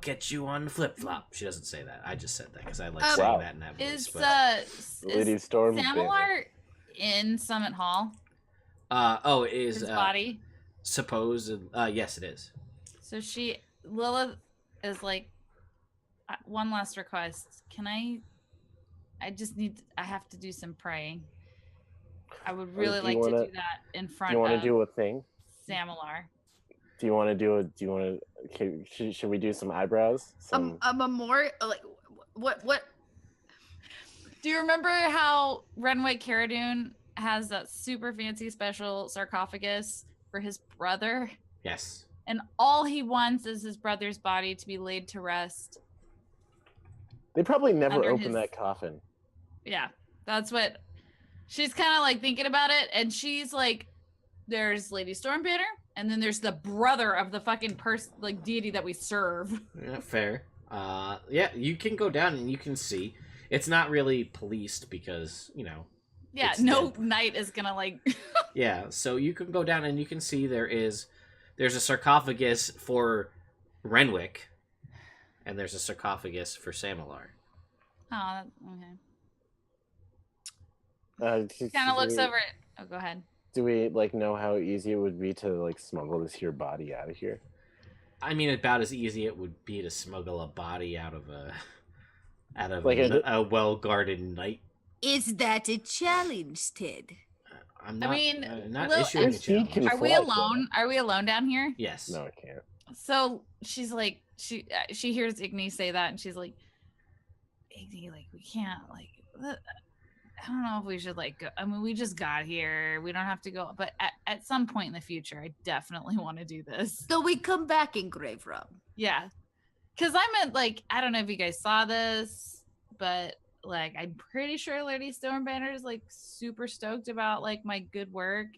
catch you on the flip flop. She doesn't say that. I just said that because I like saying that in that voice. Lady Storm Samalar in Summit Hall? Is his body? Yes, it is. So Lilith is like, one last request. Can I have to do some praying. I would really like to do that in front of. Do you want to do a thing? Samalar. Do you want to should we do some eyebrows? I'm a more like what? Do you remember how Renwick Caradune has that super fancy special sarcophagus for his brother? Yes. And all he wants is his brother's body to be laid to rest. They probably never under opened that coffin. Yeah, that's what she's kind of like thinking about it, and she's like, "There's Lady Stormbanner, and then there's the brother of the fucking deity that we serve." Yeah, fair. You can go down and you can see. It's not really policed because Yeah, no knight is gonna like. Yeah, so you can go down and you can see there's a sarcophagus for Renwick, and there's a sarcophagus for Samalar. Oh, okay. Kind of looks over it. Oh, go ahead. Do we know how easy it would be to smuggle this here body out of here? I mean, about as easy it would be to smuggle a body out of a well-guarded night. Is that a challenge, Ted? I'm not. Not Lil, issuing a challenge. Are we alone? Are we alone down here? Yes. No, I can't. So she's like, she hears Igni say that, and she's like, Igni, we can't, I don't know if we should go. I mean, we just got here. We don't have to go. But at some point in the future, I definitely want to do this. So we come back in Grave Rob. Yeah. Because I meant, I don't know if you guys saw this, but like I'm pretty sure Lady Stormbanner is like super stoked about like my good work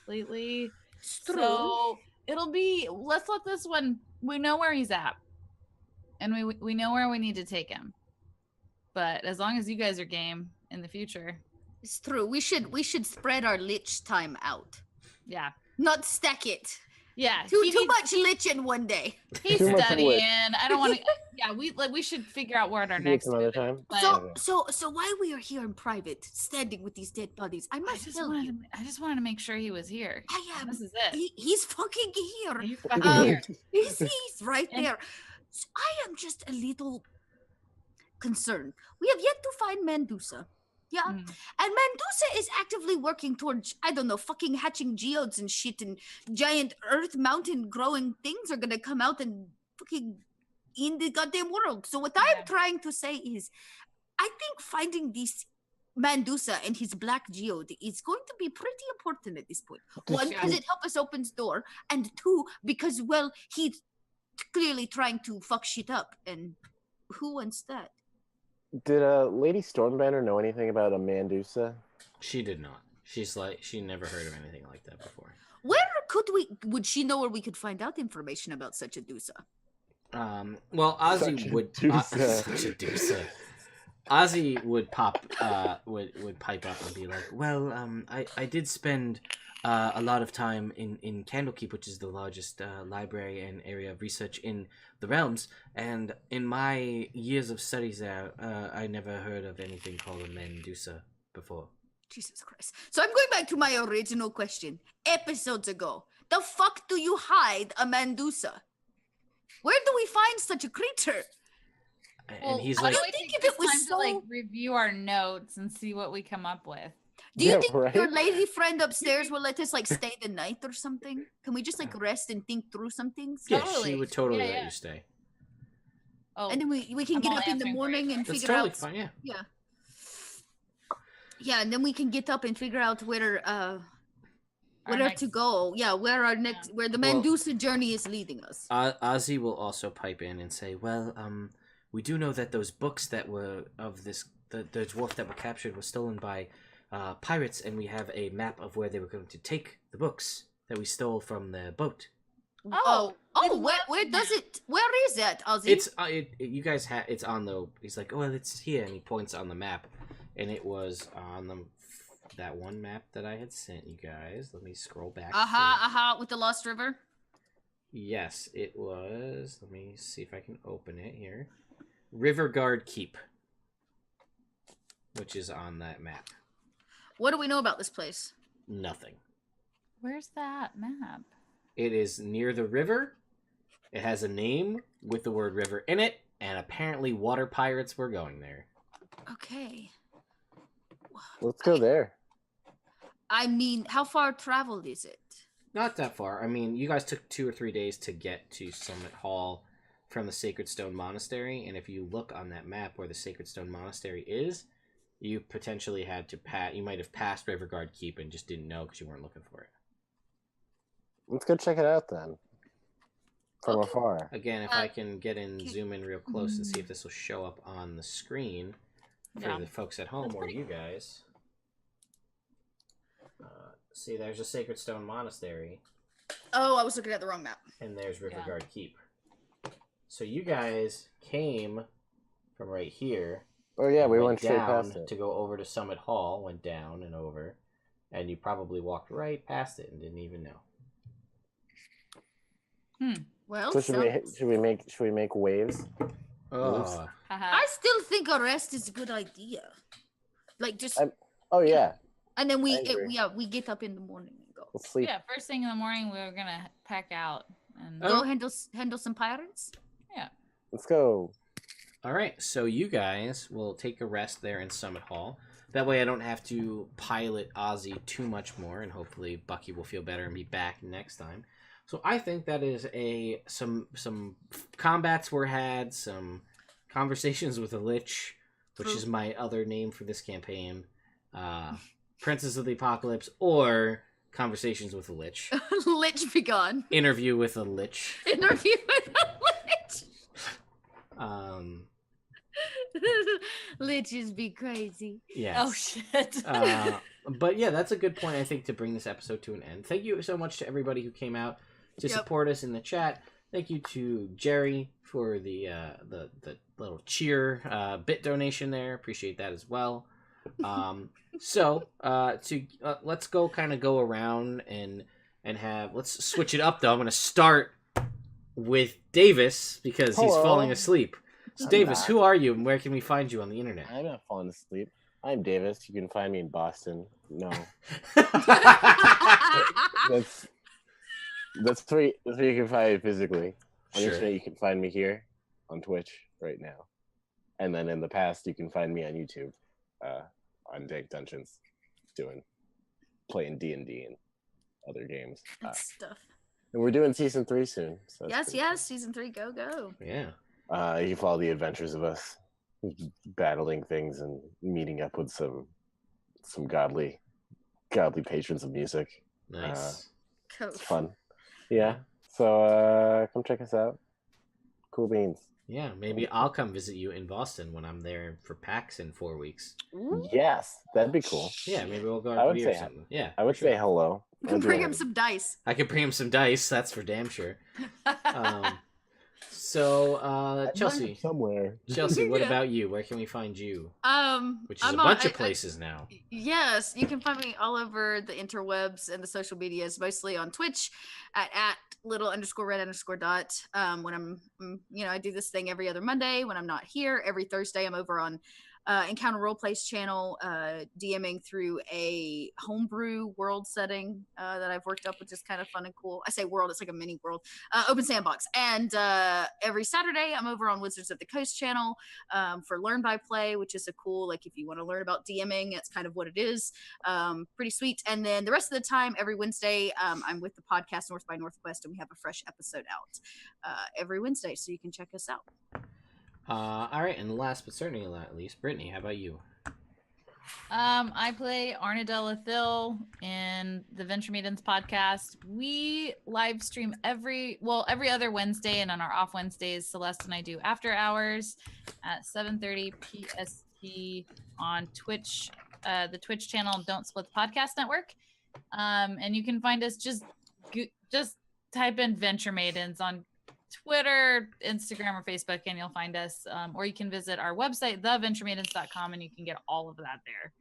lately. It's true. So it'll be, let's let this one, we know where he's at. And we know where we need to take him. But as long as you guys are game in the future. It's true. We should spread our lich time out. Yeah. Not stack it. Yeah. Too much lich in one day. He's Too much studying. lich. I don't want to. Yeah, we should figure out what our Do it next some other time. But So while we are here in private, standing with these dead bodies, I I must just tell wanted you, to, I just wanted to make sure he was here. I am. This is it. He's fucking here. He's fucking Um, here. He's right And- there. So I am just a little concerned. We have yet to find Mandusa. Yeah. Mm. And Mandusa is actively working towards, I don't know, fucking hatching geodes and shit, and giant earth mountain growing things are gonna come out and fucking in the goddamn world. So what Yeah. I'm trying to say is, I think finding this Mandusa and his black geode is going to be pretty important at this point. One, because it helps us open the door, and two, because, well, he's clearly trying to fuck shit up, and who wants that? Did Lady Stormbanner know anything about a Mandusa? She did not. She's like, she never heard of anything like that before. Where would she know where we could find out information about such a Dusa? Well, Ozzy Such a would doosa. such a doosa. Ozzy would would pipe up and be like, "Well, I did spend a lot of time in Candlekeep, which is the largest library and area of research in the realms, and in my years of studies there, I never heard of anything called a Mendusa before." Jesus Christ. So I'm going back to my original question. Episodes ago, the fuck do you hide a Mandusa? Where do we find such a creature? And he's how like, do I we think take if it this was time to like so- review our notes and see what we come up with. Do you Yeah, think right? your lady friend upstairs will let us like stay the night or something? Can we just like rest and think through some things? "Yeah, Totally. she would totally Yeah, let yeah. you stay. Oh, And then we can I'm get all up in the answering for morning you. and That's figure totally out. fine." Yeah. Yeah. Yeah, and then we can get up and figure out where our to next- go. Yeah, where our next where the Well- Mandusa journey is leading us. Ozzy will also pipe in and say, "Well, we do know that those books that were of this, the dwarf that were captured, were stolen by pirates, and we have a map of where they were going to take the books that we stole from the boat. Oh, Oh, we where love does that. it? Where is that, Ozzy? It's you guys have it's on the. He's like, oh, well, it's here, and he points on the map, and it was on that one map that I had sent you guys. Let me scroll back. With the Lost River. Yes, it was. Let me see if I can open it here. Riverguard Keep, which is on that map. What do we know about this place? Nothing. Where's that map? It is near the river. It has a name with the word river in it, and apparently water pirates were going there. Okay. Let's go there. I mean, how far traveled is it? Not that far. I mean, you guys took 2 or 3 days to get to Summit Hall from the Sacred Stone Monastery, and if you look on that map where the Sacred Stone Monastery is, you potentially had to you might have passed Riverguard Keep and just didn't know because you weren't looking for it. Let's go check it out then. From Okay. afar. Again, if I can get in, okay. zoom in real close and see if this will show up on the screen for Yeah. the folks at home That's or pretty you guys. See, there's a Sacred Stone Monastery, Oh, I was looking at the wrong map. and there's Riverguard Keep. So you guys came from right here. Oh yeah, we went went straight down past it. to go over to Summit Hall, went down and over, and you probably walked right past it and didn't even know. Well, So sounds- should we make waves? Oh, I still think a rest is a good idea. Like just Oh yeah. and then I agree. we get up in the morning and go. Let's sleep. Yeah, first thing in the morning we were gonna pack out and Oh. Go handle some pirates. Let's go. all right. So you guys will take a rest there in Summit Hall. That way, I don't have to pilot Ozzy too much more, and hopefully Bucky will feel better and be back next time. So I think that is some combats were had, some conversations with a lich, which is my other name for this campaign, Princess of the Apocalypse, or Conversations with a Lich, Lich be gone. Interview with a Lich. Interview with a lich. Liches be crazy. Yes. Oh shit. But yeah, that's a good point, I think, to bring this episode to an end. Thank you so much to everybody who came out to support us in the chat. Thank you to Jerry for the little cheer bit donation there. Appreciate that as well. Let's go around and let's switch it up though. I'm gonna start with Davis because he's Hello. falling asleep. So I'm Davis, not. who are you and where can we find you on the internet? I'm not falling asleep. I'm Davis. You can find me in Boston. No, that's where you can find me physically. On the Sure. internet, you can find me here on Twitch right now, and then in the past, you can find me on YouTube, on Dank Dungeons, playing D&D and other games. And stuff. And we're doing season 3 soon. So Yes, season 3, go. Yeah. You can follow the adventures of us battling things and meeting up with some godly patrons of music. Nice. Cool. It's fun. Yeah. So come check us out. Cool beans. Yeah, maybe I'll come visit you in Boston when I'm there for PAX in 4 weeks. Ooh. Yes, that'd be cool. Yeah, maybe we'll go I out would beer or say something. Yeah, I would sure. say hello. You can bring him some dice. I could bring him some dice. That's for damn sure. Chelsea, somewhere. Chelsea, what Yeah. about you? Where can we find you? Which Which is a bunch of places now. Yes, you can find me all over the interwebs and the social medias, mostly on Twitch at little_red_dot. When I'm, I do this thing every other Monday. When I'm not here, every Thursday, I'm over on Encounter Roleplay's channel, DMing through a homebrew world setting that I've worked up, which is kind of fun and cool. I say world, it's like a mini world, open sandbox. And every Saturday, I'm over on Wizards of the Coast channel for Learn by Play, which is a cool, like if you want to learn about DMing, that's kind of what it is. Pretty sweet. And then the rest of the time, every Wednesday, I'm with the podcast North by Northwest, and we have a fresh episode out every Wednesday, so you can check us out. All right, and last but certainly not least, Brittany, how about you? I play Arnadella Thill in the Venture Maidens podcast. We live stream every other Wednesday, and on our off Wednesdays, Celeste and I do after hours at 7:30 PST on Twitch, the Twitch channel Don't Split the Podcast Network. And you can find us just type in Venture Maidens on Twitter, Instagram, or Facebook, and you'll find us. Or you can visit our website, theventuremaidens.com, and you can get all of that there.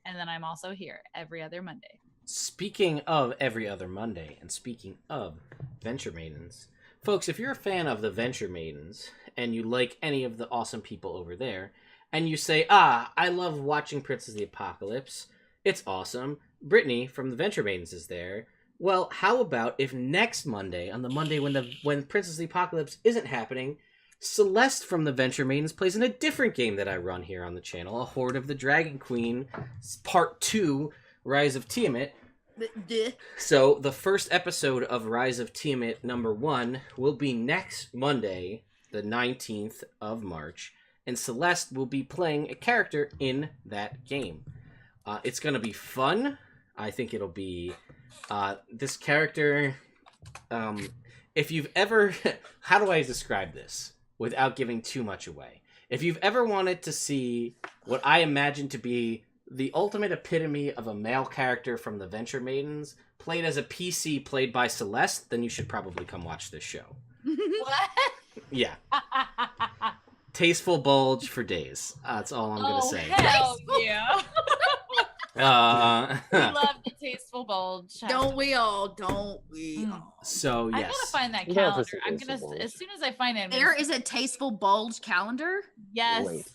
And then I'm also here every other Monday. Speaking of every other Monday, and speaking of Venture Maidens, folks, if you're a fan of the Venture Maidens, and you like any of the awesome people over there, and you say, I love watching Princess of the Apocalypse, it's awesome, Brittany from the Venture Maidens is there. Well, how about if next Monday, on the Monday when Princess of the Apocalypse isn't happening, Celeste from the Venture Maidens plays in a different game that I run here on the channel, A Horde of the Dragon Queen, Part 2, Rise of Tiamat. So the first episode of Rise of Tiamat number 1 will be next Monday, the 19th of March, and Celeste will be playing a character in that game. It's going to be fun. I think it'll be... this character, if you've ever... How do I describe this without giving too much away? If you've ever wanted to see what I imagine to be the ultimate epitome of a male character from the Venture Maidens, played as a PC played by Celeste, then you should probably come watch this show. What? Yeah. Tasteful bulge for days. That's all I'm going to say. Hell yeah. We love the tasteful bulge. Don't we all? Don't we all? So, yes. I gotta find that You gotta calendar. put some I'm gonna, tasteful bulge. as soon as I find it. I'm There gonna- is a tasteful bulge calendar. Yes. Wait.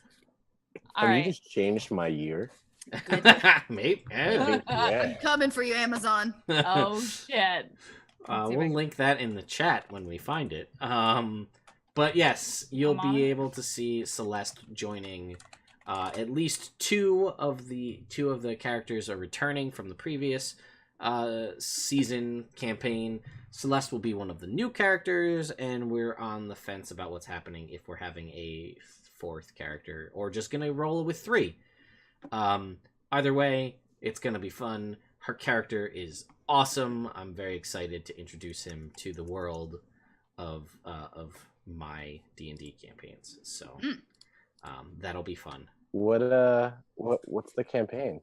All Have right. you just changed my year? Mate, Yeah. Coming for you, Amazon. Oh shit. we'll link that in the chat when we find it. But yes, you'll Come on. be able to see Celeste joining. At least two of the characters are returning from the previous season campaign. Celeste will be one of the new characters, and we're on the fence about what's happening if we're having a fourth character or just gonna roll with 3. Either way, it's gonna be fun. Her character is awesome. I'm very excited to introduce him to the world of my D&D campaigns. So That'll be fun. What's the campaign?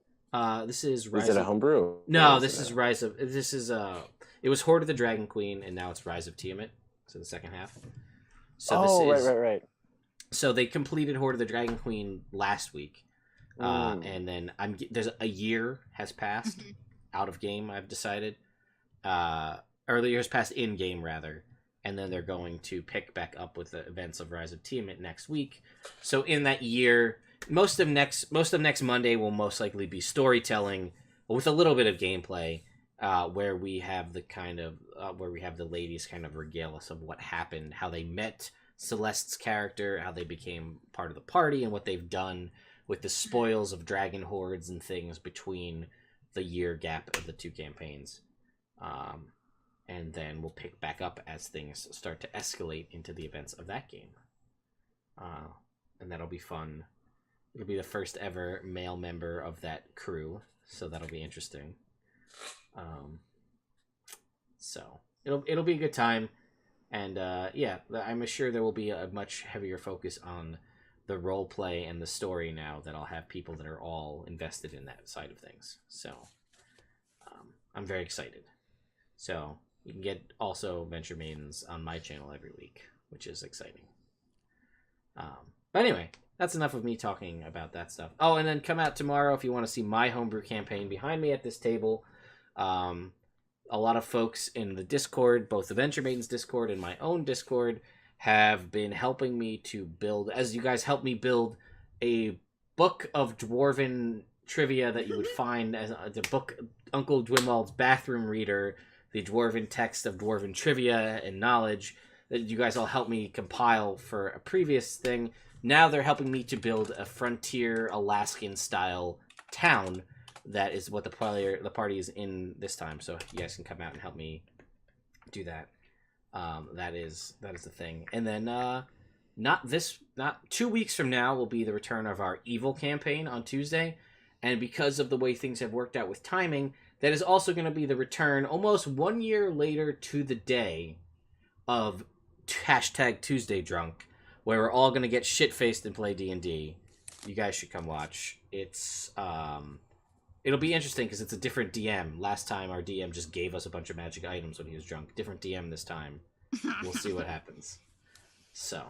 This is Rise Is it a of... homebrew? No, this is Rise of... This is it was Horde of the Dragon Queen, and now it's Rise of Tiamat. So the second half. So this is right. So they completed Horde of the Dragon Queen last week, and then there's a year has passed out of game. I've decided, or the year has passed in game rather, and then they're going to pick back up with the events of Rise of Tiamat next week. So in that year, most of next Monday will most likely be storytelling with a little bit of gameplay, where we have the ladies kind of regale us of what happened, how they met Celeste's character, how they became part of the party, and what they've done with the spoils of dragon hordes and things between the year gap of the two campaigns. And then we'll pick back up as things start to escalate into the events of that game. And that'll be fun. It'll be the first ever male member of that crew, so that'll be interesting. So it'll be a good time. And yeah, I'm sure there will be a much heavier focus on the role play and the story now that I'll have people that are all invested in that side of things. So I'm very excited. So you can get also Venture Maidens on my channel every week, which is exciting. But anyway, that's enough of me talking about that stuff. Oh, and then come out tomorrow if you want to see my homebrew campaign behind me at this table. A lot of folks in the Discord, both the Venture Maidens Discord and my own Discord, have been helping me to build, as you guys helped me build a book of Dwarven trivia that you would find as the book Uncle Dwimwald's bathroom reader, the Dwarven text of Dwarven trivia and knowledge that you guys all helped me compile for a previous thing. Now they're helping me to build a frontier Alaskan style town. That is what the party is in this time, so you guys can come out and help me do that. That is the thing. And then not 2 weeks from now will be the return of our evil campaign on Tuesday, and because of the way things have worked out with timing, that is also going to be the return almost 1 year later to the day of #Tuesday Drunk, where we're all going to get shit-faced and play D&D. You guys should come watch. It'll be interesting because it's a different DM. Last time our DM just gave us a bunch of magic items when he was drunk. Different DM this time. We'll see what happens. So,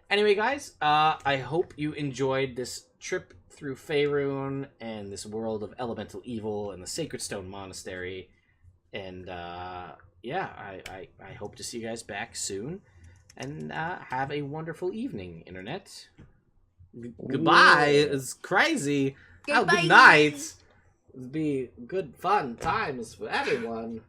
anyway, guys, I hope you enjoyed this trip through Faerun and this world of elemental evil and the Sacred Stone Monastery. And yeah, I hope to see you guys back soon. And have a wonderful evening, Internet. Goodbye. It's crazy. Goodbye. Oh, good night. It'll be good fun times for everyone.